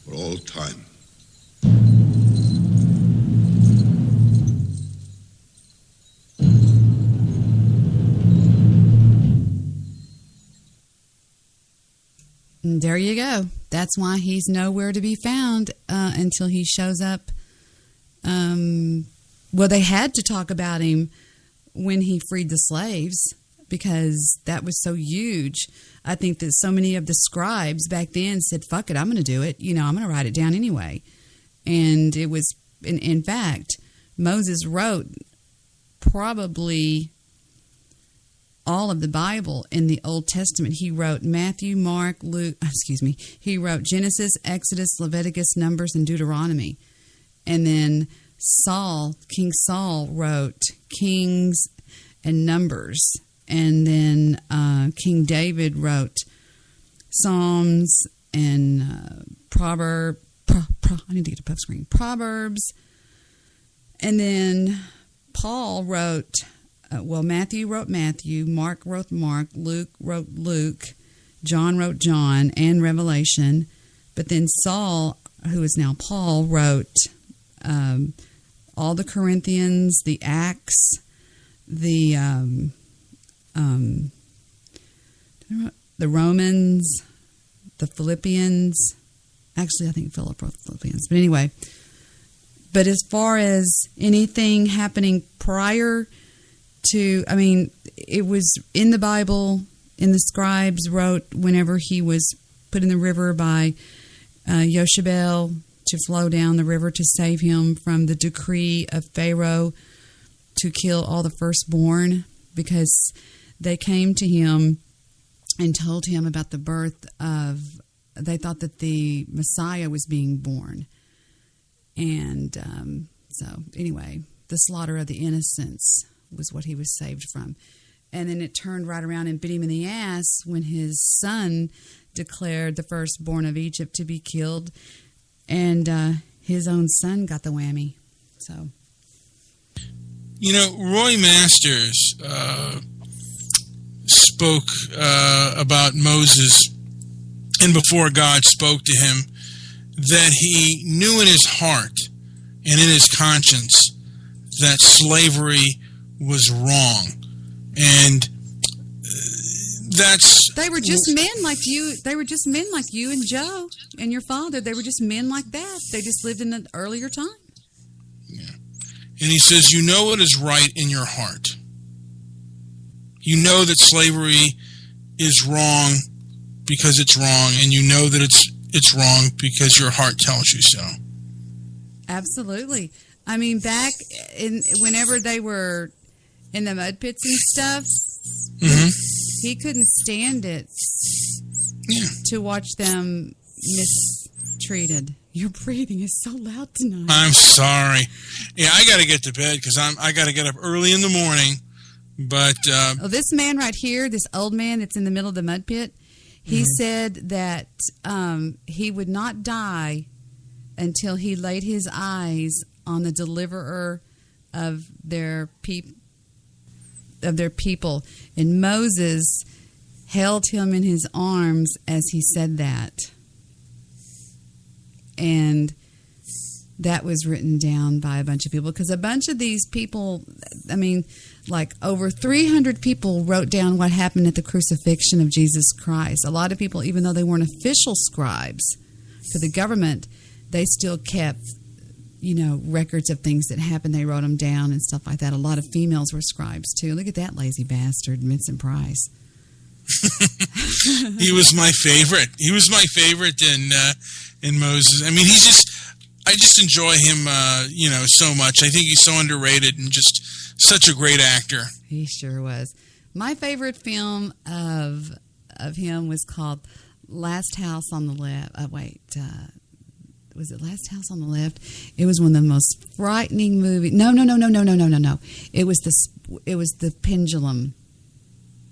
for all time. There you go. That's why he's nowhere to be found until he shows up. Well, they had to talk about him when he freed the slaves because that was so huge. I think that so many of the scribes back then said, fuck it, I'm going to do it. I'm going to write it down anyway. And it was, in fact, Moses wrote probably all of the Bible in the Old Testament. He wrote Matthew, Mark, Luke, he wrote Genesis, Exodus, Leviticus, Numbers, and Deuteronomy. And then King Saul wrote Kings and Numbers. And then King David wrote Psalms and Proverbs. I need to get a puff screen. Proverbs. And then Paul wrote, Matthew wrote Matthew, Mark wrote Mark, Luke wrote Luke, John wrote John, and Revelation. But then Saul, who is now Paul, wrote all the Corinthians, the Acts, the Romans, the Philippians. Actually, I think Philip wrote the Philippians. But anyway, but as far as anything happening prior to, it was in the Bible, and the scribes wrote whenever he was put in the river by Yoshebel to flow down the river to save him from the decree of Pharaoh to kill all the firstborn, because they came to him and told him about the birth of, they thought that the Messiah was being born. And so anyway, the slaughter of the innocents was what he was saved from. And then it turned right around and bit him in the ass when his son declared the firstborn of Egypt to be killed, and his own son got the whammy. So, Roy Masters spoke about Moses, and before God spoke to him, that he knew in his heart and in his conscience that slavery was wrong. And They were just men like you. They were just men like you and Joe and your father. They were just men like that. They just lived in an earlier time. And he says, you know what is right in your heart. You know that slavery is wrong because it's wrong, and you know that it's wrong because your heart tells you so. Absolutely. I mean, back whenever they were in the mud pits and stuff, he couldn't stand it to watch them mistreated. Your breathing is so loud tonight. I'm sorry. Yeah, I got to get to bed because I got to get up early in the morning. But this man right here, this old man that's in the middle of the mud pit, he said that he would not die until he laid his eyes on the deliverer of their people. And Moses held him in his arms as he said that. And that was written down by a bunch of people, because a bunch of these people, I mean, like over 300 people wrote down what happened at the crucifixion of Jesus Christ. A lot of people, even though they weren't official scribes for the government, they still kept, records of things that happened. They wrote them down and stuff like that. A lot of females were scribes too. Look at that lazy bastard, Vincent Price. He was my favorite. He was my favorite in Moses. I mean, I just enjoy him, so much. I think he's so underrated and just such a great actor. He sure was. My favorite film of him was called Last House on the Left. Was it Last House on the Left? It was one of the most frightening movies. No. It was the Pendulum.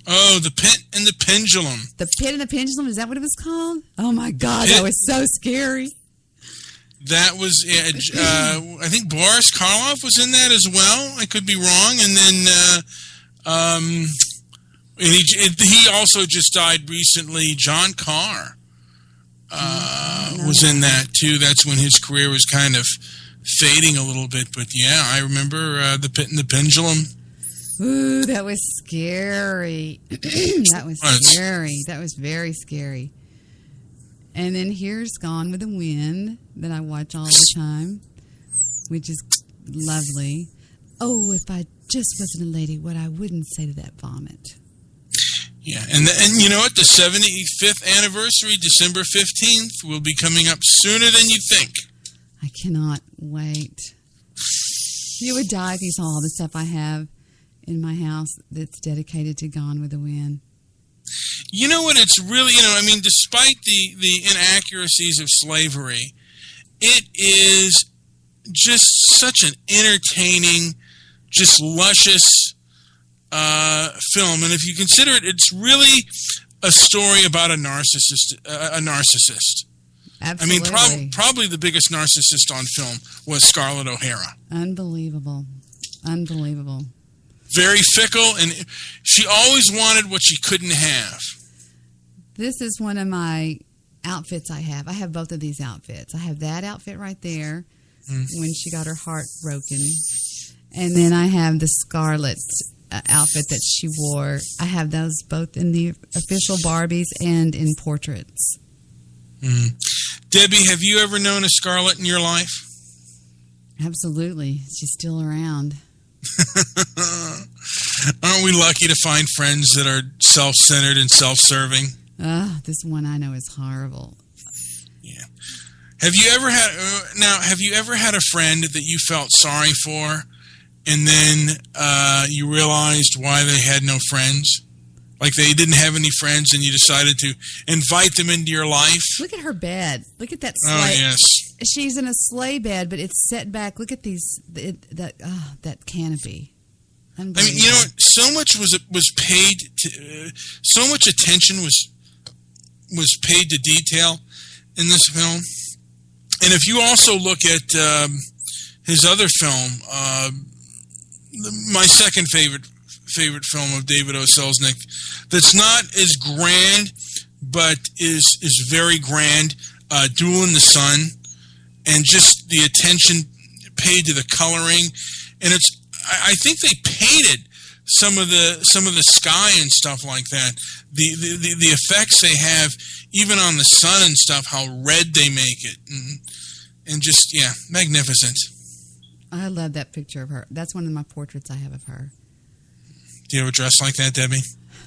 Oh, The Pit and the Pendulum. The Pit and the Pendulum, is that what it was called? Oh my God, that was so scary. That was, I think Boris Karloff was in that as well. I could be wrong. And then, he also just died recently. John Carr was in that too. That's when his career was kind of fading a little bit. But yeah, I remember The Pit and the Pendulum. Ooh, that was scary. That was scary. That was very scary. And then here's Gone with the Wind that I watch all the time, which is lovely. Oh, if I just wasn't a lady, what I wouldn't say to that vomit. Yeah, and you know what? The 75th anniversary, December 15th, will be coming up sooner than you think. I cannot wait. You would die if you saw all the stuff I have in my house that's dedicated to Gone with the Wind. You know what? It's really, despite the inaccuracies of slavery, it is just such an entertaining, just luscious film. And if you consider it, it's really a story about a narcissist. Absolutely. I mean, probably the biggest narcissist on film was Scarlett O'Hara. Unbelievable. Very fickle, and she always wanted what she couldn't have. This is one of my outfits I have. I have both of these outfits. I have that outfit right there when she got her heart broken. And then I have the Scarlet outfit that she wore. I have those both in the official Barbies and in portraits. Debbie, have you ever known a Scarlet in your life? Absolutely. She's still around. Aren't we lucky to find friends that are self-centered and self-serving? This one I know is horrible. Yeah. Have you ever had a friend that you felt sorry for, and then you realized why they had no friends? Like they didn't have any friends, and you decided to invite them into your life? Look at her bed. Look at that sleigh. Oh, yes. She's in a sleigh bed, but it's set back. Look at that canopy. I mean, so much was paid to, so much attention was paid to detail in this film. And if you also look at his other film, my second favorite film of David O. Selznick, that's not as grand, but is very grand, Duel in the Sun, and just the attention paid to the coloring. And I think they painted some of the sky and stuff like that. The effects they have, even on the sun and stuff, how red they make it, and just magnificent. I love that picture of her. That's one of my portraits I have of her. Do you have a dress like that, Debbie?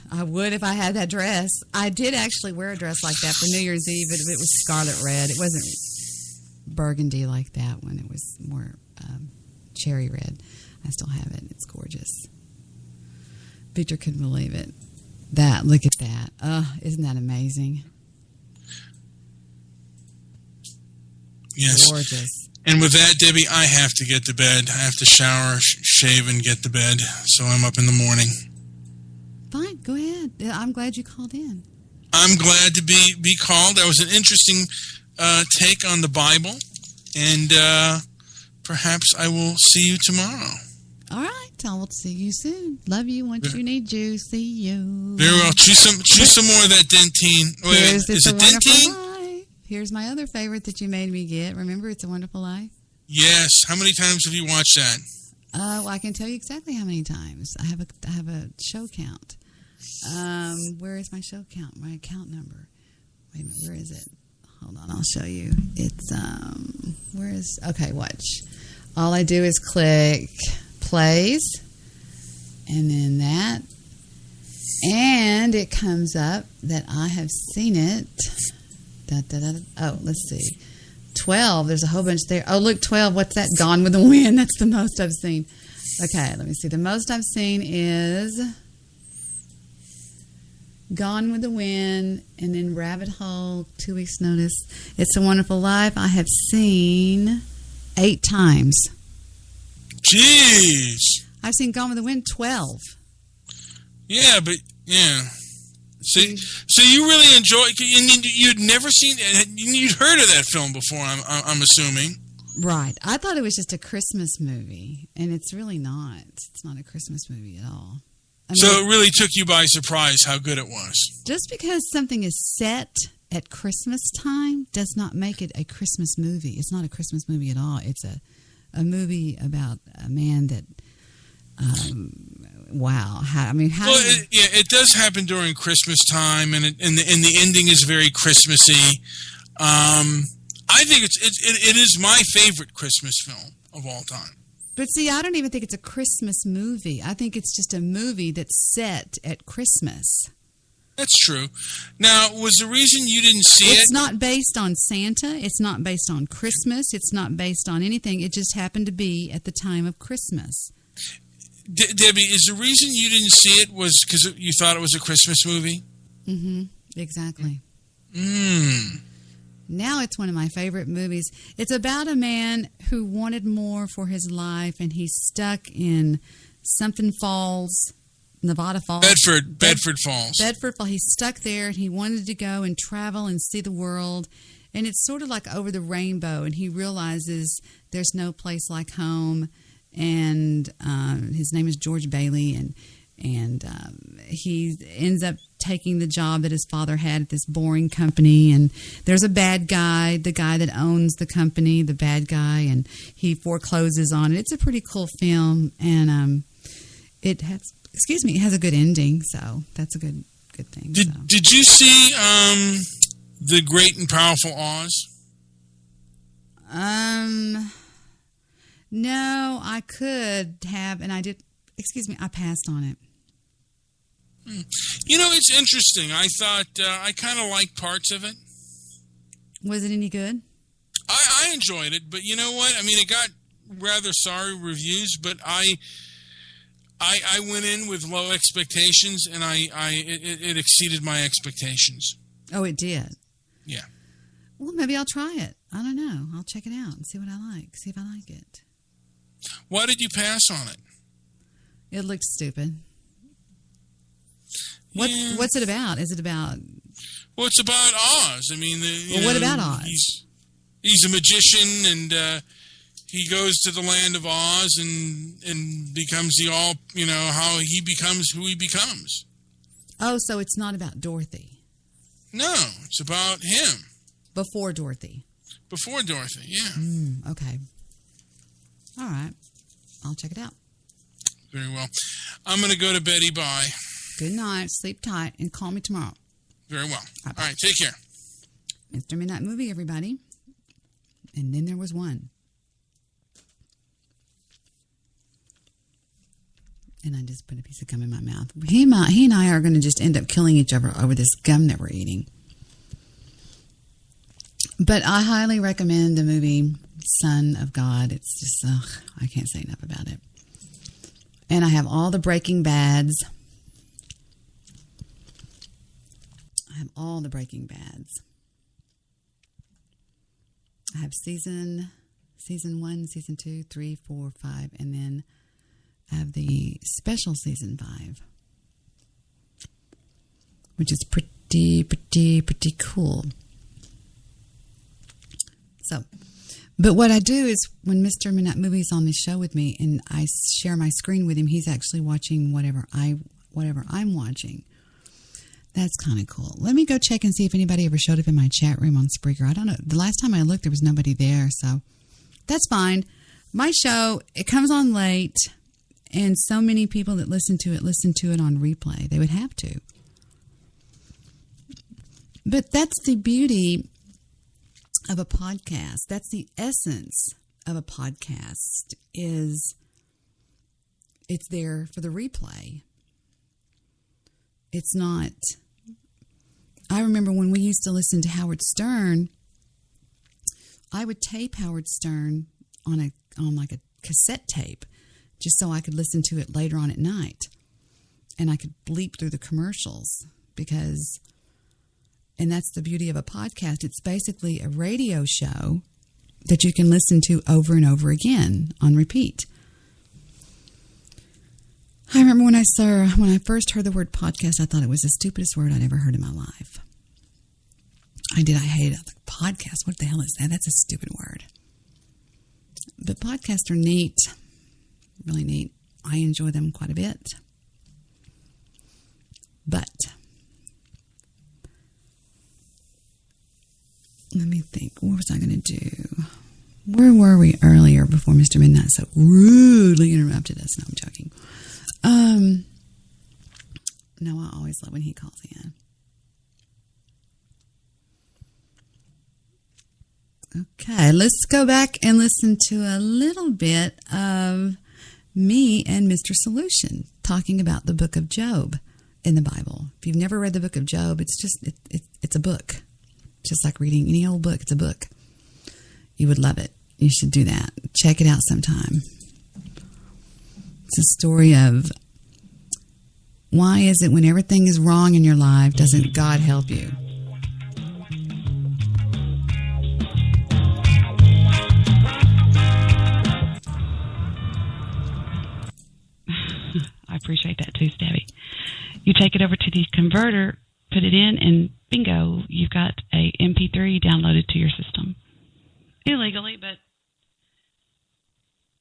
I would if I had that dress. I did actually wear a dress like that for New Year's Eve, but it was scarlet red. It wasn't burgundy like that one. It was more cherry red. I still have it. It's gorgeous. Victor couldn't believe it. Look at that. Isn't that amazing? Yes. Gorgeous. And with that, Debbie, I have to get to bed. I have to shower, shave, and get to bed. So I'm up in the morning. Fine, go ahead. I'm glad you called in. I'm glad to be called. That was an interesting take on the Bible. And perhaps I will see you tomorrow. All right. I will see you soon. Love you. Want you, need you. See you. Very well. Choose some more of that dentine. Wait, is it dentine? Here's my other favorite that you made me get. Remember, It's a Wonderful Life? Yes. How many times have you watched that? Well, I can tell you exactly how many times. I have a show count. Where is my show count? My account number. Wait a minute. Where is it? Hold on. I'll show you. It's okay, watch. All I do is click plays, and then that, and it comes up that I have seen it. Oh, let's see. 12. There's a whole bunch there. Oh, look, 12. What's that? Gone with the Wind. That's the most I've seen. Okay, let me see. The most I've seen is Gone with the Wind, and then Rabbit Hole, 2 Weeks Notice. It's a Wonderful Life. I have seen 8 times. Jeez. I've seen Gone with the Wind 12. Yeah, but So you really enjoy? You'd never seen? You'd heard of that film before? I'm assuming. Right. I thought it was just a Christmas movie, and it's really not. It's not a Christmas movie at all. So it really took you by surprise how good it was. Just because something is set at Christmas time does not make it a Christmas movie. It's not a Christmas movie at all. It's a movie about a man that. Wow. It does happen during Christmas time, and the ending is very Christmassy. I think it is my favorite Christmas film of all time. But see, I don't even think it's a Christmas movie. I think it's just a movie that's set at Christmas. That's true. Now, was the reason you didn't see it? It's not based on Santa. It's not based on Christmas. It's not based on anything. It just happened to be at the time of Christmas. Debbie, is the reason you didn't see it was because you thought it was a Christmas movie? Mm-hmm. Exactly. Now it's one of my favorite movies. It's about a man who wanted more for his life, and he's stuck in something Falls, Nevada Falls. Bedford Falls. Bedford Falls. He's stuck there, and he wanted to go and travel and see the world. And it's sort of like Over the Rainbow, and he realizes there's no place like home. And his name is George Bailey, and he ends up taking the job that his father had at this boring company. And there's a bad guy, the guy that owns the company, the bad guy, and he forecloses on it. It's a pretty cool film, and it has a good ending, so that's a good thing. Did you see The Great and Powerful Oz? No, I could have, and I did. I passed on it. You know, it's interesting. I thought I kind of liked parts of it. Was it any good? I enjoyed it, but you know what? I mean, it got rather sorry reviews, but I went in with low expectations, and it exceeded my expectations. Oh, it did? Yeah. Well, maybe I'll try it. I don't know. I'll check it out and see what I like. See if I like it. Why did you pass on it? It looked stupid. What's it about? Is it about... Well, it's about Oz. I mean... what about Oz? He's a magician, and he goes to the land of Oz and becomes how he becomes who he becomes. Oh, so it's not about Dorothy. No, it's about him. Before Dorothy. Before Dorothy, yeah. Okay. All right. I'll check it out. Very well. I'm going to go to Betty. Bye. Good night. Sleep tight and call me tomorrow. Very well. All right. Take care. Mr. Midnight Movie, everybody. And then there was one. And I just put a piece of gum in my mouth. He and I are going to just end up killing each other over this gum that we're eating. But I highly recommend the movie Son of God. It's just, I can't say enough about it. And I have all the Breaking Bads. I have all the Breaking Bads. I have season 1, season 2, 3, 4, 5, and then I have the special season 5, which is pretty cool. So, but what I do is when Mr. Midnight Movie's on the show with me and I share my screen with him, he's actually watching whatever I'm watching. That's kind of cool. Let me go check and see if anybody ever showed up in my chat room on Spreaker. I don't know. The last time I looked, there was nobody there, so that's fine. My show, it comes on late. And so many people that listen to it on replay. They would have to. But that's the beauty of a podcast. That's the essence of a podcast, is it's there for the replay. It's not... I remember when we used to listen to Howard Stern, I would tape Howard Stern on like a cassette tape, just so I could listen to it later on at night. And I could bleep through the commercials and that's the beauty of a podcast. It's basically a radio show that you can listen to over and over again on repeat. I remember when I first heard the word podcast, I thought it was the stupidest word I'd ever heard in my life. I hated it. Like, podcast, what the hell is that? That's a stupid word. But podcasts are neat. Really neat. I enjoy them quite a bit. But let me think. What was I going to do? Where were we earlier before Mr. Midnight so rudely interrupted us? No, I'm joking. No, I always love when he calls in. Okay, let's go back and listen to a little bit of me and Mr. Solution talking about the book of Job in the Bible. If you've never read the book of Job, it's a book. Just like reading any old book, it's a book. You would love it. You should do that. Check it out sometime. It's a story of why is it when everything is wrong in your life, doesn't God help you? I appreciate that too, Stabby. You take it over to the converter, put it in, and bingo, you've got a MP3 downloaded to your system. Illegally, but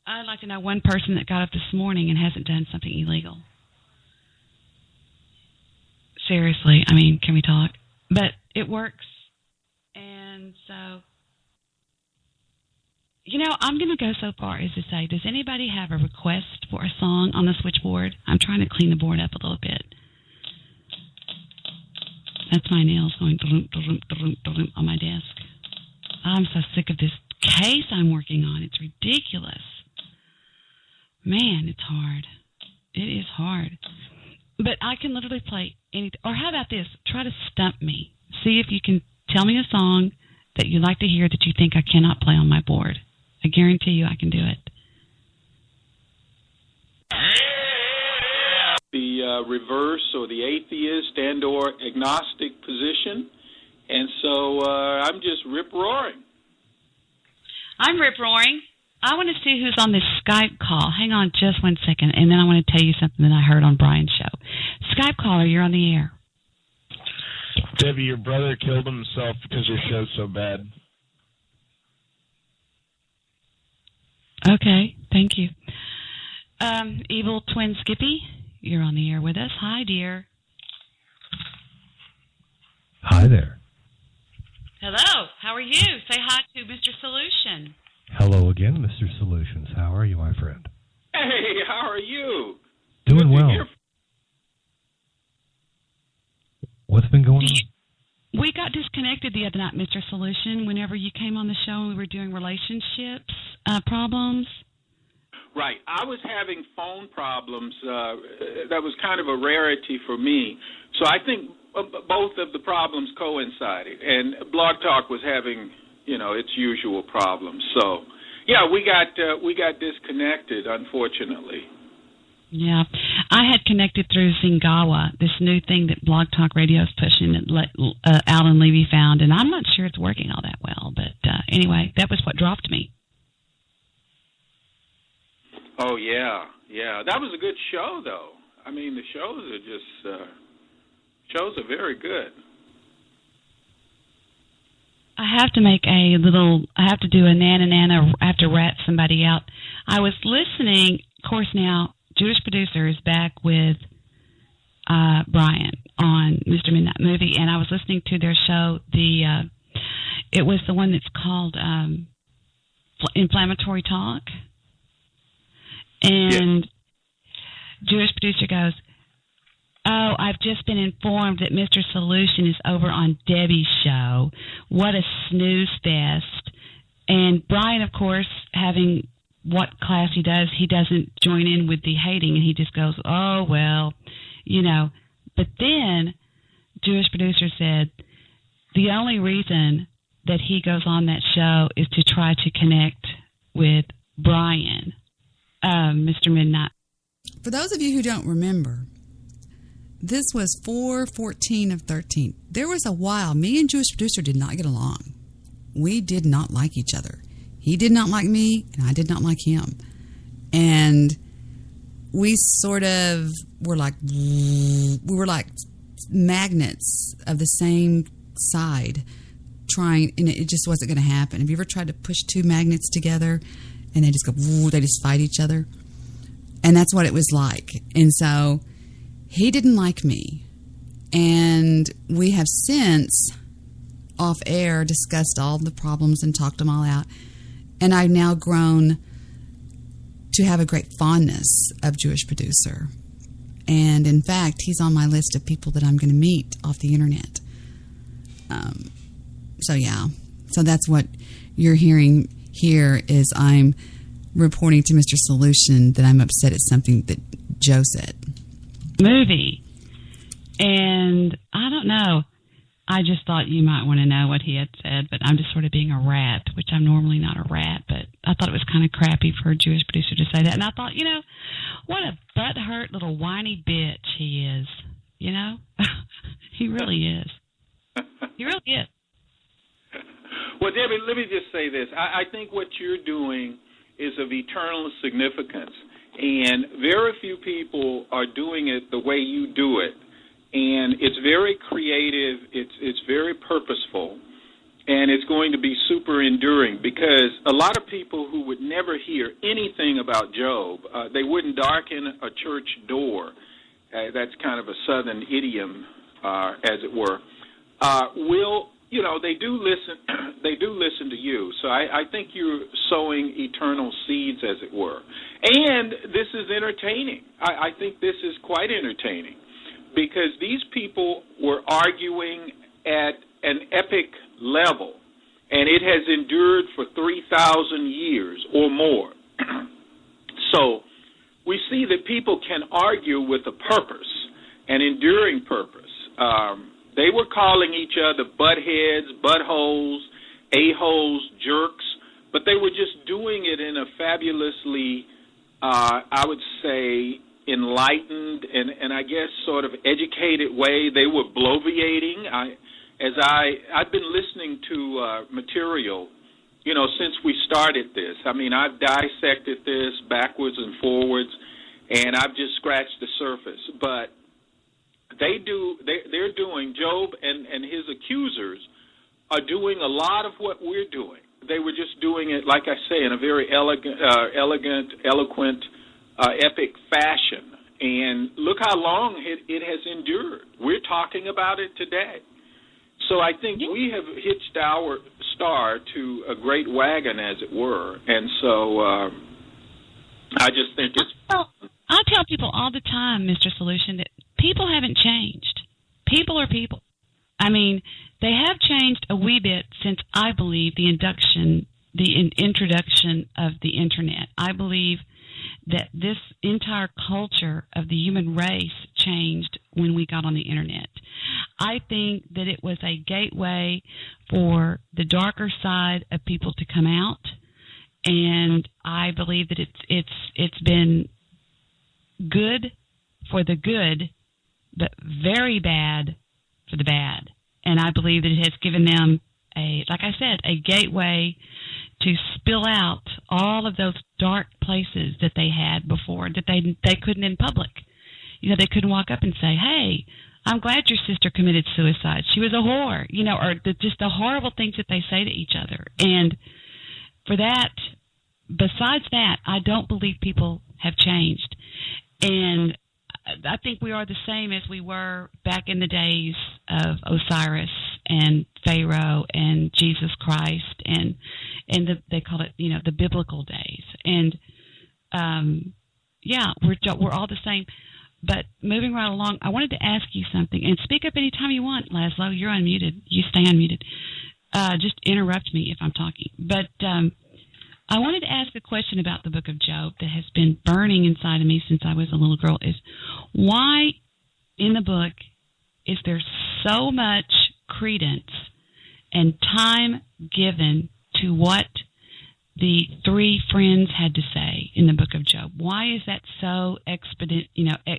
I'd like to know one person that got up this morning and hasn't done something illegal. Seriously, I mean, can we talk? But it works. And so, you know, I'm going to go so far as to say, does anybody have a request for a song on the switchboard? I'm trying to clean the board up a little bit. That's my nails going on my desk. I'm so sick of this case I'm working on. It's ridiculous. Man, it's hard. It is hard. But I can literally play anything. Or how about this? Try to stump me. See if you can tell me a song that you like to hear that you think I cannot play on my board. I guarantee you I can do it. The reverse or the atheist and or agnostic position. And so I'm just rip-roaring. I'm rip-roaring. I want to see who's on this Skype call. Hang on just 1 second, and then I want to tell you something that I heard on Brian's show. Skype caller, you're on the air. Debbie, your brother killed himself because your show's so bad. Okay, thank you. Evil Twin Skippy, you're on the air with us. Hi, dear. Hi there. Hello, how are you? Say hi to Mr. Solution. Hello again, Mr. Solutions. How are you, my friend? Hey, how are you? Doing well. What's been going on? We got disconnected the other night, Mr. Solution, whenever you came on the show and we were doing relationships problems. Right. I was having phone problems. That was kind of a rarity for me. So I think both of the problems coincided. And Blog Talk was having, its usual problems. So, yeah, we got disconnected, unfortunately. Yeah. I had connected through Zingawa, this new thing that Blog Talk Radio is pushing that Alan Levy found, and I'm not sure it's working all that well. But anyway, that was what dropped me. Oh, yeah. That was a good show, though. I mean, the shows are just, shows are very good. I have to I have to do a Nana. I have to rat somebody out. I was listening, of course, now, Jewish Producer is back with Brian on Mr. Midnight Movie, and I was listening to their show. It was the one that's called Inflammatory Talk. And Jewish Producer goes, "Oh, I've just been informed that Mr. Solution is over on Debbie's show. What a snooze fest." And Brian, of course, having what class he does, he doesn't join in with the hating, and he just goes, "Oh, well, But then Jewish Producer said the only reason that he goes on that show is to try to connect with Brian, Mr. Midnight. For those of you who don't remember, this was 4/14 of 13. There was a while me and Jewish Producer did not get along. We did not like each other. He did not like me, and I did not like him. And we sort of were like magnets of the same side, trying, and it just wasn't going to happen. Have you ever tried to push two magnets together, and they just go, they just fight each other? And that's what it was like. And so he didn't like me. And we have since, off air, discussed all the problems and talked them all out. And I've now grown to have a great fondness of Jewish Producer. And in fact, he's on my list of people that I'm going to meet off the internet. So that's what you're hearing here is I'm reporting to Mr. Solution that I'm upset at something that Joe said. Movie. And I don't know. I just thought you might want to know what he had said, but I'm just sort of being a rat, which I'm normally not a rat, but I thought it was kind of crappy for a Jewish Producer to say that. And I thought, what a butthurt little whiny bitch he is, He really is. He really is. Well, Debbie, let me just say this. I think what you're doing is of eternal significance, and very few people are doing it the way you do it. And it's very creative, it's very purposeful, and it's going to be super enduring because a lot of people who would never hear anything about Job, they wouldn't darken a church door. That's kind of a southern idiom, as it were. They do listen. They do listen to you. So I think you're sowing eternal seeds, as it were. And this is entertaining. I think this is quite entertaining. Because these people were arguing at an epic level, and it has endured for 3,000 years or more. So we see that people can argue with a purpose, an enduring purpose. They were calling each other buttheads, buttholes, a-holes, jerks, but they were just doing it in a fabulously, I would say, enlightened and I guess sort of educated way. They were bloviating. I've been listening to material, since we started this. I mean, I've dissected this backwards and forwards, and I've just scratched the surface. But they're doing, Job and his accusers are doing a lot of what we're doing. They were just doing it, like I say, in a very elegant, eloquent, epic fashion. And look how long it has endured. We're talking about it today. So I think we have hitched our star to a great wagon, as it were. And so I just think it's... I tell people all the time, Mr. Solution, that people haven't changed. People are people. I mean, they have changed a wee bit since, I believe, the introduction of the Internet. I believe that this entire culture of the human race changed when we got on the Internet. I think that it was a gateway for the darker side of people to come out, and I believe that it's been good for the good, but very bad for the bad. And I believe that it has given them like I said, a gateway to spill out all of those dark places that they had before that they couldn't in public. You know, they couldn't walk up and say, "Hey, I'm glad your sister committed suicide. She was a whore," you know, or just the horrible things that they say to each other. And for that, besides that, I don't believe people have changed. And I think we are the same as we were back in the days of Osiris and Pharaoh and Jesus Christ and they call it, you know, the biblical days. And yeah, we're all the same. But moving right along, I wanted to ask you something. And speak up anytime you want, Laszlo. You're unmuted. You stay unmuted. Just interrupt me if I'm talking. But I wanted to ask a question about the book of Job that has been burning inside of me since I was a little girl. Is why in the book is there so much credence and time given to what the three friends had to say in the book of Job? Why is that so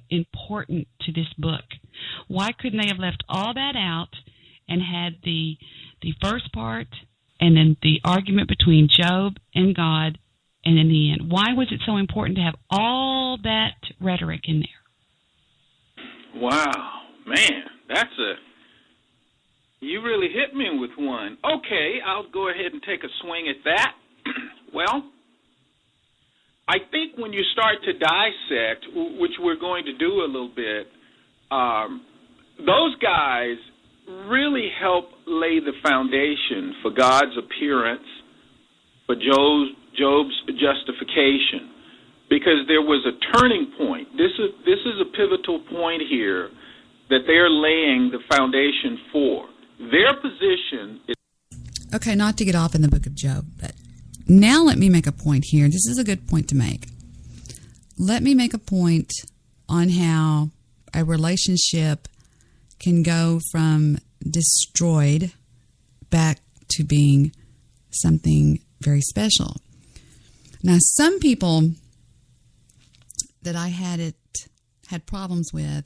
important to this book? Why couldn't they have left all that out and had the first part and then the argument between Job and God, and in the end? Why was it so important to have all that rhetoric in there? Wow, man, you really hit me with one. Okay, I'll go ahead and take a swing at that. Well, I think when you start to dissect, which we're going to do a little bit, those guys really help lay the foundation for God's appearance, for Job's justification, because there was a turning point. This is a pivotal point here that they're laying the foundation for. Their position is... Okay, not to get off in the book of Job, but now let me make a point here. This is a good point to make. Let me make a point on how a relationship can go from destroyed back to being something very special. Now, some people that I had problems with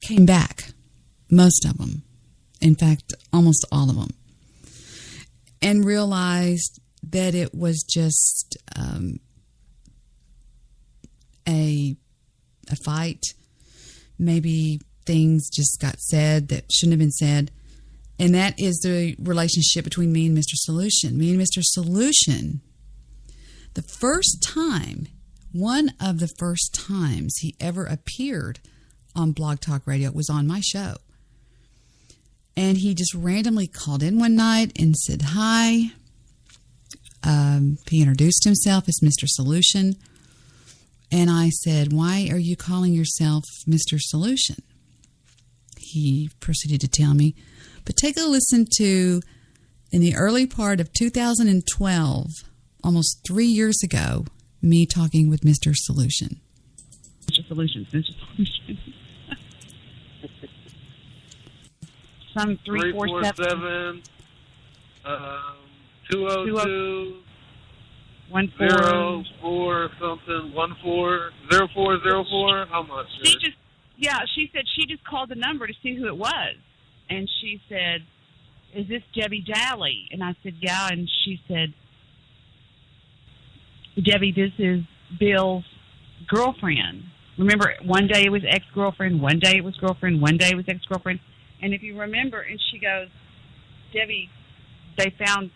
came back, most of them. In fact, almost all of them. And realized that it was just a fight. Maybe things just got said that shouldn't have been said. And that is the relationship between me and Mr. Solution. Me and Mr. Solution, the first time, one of the first times he ever appeared on Blog Talk Radio was on my show. And he just randomly called in one night and said hi. He introduced himself as Mr. Solution. And I said, "Why are you calling yourself Mr. Solution?" He proceeded to tell me. But take a listen to, in the early part of 2012, almost 3 years ago, me talking with Mr. Solution. Mr. Solution. Some 347 202 14 04 something 140404. How much? She said she just called the number to see who it was, and she said, "Is this Debbie Daly?" And I said, "Yeah," and she said, "Debbie, this is Bill's girlfriend. Remember, one day it was ex-girlfriend, one day it was girlfriend, one day it was ex-girlfriend." And if you remember, and she goes, "Debbie, they found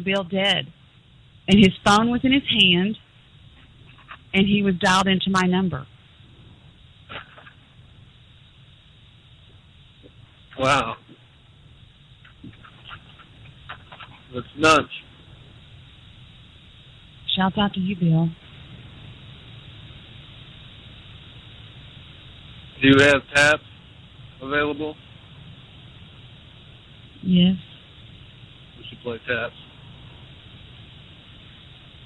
Bill dead. And his phone was in his hand, and he was dialed into my number." Wow. That's nuts. Shouts out to you, Bill. Do you have taps available? Yes. We should play taps.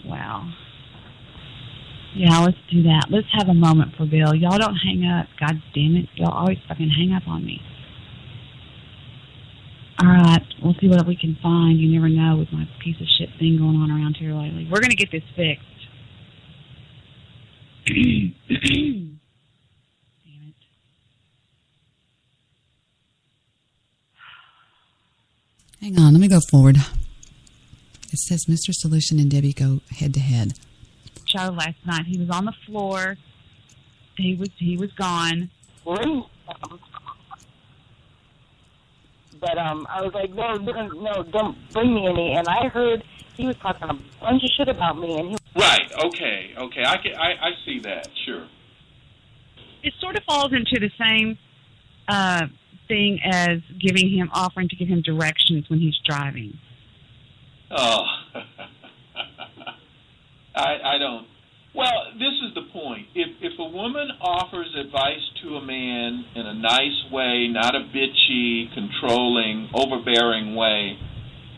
Wow. Yeah, let's do that. Let's have a moment for Bill. Y'all don't hang up. God damn it. Y'all always fucking hang up on me. All right. We'll see what we can find. You never know with my piece of shit thing going on around here lately. We're going to get this fixed. Damn it. Hang on. Let me go forward. It says Mr. Solution and Debbie go head to head. Show last night. He was on the floor. He was gone. But I was like, no, don't bring me any. And I heard he was talking a bunch of shit about me. And Right. Okay. I see that. Sure. It sort of falls into the same thing as offering to give him directions when he's driving. Oh, I don't. Well, this is the point. If a woman offers advice to a man in a nice way, not a bitchy, controlling, overbearing way,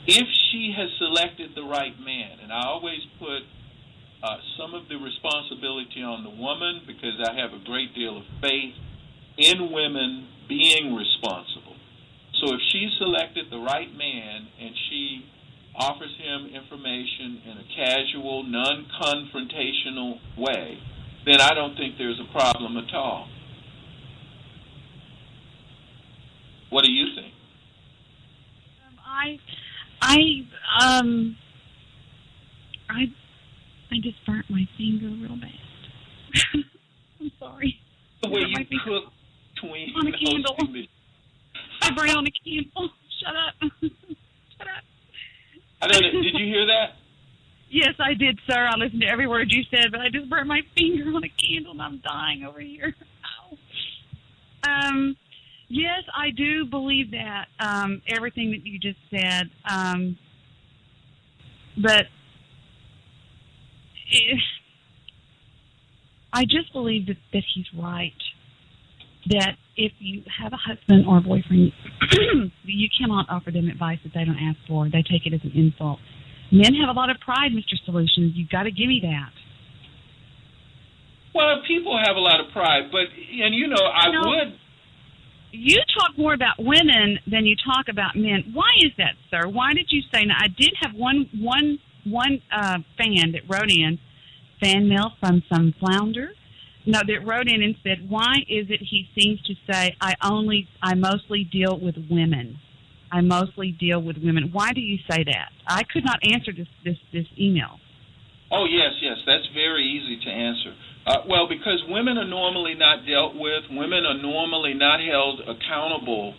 if she has selected the right man, and I always put some of the responsibility on the woman because I have a great deal of faith in women being responsible. So if she selected the right man and she offers him information in a casual, non-confrontational way, then I don't think there's a problem at all. What do you think? I just burnt my finger real bad. I'm sorry. The way you cook between on a candle. I burned on a candle. Shut up. Shut up. I don't know. Did you hear that? Yes, I did, sir. I listened to every word you said, but I just burnt my finger on a candle and I'm dying over here. Ow. Yes, I do believe that, everything that you just said. But I just believe that he's right. That if you have a husband or a boyfriend, you cannot offer them advice that they don't ask for. They take it as an insult. Men have a lot of pride, Mr. Solutions. You've got to give me that. Well, people have a lot of pride, but, and you know, I would. You talk more about women than you talk about men. Why is that, sir? Why did you say? Now, I did have one fan that wrote in, fan mail from some flounder. No, that wrote in and said, why is it he seems to say, I mostly deal with women. I mostly deal with women. Why do you say that? I could not answer this email. Oh, yes, that's very easy to answer. Well, because women are normally not dealt with. Women are normally not held accountable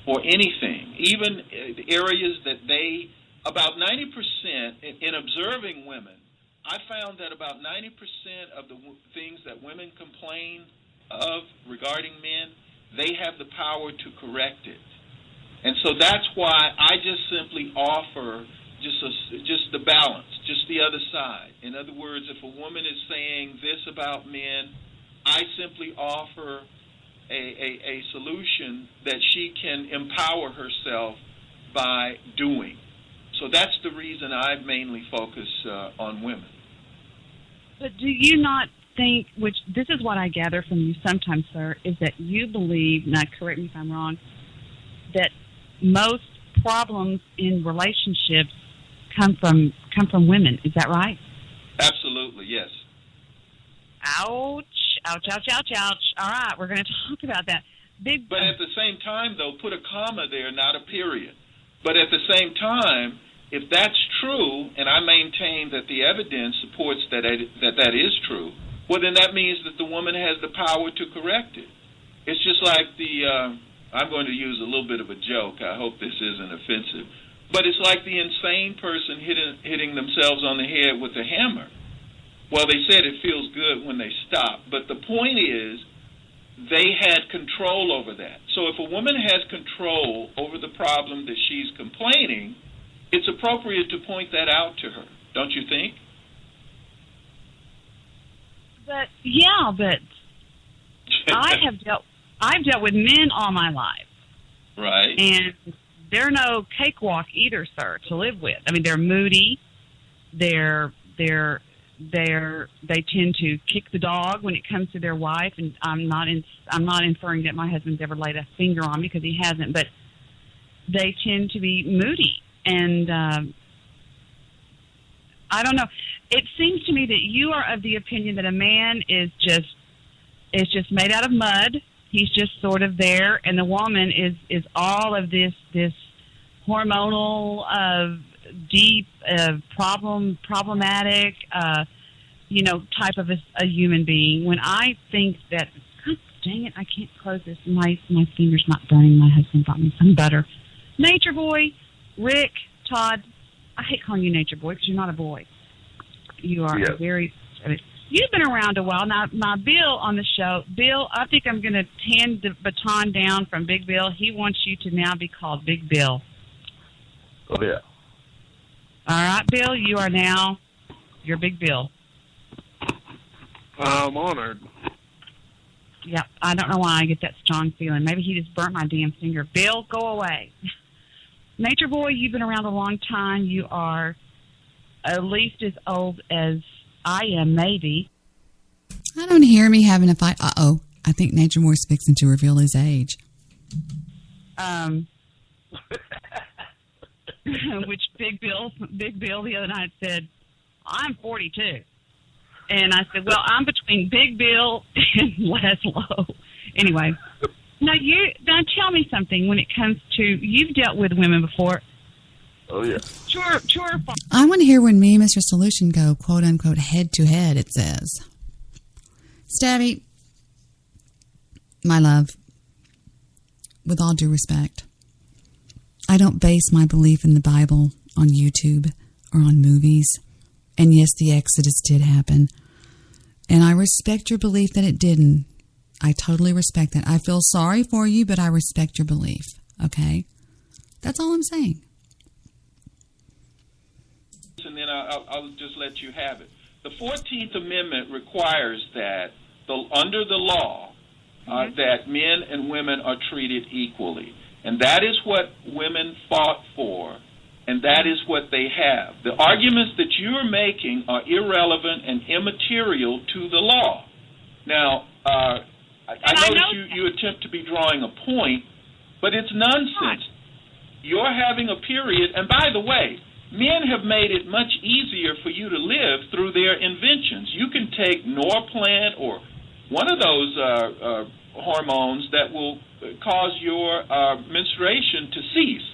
for anything. Even areas that about 90% in observing women, I found that about 90% of the things that women complain of regarding men, they have the power to correct it. And so that's why I just simply offer just the balance, just the other side. In other words, if a woman is saying this about men, I simply offer a solution that she can empower herself by doing. So that's the reason I mainly focus on women. But do you not think, which this is what I gather from you sometimes, sir, is that you believe, now correct me if I'm wrong, that most problems in relationships come from women. Is that right? Absolutely, yes. Ouch. Ouch, ouch, ouch, ouch. All right, we're going to talk about that. But at the same time, though, put a comma there, not a period. But at the same time, if that's true, and I maintain that the evidence supports that is true, well, then that means that the woman has the power to correct it. It's just like I'm going to use a little bit of a joke. I hope this isn't offensive. But it's like the insane person hitting themselves on the head with a hammer. Well, they said it feels good when they stop. But the point is, they had control over that. So if a woman has control over the problem that she's complaining, it's appropriate to point that out to her, don't you think? But I've dealt with men all my life. Right. And they're no cakewalk either, sir, to live with. I mean, they're moody. They tend to kick the dog when it comes to their wife, and I'm not inferring that my husband's ever laid a finger on me, because he hasn't, but they tend to be moody. And I don't know. It seems to me that you are of the opinion that a man is just made out of mud. He's just sort of there, and the woman is all of this hormonal, deep, problematic, type of a human being. When I think that, God dang it, I can't close this. My finger's not burning. My husband brought me some butter. Nature Boy, Rick, Todd. I hate calling you Nature Boy because you're not a boy. You are a very. You've been around a while. Now, Bill on the show. Bill, I think I'm going to hand the baton down from Big Bill. He wants you to now be called Big Bill. Oh, yeah. All right, Bill, you're Big Bill. I'm honored. Yeah, I don't know why I get that strong feeling. Maybe he just burnt my damn finger. Bill, go away. Nature Boy, you've been around a long time. You are at least as old as I am, maybe. I don't hear me having a fight. Uh-oh. I think Nature Boy's fixing to reveal his age. Which Big Bill the other night said, I'm 42. And I said, well, I'm between Big Bill and Laszlo. Anyway, now tell me something when it comes to, you've dealt with women before. Oh, yeah. Sure. I want to hear when me and Mr. Solution go, quote unquote, head to head, it says. Stabby, my love, with all due respect, I don't base my belief in the Bible on YouTube or on movies. And yes, the Exodus did happen. And I respect your belief that it didn't. I totally respect that. I feel sorry for you, but I respect your belief. Okay? That's all I'm saying. And then I'll just let you have it. The 14th Amendment requires that, under the law, that men and women are treated equally. And that is what women fought for, and that is what they have. The arguments that you're making are irrelevant and immaterial to the law. Now, I notice you attempt to be drawing a point, but it's nonsense. You're having a period, and by the way, men have made it much easier for you to live through their inventions. You can take Norplant or one of those hormones that will cause your menstruation to cease.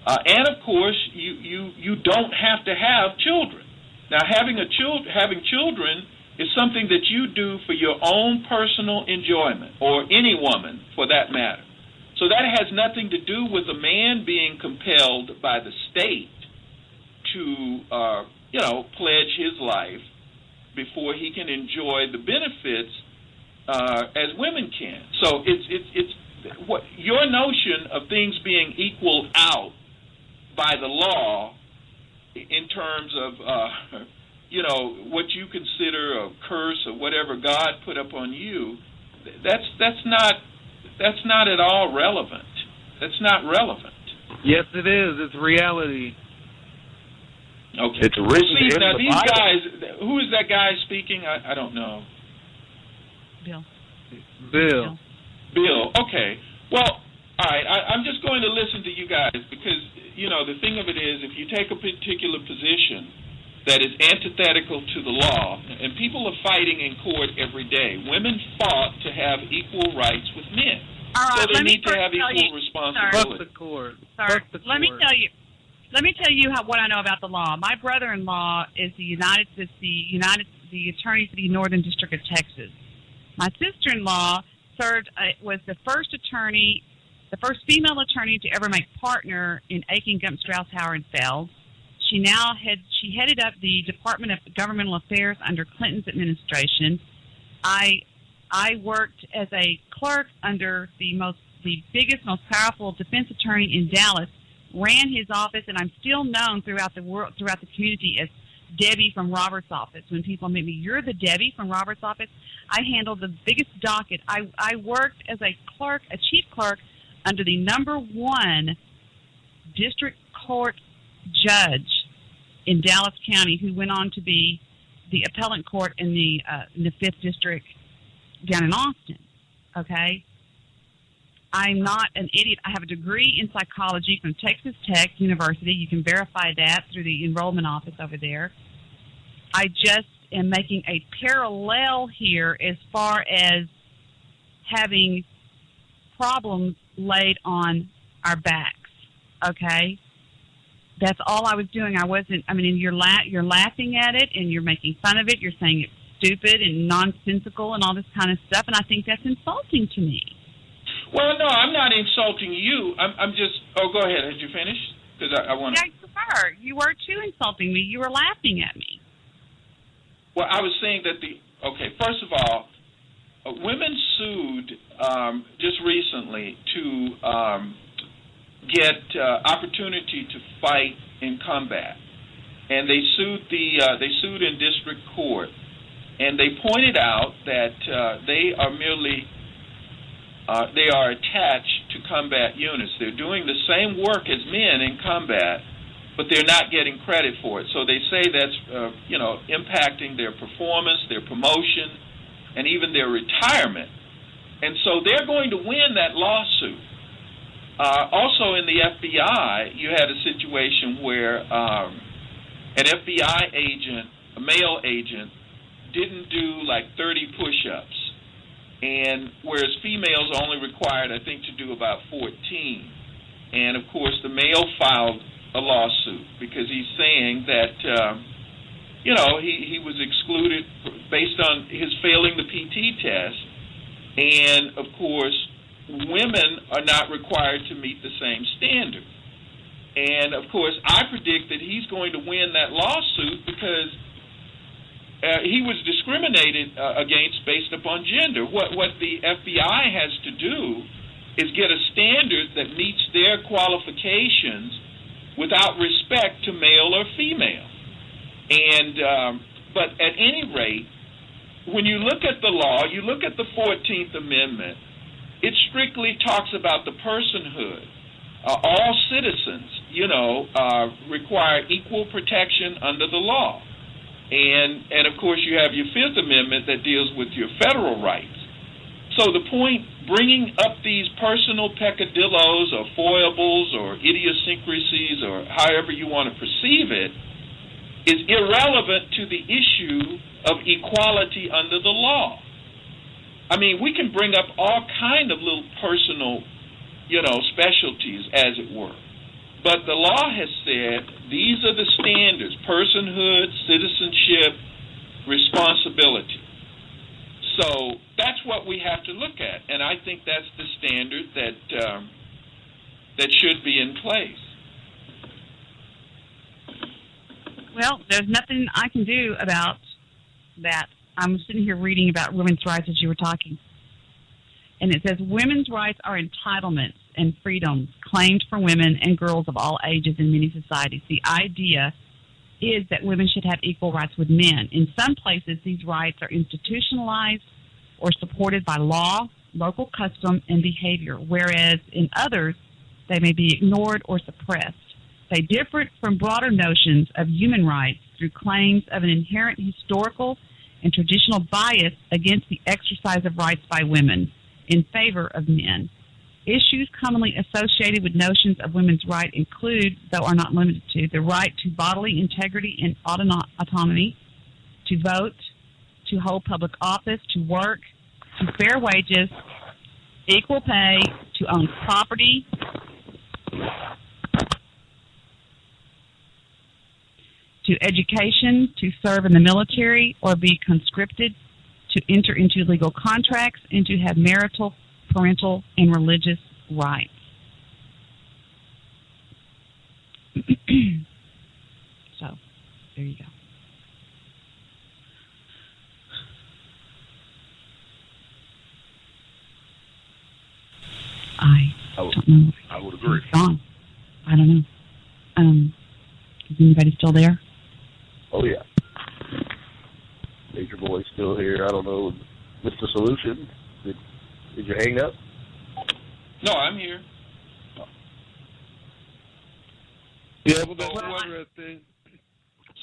And, of course, you don't have to have children. Now, having children is something that you do for your own personal enjoyment, or any woman for that matter. So that has nothing to do with a man being compelled by the state to, pledge his life before he can enjoy the benefits as women can. So it's what your notion of things being equal out by the law in terms of what you consider a curse or whatever God put up on you. That's not at all relevant. That's not relevant. Yes, it is. It's reality. Okay. It's written in now, the these Bible. guys, who is that guy speaking? I don't know. Bill. Okay. Well, all right. I'm just going to listen to you guys because, the thing of it is, if you take a particular position that is antithetical to the law, and people are fighting in court every day. Women fought to have equal rights with men. All right, so they let me need to have equal responsibility. Fuck the court. Sorry. Let me tell you what I know about the law. My brother-in-law is the attorney for the Northern District of Texas. My sister-in-law was the first female attorney to ever make partner in Aiken, Gump, Strauss, Howard, and Feld. She headed up the Department of Governmental Affairs under Clinton's administration. I worked as a clerk under the biggest, most powerful defense attorney in Dallas, ran his office, and I'm still known throughout the world, throughout the community as Debbie from Robert's office. When people meet me, you're the Debbie from Robert's office. I handled the biggest docket. I worked as a clerk, a chief clerk, under the #1 district court judge in Dallas County, who went on to be the appellate court in the 5th district down in Austin. Okay? I'm not an idiot. I have a degree in psychology from Texas Tech University. You can verify that through the enrollment office over there. I just am making a parallel here as far as having problems laid on our backs. Okay? That's all I was doing. And you're laughing at it and you're making fun of it. You're saying it's stupid and nonsensical and all this kind of stuff, and I think that's insulting to me. Well, no, I'm not insulting you. I'm just. Oh, go ahead. Had you finished? Because I want to. Yeah, you were. You were too insulting me. You were laughing at me. Well, I was saying that first of all, women sued just recently to get opportunity to fight in combat, and they sued in district court, and they pointed out that they are merely. They are attached to combat units. They're doing the same work as men in combat, but they're not getting credit for it. So they say that's impacting their performance, their promotion, and even their retirement. And so they're going to win that lawsuit. Also in the FBI, you had a situation where an FBI agent, a male agent, didn't do like 30 push-ups. And whereas females are only required, I think, to do about 14. And, of course, the male filed a lawsuit because he's saying that, he was excluded based on his failing the PT test. And, of course, women are not required to meet the same standard. And, of course, I predict that he's going to win that lawsuit because he was discriminated against based upon gender. What the FBI has to do is get a standard that meets their qualifications without respect to male or female. And but at any rate, when you look at the law, you look at the 14th Amendment, it strictly talks about the personhood. All citizens, require equal protection under the law. And of course, you have your Fifth Amendment that deals with your federal rights. So the point, bringing up these personal peccadillos or foibles or idiosyncrasies or however you want to perceive it, is irrelevant to the issue of equality under the law. I mean, we can bring up all kind of little personal, specialties, as it were. But the law has said these are the standards: personhood, citizenship, responsibility. So that's what we have to look at, and I think that's the standard that should be in place. Well, there's nothing I can do about that. I'm sitting here reading about women's rights as you were talking. And it says, women's rights are entitlements and freedoms claimed for women and girls of all ages in many societies. The idea is that women should have equal rights with men. In some places, these rights are institutionalized or supported by law, local custom, and behavior, whereas in others, they may be ignored or suppressed. They differ from broader notions of human rights through claims of an inherent historical and traditional bias against the exercise of rights by women in favor of men. Issues commonly associated with notions of women's right include, though are not limited to, the right to bodily integrity and autonomy, to vote, to hold public office, to work, to fair wages, equal pay, to own property, to education, to serve in the military or be conscripted, to enter into legal contracts, and to have marital, parental, and religious rights. So, there you go. I don't know. I would agree. It's gone. I don't know. Is anybody still there? Oh, yeah. don't know, Mr. Solution, did you hang up? No, I'm here. Yeah, well, there's one other thing.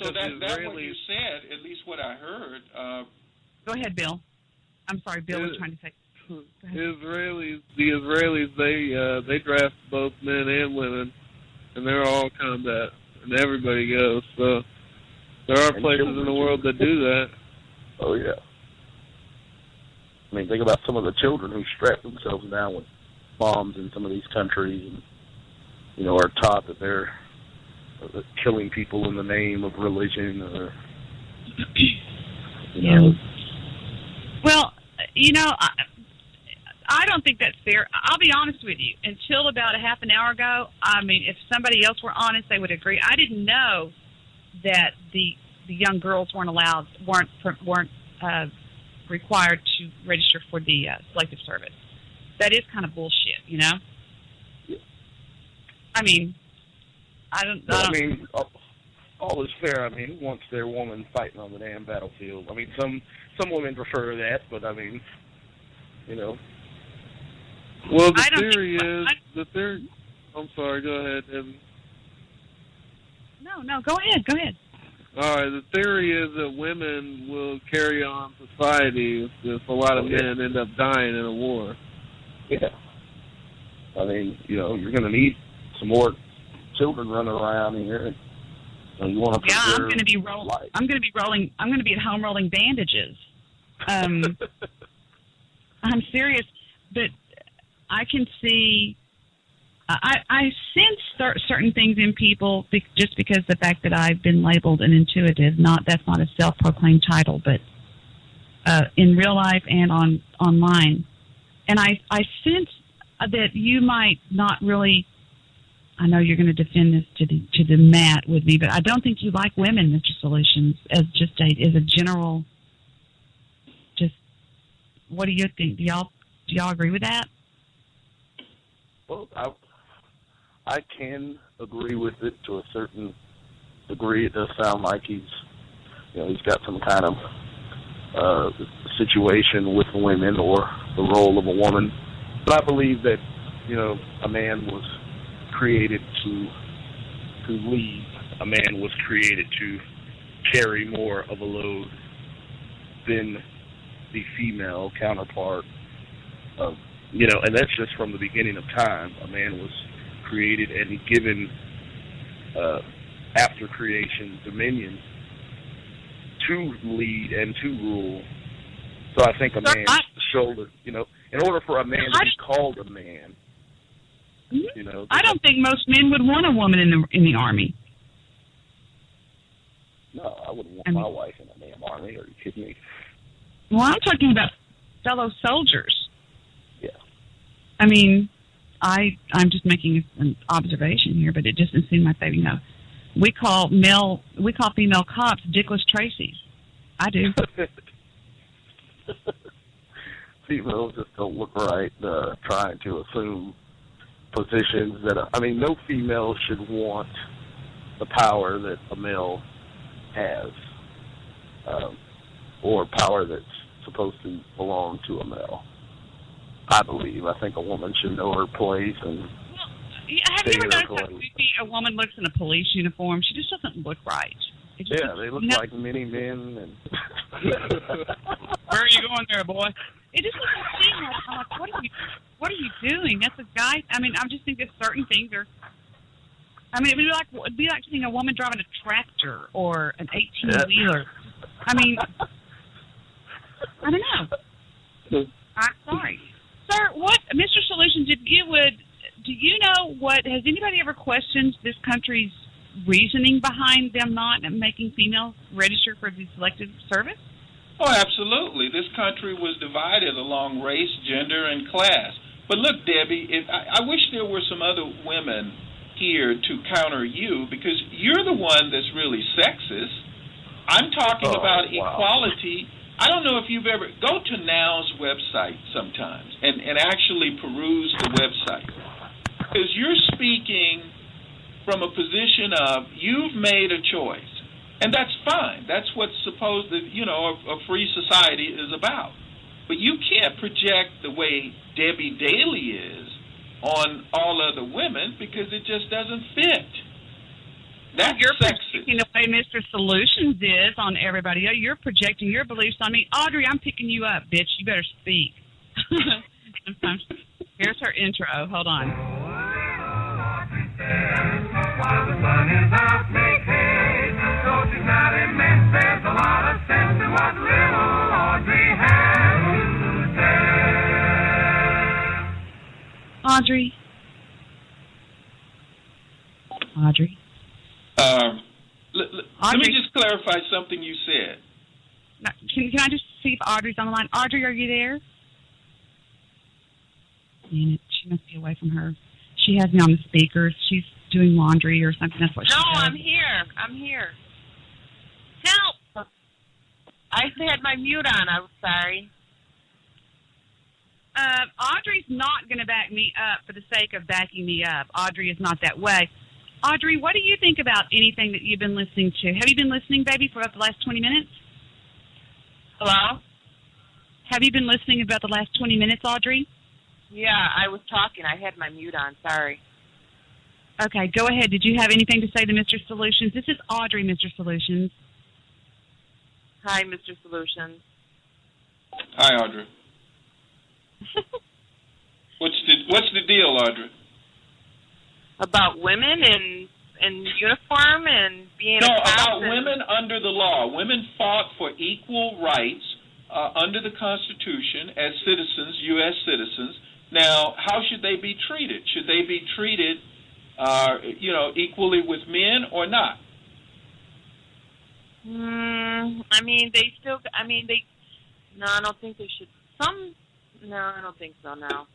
So that what you said, at least what I heard. Go ahead, Bill. I'm sorry, Bill was trying to say. The Israelis, they draft both men and women, and they're all combat, and everybody goes. So there are places in the world that do that. Oh yeah. I mean, think about some of the children who strap themselves down with bombs in some of these countries, and are taught that they're killing people in the name of religion, or Yeah. Well, I don't think that's fair. I'll be honest with you. Until about a half an hour ago, I mean, if somebody else were honest, they would agree. I didn't know that the young girls weren't required to register for the selective service. That is kind of bullshit, Yeah. I mean, I mean, all is fair. I mean, who wants their woman fighting on the damn battlefield? I mean, some women prefer that, but I mean, Well, the theory. I'm sorry. Go ahead, Evan. No. Go ahead. All right. The theory is that women will carry on society if a lot of men end up dying in a war. Yeah. I mean, you're going to need some more children running around here. And you want to preserve I'm going to be rolling. I'm going to be at home rolling bandages. I'm serious, but I can see. I sense certain things in people just because the fact that I've been labeled an intuitive. That's not a self-proclaimed title, but in real life and online, and I sense that you might not really. I know you're going to defend this to the mat with me, but I don't think you like women, Mr. Solutions, as a general. Just what do you think? Do y'all agree with that? Well, I can agree with it to a certain degree. It does sound like he's got some kind of situation with women or the role of a woman. But I believe that a man was created to lead. A man was created to carry more of a load than the female counterpart. And that's just from the beginning of time. A man was created and given, after creation, dominion to lead and to rule. So I think a man shoulder, in order for a man to be called a man, I don't think most men would want a woman in the army. No, I wouldn't want my wife in a damn army. Are you kidding me? Well, I'm talking about fellow soldiers. Yeah. I mean, I'm just making an observation here, but it just doesn't seem like they, we call female cops dickless Tracy's. I do. Females just don't look right trying to assume positions that, no female should want the power that a male has, or power that's supposed to belong to a male. I believe. I think a woman should know her place and. Have you ever noticed how creepy a woman looks in a police uniform? She just doesn't look right. Yeah, they look like mini men. And where are you going there, boy? It just doesn't seem like. I'm like, what are you doing? That's a guy. I just think that certain things are. It'd be like seeing a woman driving a tractor or an 18-wheeler. I don't know. I'm sorry. Sir, what, Mr. Solutions, do you know has anybody ever questioned this country's reasoning behind them not making females register for the selective service? Oh, absolutely. This country was divided along race, gender, and class. But look, Debbie, I wish there were some other women here to counter you, because you're the one that's really sexist. I'm talking about equality. I don't know if you've ever go to Now's website sometimes and actually peruse the website, because you're speaking from a position of you've made a choice. And that's fine. That's what's supposed to, a free society is about. But you can't project the way Debbie Daly is on all other women because it just doesn't fit. That's You're sexist. projecting the way Mr. Solutions is on everybody. You're projecting your beliefs on me. Audrey, I'm picking you up, bitch. You better speak. Sometimes. Here's her intro. Hold on. While the sun is out, make hay. So she's not immense. There's a lot of sense in what little Audrey has to say. Audrey. Let me just clarify something you said. Now, can I just see if Audrey's on the line? Audrey, are you there? Damn it, she must be away from her. She has me on the speakers. She's doing laundry or something. That's what she does. No, I'm here. Help! I had my mute on. I'm sorry. Audrey's not going to back me up for the sake of backing me up. Audrey is not that way. Audrey, what do you think about anything that you've been listening to? Have you been listening, baby, for about the last 20 minutes? Hello? Have you been listening about the last 20 minutes, Audrey? Yeah, I was talking. I had my mute on. Sorry. Okay, go ahead. Did you have anything to say to Mr. Solutions? This is Audrey, Mr. Solutions. Hi, Mr. Solutions. Hi, Audrey. What's the deal, Audrey? About women in uniform and being about women under the law. Women fought for equal rights under the Constitution as citizens, U.S. citizens. Now, how should they be treated? Should they be treated, equally with men or not? I don't think they should. No, I don't think so, no.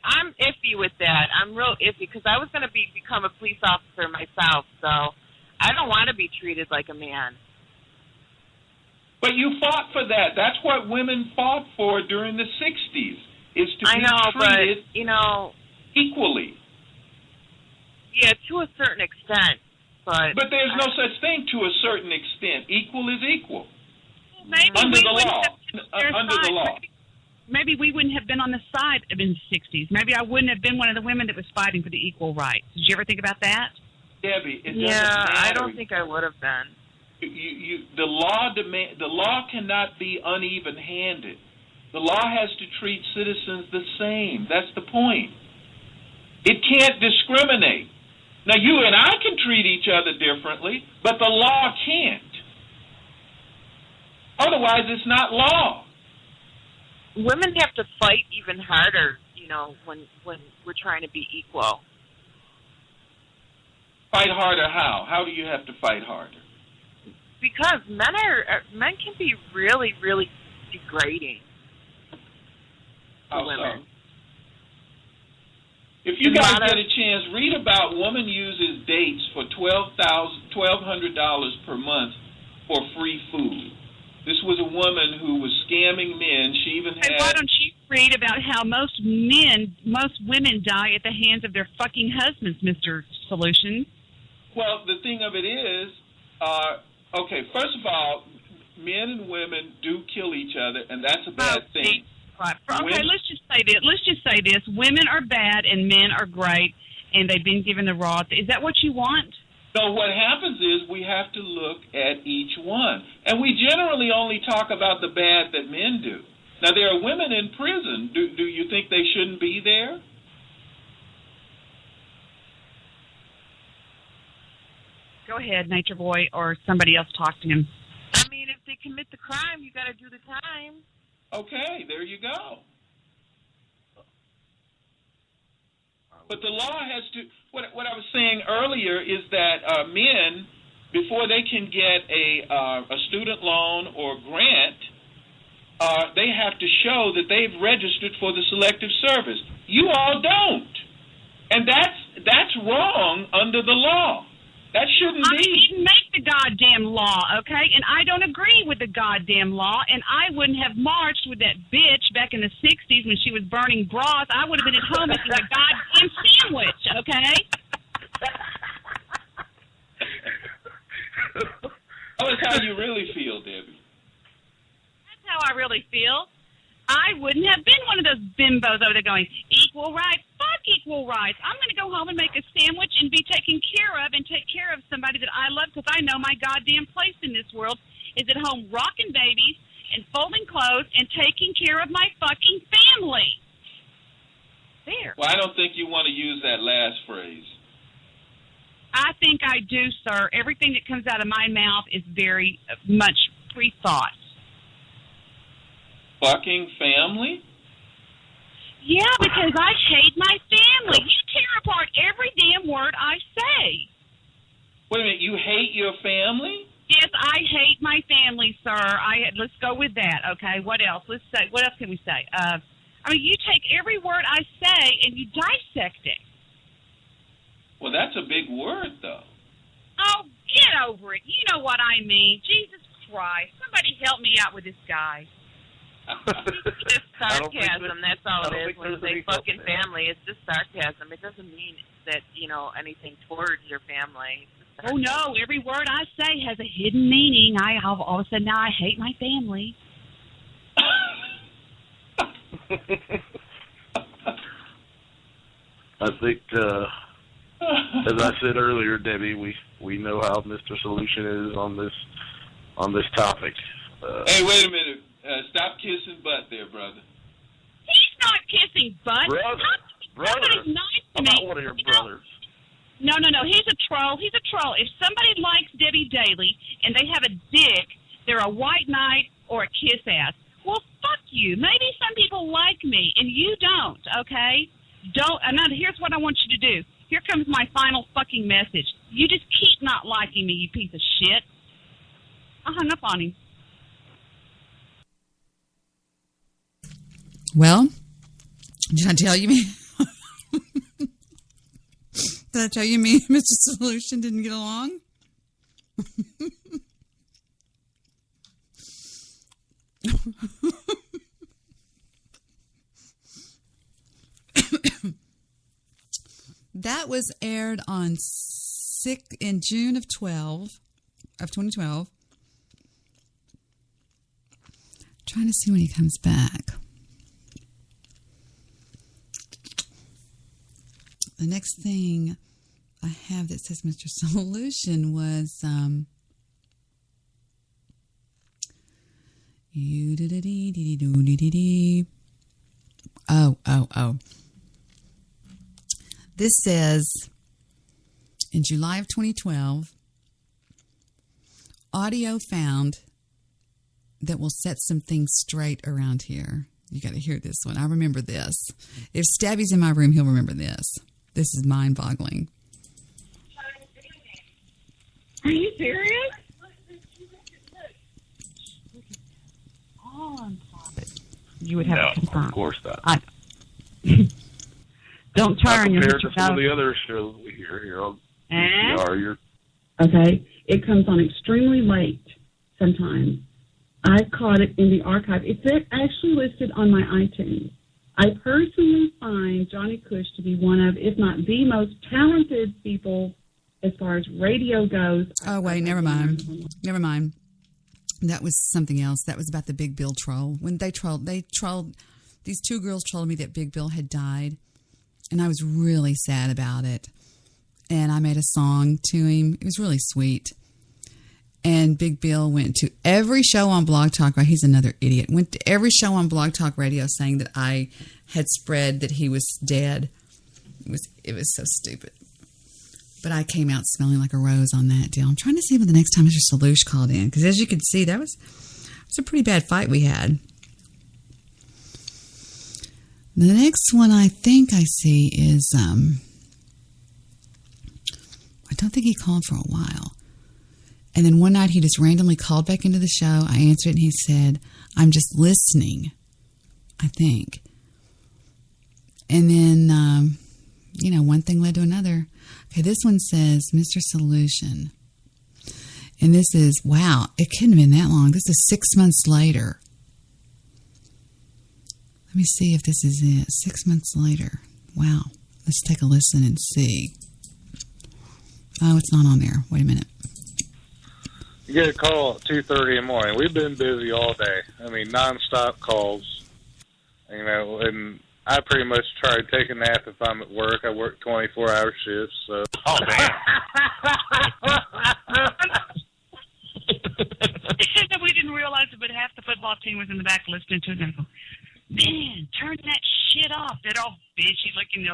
I'm iffy with that. I'm real iffy because I was going to become a police officer myself, so I don't want to be treated like a man. But you fought for that. That's what women fought for during the 60s, is to be treated equally. Yeah, to a certain extent. But there's no such thing to a certain extent. Equal is equal. Maybe under we the wouldn't law. have been on their Under side. the law. Maybe we wouldn't have been on the side in the 60s. Maybe I wouldn't have been one of the women that was fighting for the equal rights. Did you ever think about that? Debbie, it doesn't matter. I don't think I would have been. The law cannot be uneven-handed. The law has to treat citizens the same. That's the point. It can't discriminate. Now, you and I can treat each other differently, but the law can't. Otherwise, it's not law. Women have to fight even harder, when we're trying to be equal. Fight harder how? How do you have to fight harder? Because men can be really, really degrading to women. If you guys get a chance, read about woman uses dates for $1,200 per month for free food. This was a woman who was scamming men. She even had... Hey, why don't you read about how most women die at the hands of their fucking husbands, Mr. Solution? Well, the thing of it is, first of all, men and women do kill each other, and that's a bad thing. Right. Okay, let's just say this. Women are bad and men are great, and they've been given the raw. Is that what you want? So what happens is we have to look at each one. And we generally only talk about the bad that men do. Now, there are women in prison. Do you think they shouldn't be there? Go ahead, Nature Boy, or somebody else talk to him. I mean, if they commit the crime, you got to do the time. Okay, there you go. But the law has to... What I was saying earlier is that men, before they can get a student loan or grant, they have to show that they've registered for the Selective Service. You all don't. And that's wrong under the law. That shouldn't be. I didn't make the goddamn law, okay? And I don't agree with the goddamn law, and I wouldn't have marched with that bitch back in the 60s when she was burning bras. I would have been at home eating a goddamn sandwich, okay? Tell us how you really feel, Debbie. That's how I really feel. I wouldn't have been one of those bimbos over there going, equal rights, fuck equal rights. I'm going to go home and make a sandwich and be taken care of and take care of somebody that I love because I know my goddamn place in this world is at home rocking babies and folding clothes and taking care of my fucking family. There. Well, I don't think you want to use that last phrase. I think I do, sir. Everything that comes out of my mouth is very much pre-thought. Fucking family? Yeah, because I hate my family. You tear apart every damn word I say. Wait a minute, you hate your family? Yes, I hate my family, sir. Let's go with that, okay? What else? What else can we say? I mean, you take every word I say and you dissect it. Well, that's a big word, though. Oh, get over it. You know what I mean. Jesus Christ. Somebody help me out with this guy. It's just sarcasm. That's all it is. When you say fucking family, it's just sarcasm. It doesn't mean that, anything towards your family. Oh, no. Every word I say has a hidden meaning. All of a sudden now I hate my family. I think, as I said earlier, Debbie, we know how Mr. Solution is on this topic. Hey, wait a minute. Stop kissing butt there, brother. He's not kissing butt. Brother. Somebody's nice to I'm me. not one of your brothers. No. He's a troll. He's a troll. If somebody likes Debbie Daly and they have a dick, they're a white knight or a kiss ass. Well, fuck you. Maybe some people like me and you don't, okay? Here's what I want you to do. Here comes my final fucking message. You just keep not liking me, you piece of shit. I hung up on him. Well, did I tell you me? Did I tell you me and Mr. Solution didn't get along? That was aired on in June of 2012. Trying to see when he comes back. The next thing I have that says Mr. Solution was Oh. This says in July of 2012, audio found that will set some things straight around here. You got to hear this one. I remember this. If Stabby's in my room, he'll remember this. This is mind-boggling. Are you serious? On topic. You would have to confirm. Of course not. Don't turn your compared to some of the other shows we hear here on VCR. Okay, it comes on extremely late sometimes. I caught it in the archive. It's actually listed on my iTunes. I personally find Johnny Cush to be one of, if not the most talented people as far as radio goes. Oh, wait, never mind. That was something else. That was about the Big Bill troll. When they trolled, these two girls trolled me that Big Bill had died, and I was really sad about it. And I made a song to him. It was really sweet. And Big Bill went to every show on Blog Talk. Right, he's another idiot. Went to every show on Blog Talk Radio saying that I had spread that he was dead. It was so stupid. But I came out smelling like a rose on that deal. I'm trying to see when the next time Mr. Salouche called in. Because as you can see, it was a pretty bad fight we had. The next one I think I see is, I don't think he called for a while. And then one night he just randomly called back into the show. I answered it and he said, "I'm just listening," I think. And then, one thing led to another. Okay, this one says, Mr. Solution. And this is, wow, it couldn't have been that long. This is 6 months later. Let me see if this is it. 6 months later. Wow. Let's take a listen and see. Oh, it's not on there. Wait a minute. You get a call at 2:30 in the morning. We've been busy all day. I mean, nonstop calls. You know, and I pretty much try to take a nap if I'm at work. I work 24-hour shifts, so. Oh, man. We didn't realize it, but half the football team was in the back listening to them. Man, turn that shit off. They're all bitchy looking,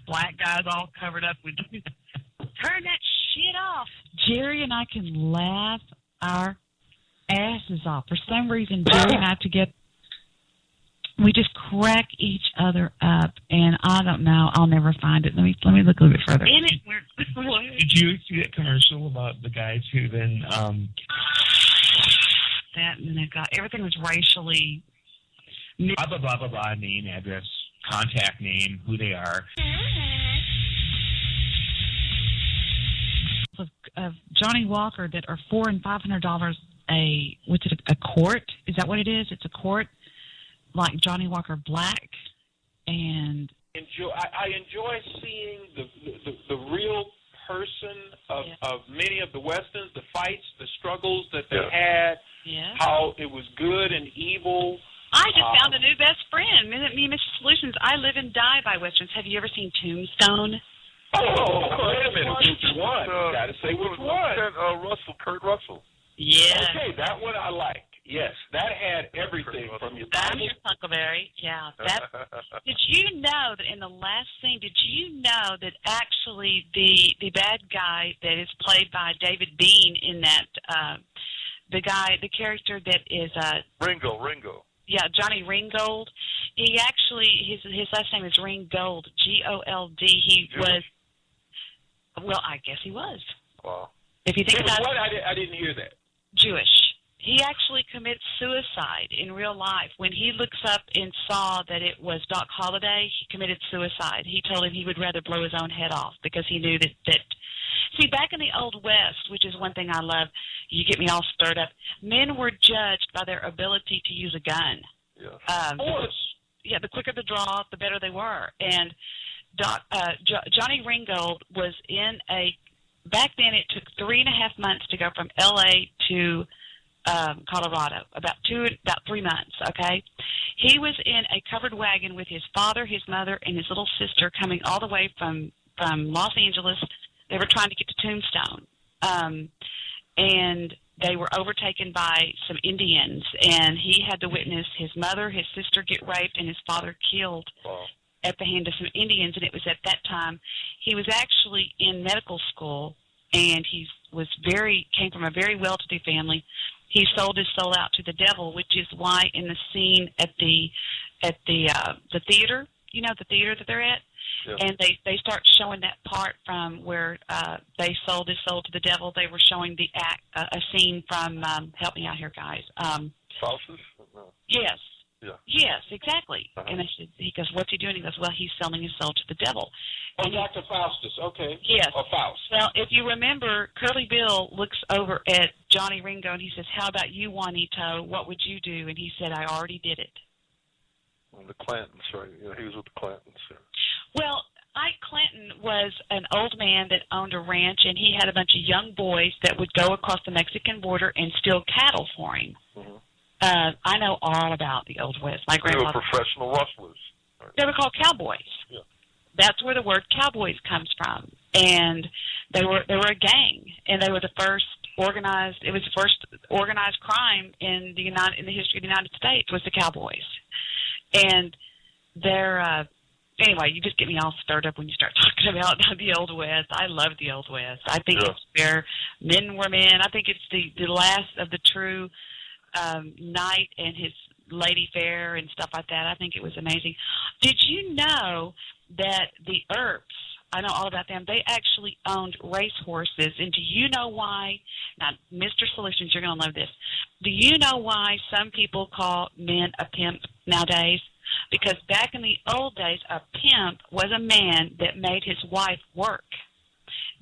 black guys all covered up with. Turn that shit off. Jerry and I can laugh our asses off. For some reason, Jerry and I we just crack each other up, and I don't know. I'll never find it. Let me look a little bit further. Did you see that commercial about the guys who then that and they got everything was racially blah blah blah blah blah, name, address, contact name, who they are. Of Johnny Walker that are $400 and $500 a quart? Is that what it is? It's a quart, like Johnny Walker Black, and I enjoy seeing the real person of many of the westerns, the fights, the struggles that they had, how it was good and evil. I just found a new best friend. Me and Mr. Solutions. I live and die by westerns. Have you ever seen Tombstone? Oh, wait a minute. Which one? Gotta say which one. Kurt Russell. Yeah. Okay, that one I liked. Yes, that had everything from your. That's your Huckleberry. Yeah. Did you know that in the last scene? Did you know that actually the bad guy that is played by David Bean in that the character that is Ringo. Yeah, Johnny Ringgold. He actually his last name is Ringgold, Gold. He was. Well, I guess he was. Wow. If you think about it, I didn't hear that. Jewish. He actually commits suicide in real life. When he looks up and saw that it was Doc Holliday, he committed suicide. He told him he would rather blow his own head off because he knew that see, back in the Old West, which is one thing I love, you get me all stirred up, men were judged by their ability to use a gun. Yeah. Of course. Yeah, the quicker the draw, the better they were. And Johnny Ringgold was in back then it took 3.5 months to go from L.A. to Colorado, about 3 months, okay? He was in a covered wagon with his father, his mother, and his little sister coming all the way from Los Angeles. They were trying to get to Tombstone. And they were overtaken by some Indians, and he had to witness his mother, his sister get raped, and his father killed at the hand of some Indians. And it was at that time he was actually in medical school, and he came from a very well-to-do family. He sold his soul out to the devil, which is why in the scene at the theater, the theater that they're at, and they start showing that part from where they sold his soul to the devil. They were showing a scene from help me out here, guys. Faustus? No. Yes. Yeah. Yes, exactly. And he goes, "What's he doing?" He goes, "Well, he's selling his soul to the devil." Oh, Dr. Faustus. Okay. Yes. Or Faust. Well, if you remember, Curly Bill looks over at Johnny Ringo and he says, "How about you, Juanito? What would you do?" And he said, "I already did it." Well, the Clantons, right? Yeah, he was with the Clantons. Yeah. Well, Ike Clanton was an old man that owned a ranch, and he had a bunch of young boys that would go across the Mexican border and steal cattle for him. Mm-hmm. I know all about the Old West. My grandfather. They were professional rustlers. Right. They were called cowboys. Yeah. That's where the word cowboys comes from. And they were a gang, and they were the first organized. It was the first organized crime in the history of the United States was the cowboys. And they're anyway, you just get me all stirred up when you start talking about the Old West. I love the Old West. I think it's where men were men. I think it's the last of the true knight and his lady fair and stuff like that. I think it was amazing. Did you know that the Earps, I know all about them, they actually owned race horses? And do you know why? Now, Mr. Solutions, you're going to love this. Do you know why some people call men a pimp nowadays? Because back in the old days, a pimp was a man that made his wife work.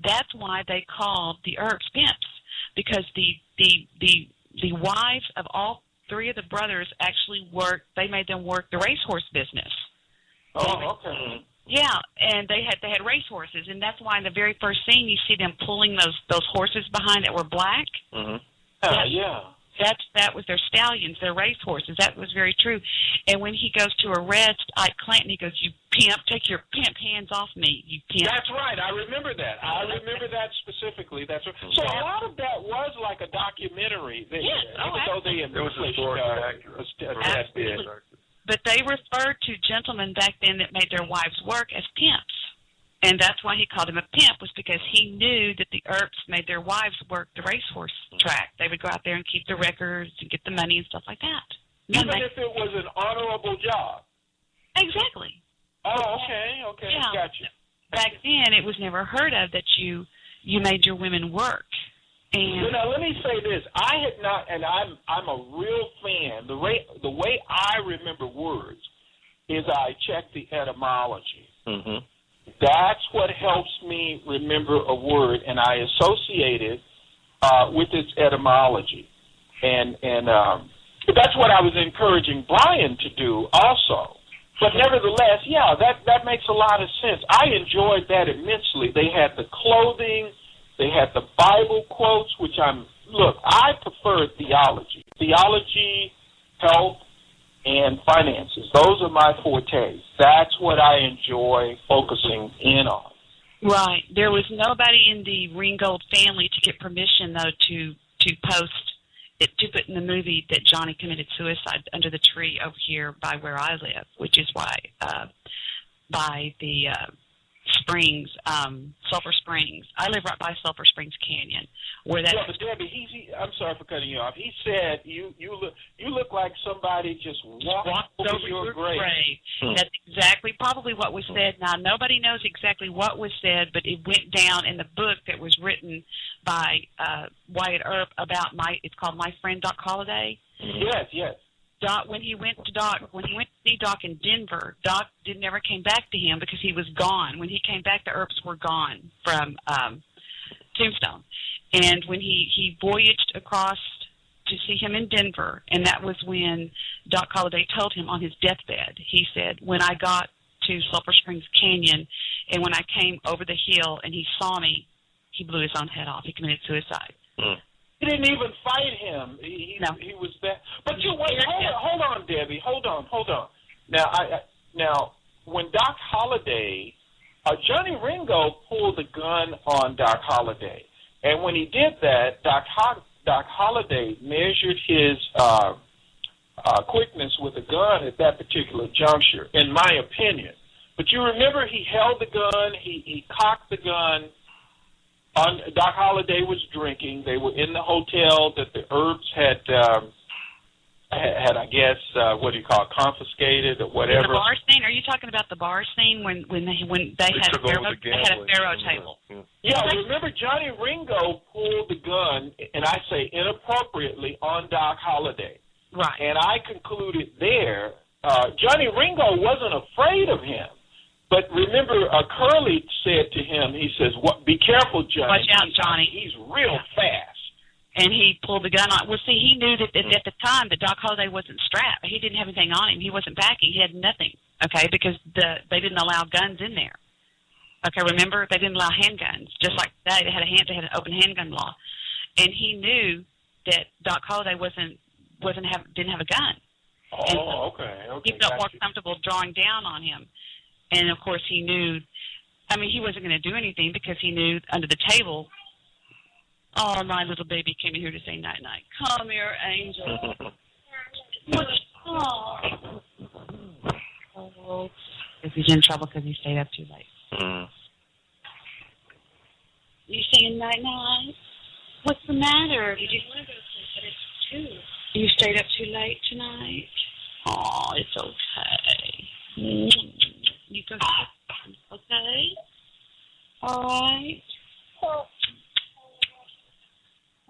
That's why they called the Earps pimps, because the wives of all three of the brothers actually worked. They made them work the racehorse business. Oh, okay. Yeah, and they had racehorses, and that's why in the very first scene you see them pulling those horses behind that were black. Mm-hmm. That was their stallions, their race horses. That was very true. And when he goes to arrest Ike Clanton, he goes, "You pimp, take your pimp hands off me, you pimp." That's right. I remember that. I remember that specifically. That's right. So a lot of that was like a documentary. Yes. Though they embellished a bit. But they referred to gentlemen back then that made their wives work as pimps. And that's why he called him a pimp, was because he knew that the Earps made their wives work the racehorse track. They would go out there and keep the records and get the money and stuff like that. Even if it was an honorable job. Exactly. Oh, okay, Yeah. Gotcha. Back then, it was never heard of that you made your women work. And Well, now let me say this: I had not, and I'm a real fan. The way I remember words is I check the etymology. Mm-hmm. That's what helps me remember a word, and I associate it with its etymology, and that's what I was encouraging Brian to do also. But nevertheless, yeah, that makes a lot of sense. I enjoyed that immensely. They had the clothing, they had the Bible quotes, which I prefer theology, health, and finances. Those are my fortes. That's what I enjoy focusing in on. right, there was nobody in the Ringgold family to get permission, though, to post it, to put in the movie that Johnny committed suicide under the tree over here by where I live, which is why by the Springs, Sulphur Springs. I live right by Sulphur Springs Canyon, where that. Yeah, but Debbie, I'm sorry for cutting you off. He said you look like somebody just walked over your grave. That's exactly probably what was said. Now nobody knows exactly what was said, but it went down in the book that was written by Wyatt Earp about it's called My Friend Doc Holliday. Yes. Doc, when he went to see Doc in Denver, Doc never came back to him because he was gone. When he came back, the Earps were gone from Tombstone. And when he voyaged across to see him in Denver, and that was when Doc Holliday told him on his deathbed, he said, when I got to Sulphur Springs Canyon and when I came over the hill and he saw me, he blew his own head off. He committed suicide. He didn't even fight him. He was that. But you wait. Hold on, Debbie. Hold on. Now, when Doc Holliday, Johnny Ringo pulled the gun on Doc Holliday, and when he did that, Doc Holliday measured his quickness with a gun at that particular juncture, in my opinion. But you remember, he held the gun. He cocked the gun. Doc Holliday was drinking. They were in the hotel that the Earps had I guess, confiscated or whatever. The bar scene? Are you talking about the bar scene when they had a faro table? Yeah, remember Johnny Ringo pulled the gun, and I say inappropriately, on Doc Holliday. Right. And I concluded there, Johnny Ringo wasn't afraid of him. But remember, Curly said to him, he says, be careful, Johnny. Watch out, Johnny. He's real fast. And he pulled the gun on. Well, see, he knew that at the time that Doc Holliday wasn't strapped. He didn't have anything on him. He wasn't packing. He had nothing, okay, because they didn't allow guns in there. Okay, remember? They didn't allow handguns. Just like today, they had an open handgun law. And he knew that Doc Holliday didn't have a gun. Oh, okay. He felt more comfortable drawing down on him. And, of course, he knew, he wasn't going to do anything because he knew under the table, oh, my little baby came in here to say night-night. Come here, angel. Oh. If he's in trouble because he stayed up too late. You saying night-night? What's the matter? Did you want to go to sleep? But it's 2. You stayed up too late tonight? Oh, it's okay. You go sleep, okay? All right.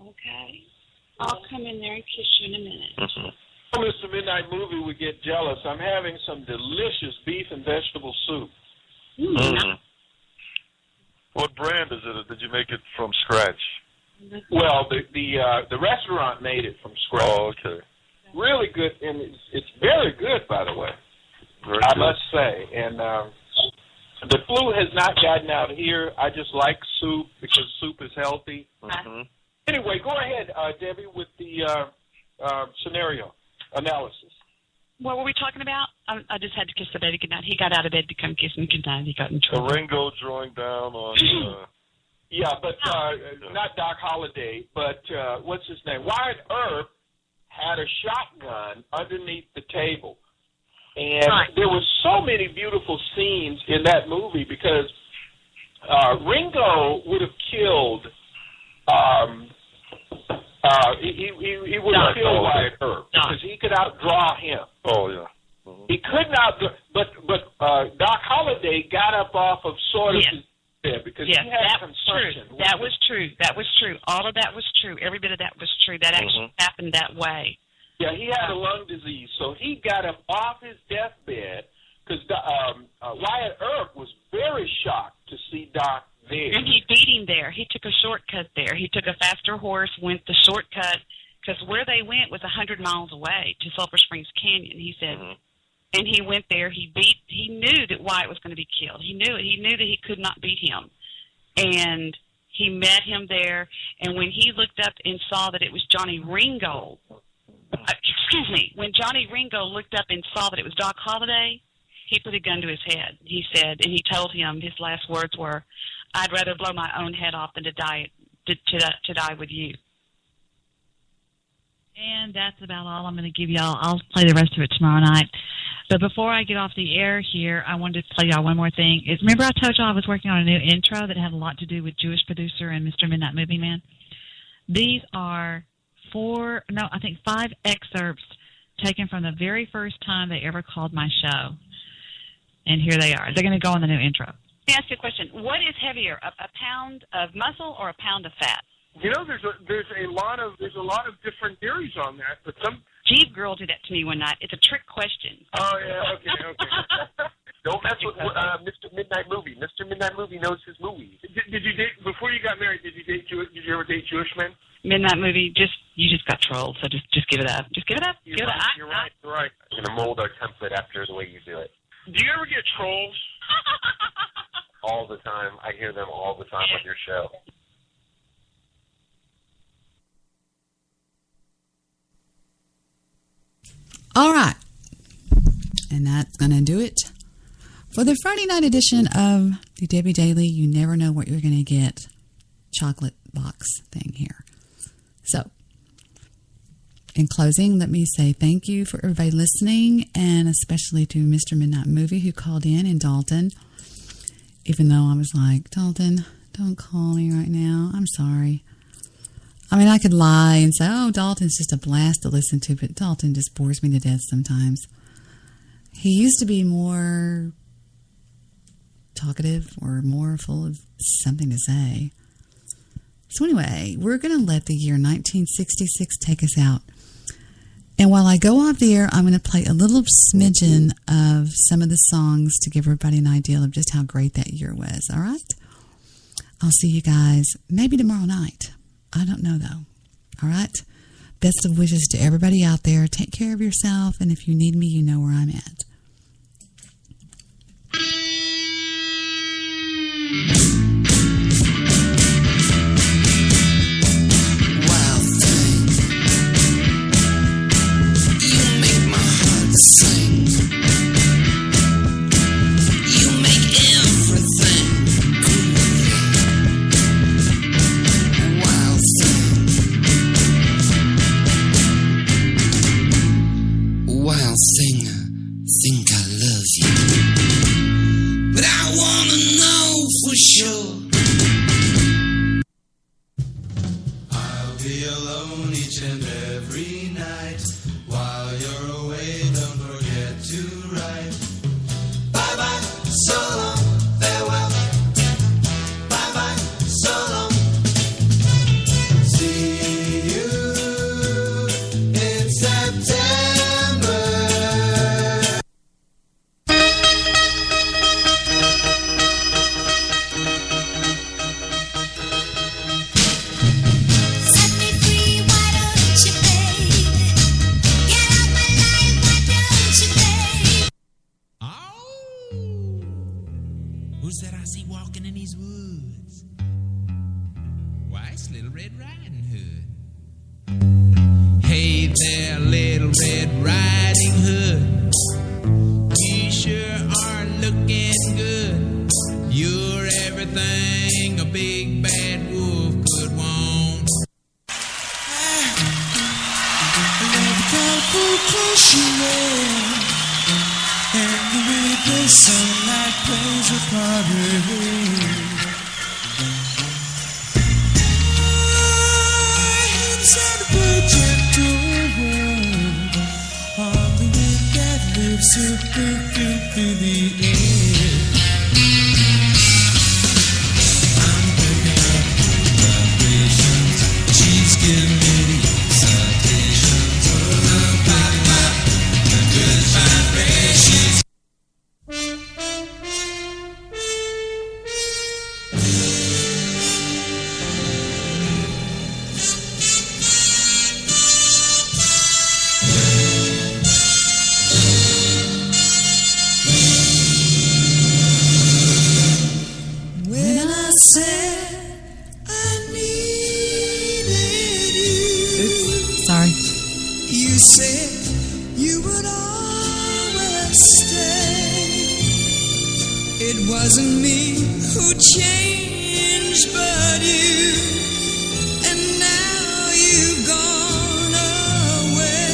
Okay. I'll come in there and kiss you in a minute. Mr. Midnight Movie would get jealous. I'm having some delicious beef and vegetable soup. What brand is it? Did you make it from scratch? Well, the restaurant made it from scratch. Oh, okay. Really good, and it's very good, by the way. I must say. And the flu has not gotten out here. I just like soup because soup is healthy. And Anyway, go ahead, Debbie, with the scenario analysis. What were we talking about? I just had to kiss the baby goodnight. He got out of bed to come kiss me goodnight. He got in trouble. The Ringo drawing down on... Yeah, but not Doc Holliday, but what's his name? Wyatt Earp had a shotgun underneath the table. And there were so many beautiful scenes in that movie because Ringo would have killed he would have killed Wyatt Earp because he could outdraw him. Oh, yeah. He could not, but Doc Holliday got up off of sort of his bed because he had concussion. That was true. All of that was true. Every bit of that was true. That actually happened that way. Yeah, he had a lung disease, so he got up off his deathbed because Wyatt Earp was very shocked to see Doc there. And he beat him there. He took a shortcut there. He took a faster horse, went the shortcut, because where they went was 100 miles away to Sulphur Springs Canyon, he said. And he went there. He knew that Wyatt was going to be killed. He knew it. He knew that he could not beat him. And he met him there, and when he looked up and saw that it was Johnny Ringo, when Johnny Ringo looked up and saw that it was Doc Holliday, he put a gun to his head. He said, and he told him, his last words were, "I'd rather blow my own head off than to die with you." And that's about all I'm going to give y'all. I'll play the rest of it tomorrow night. But before I get off the air here, I wanted to play y'all one more thing. Remember I told y'all I was working on a new intro that had a lot to do with Jewish Producer and Mr. Midnight Movie Man? These are 5 excerpts taken from the very first time they ever called my show. And here they are. They're going to go on the new intro. Let me ask you a question. What is heavier, a pound of muscle or a pound of fat? You know, there's a lot of different theories on that, but some Jeep girl did that to me one night. It's a trick question. Oh yeah, okay. Don't mess with Mr. Midnight Movie. Mr. Midnight Movie knows his movies. Did you date before you got married? Did you ever date Jewish men? Midnight Movie. You just got trolled. So just give it up. Just give it up. You're right. We're gonna mold our template after the way you do it. Do you ever get trolls? All the time. I hear them all the time on your show. All right. And that's going to do it for the Friday night edition of the Debbie Daily. You never know what you're going to get chocolate box thing here. So, in closing, let me say thank you for everybody listening, and especially to Mr. Midnight Movie who called in, and Dalton. Even though I was like, Dalton, don't call me right now. I'm sorry. I mean, I could lie and say, oh, Dalton's just a blast to listen to, but Dalton just bores me to death sometimes. He used to be more talkative or more full of something to say. So anyway, we're going to let the year 1966 take us out. And while I go off the air, I'm going to play a little smidgen of some of the songs to give everybody an idea of just how great that year was, all right? I'll see you guys maybe tomorrow night. I don't know, though. All right? Best of wishes to everybody out there. Take care of yourself, and if you need me, you know where I'm at. Wild thing, you make my heart sing. You make everything wild singer, think I love you, but I wanna know for sure. I'll be alone each and every night. While you're away, don't forget to write. Bye bye, so long, farewell. Bye bye, so long. See you in September. Who's that I see walking in these woods? Why, it's little Red Riding Hood. Hey there, little Red Riding Hood. You sure are looking good. You're everything a big bad wolf could want. I love the colorful clothes you wear, and the way the sunlight plays upon her hair. Inside a gentle world, on the wind that lives so perfume through the air. I'm picking up vibrations. She's giving me the excitations. I'm picking up the good vibrations. You said you would always stay. It wasn't me who changed, but you. And now you've gone away.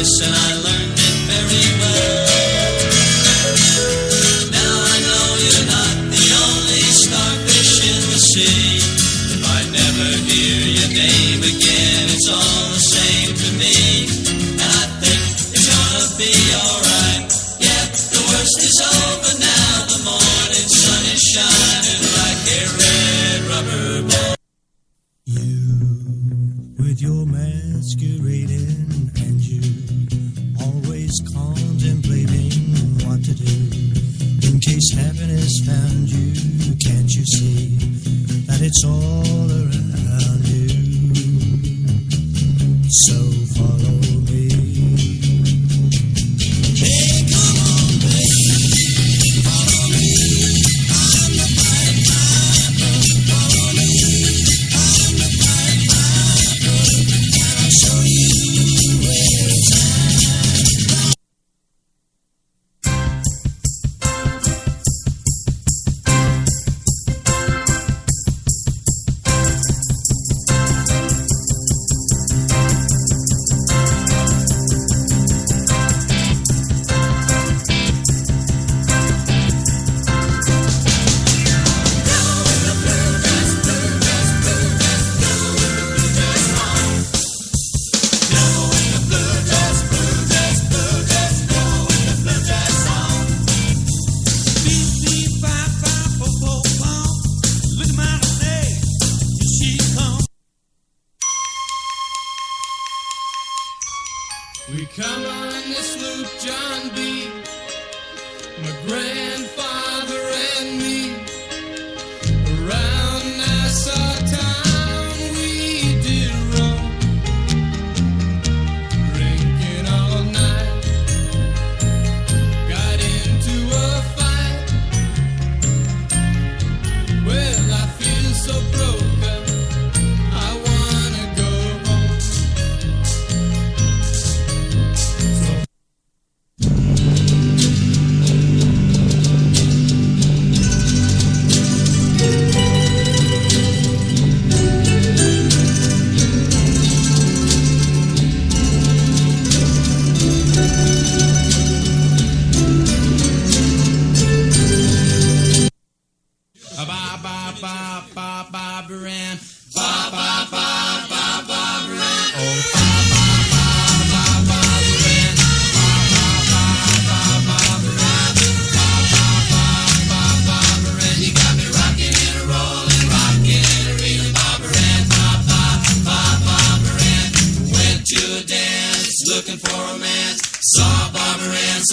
And I learned it very well. Now I know you're not the only starfish in the sea. If I never hear your name again, it's all the same to me. And I think it's gonna be alright. Yeah, the worst is over now. The morning sun is shining like a red rubber ball. You, with your masquerading and you always contemplating what to do in case happiness found you. Can't you see that it's all around you? So follow me. Hey, come on, baby, follow me. I'm the Pied Piper. Follow me. I'm the Pied Piper, and I'll show you where it's at.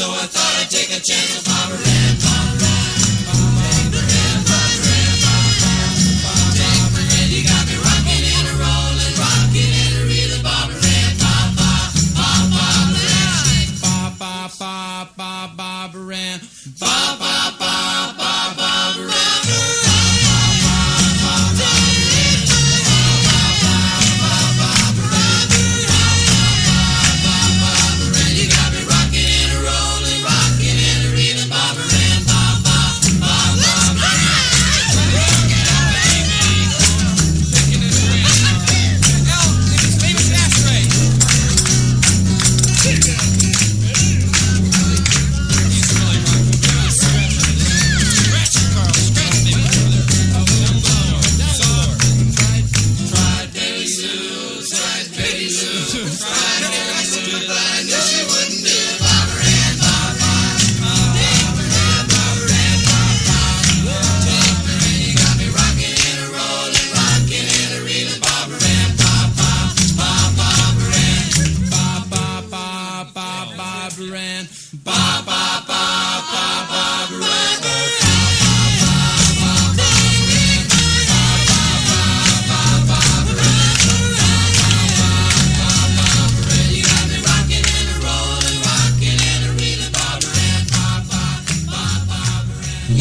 So I thought I'd take a chance with Barbara Ann, Barbara Ann, Barbara Ann, Barbara Ann, Barbara Ann. You got me rocking and a rolling, rocking and a reeling, Barbara Ann, Barbara Ann, Barbara Ann, Barbara Ann.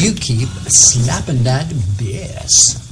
You keep slapping that bass.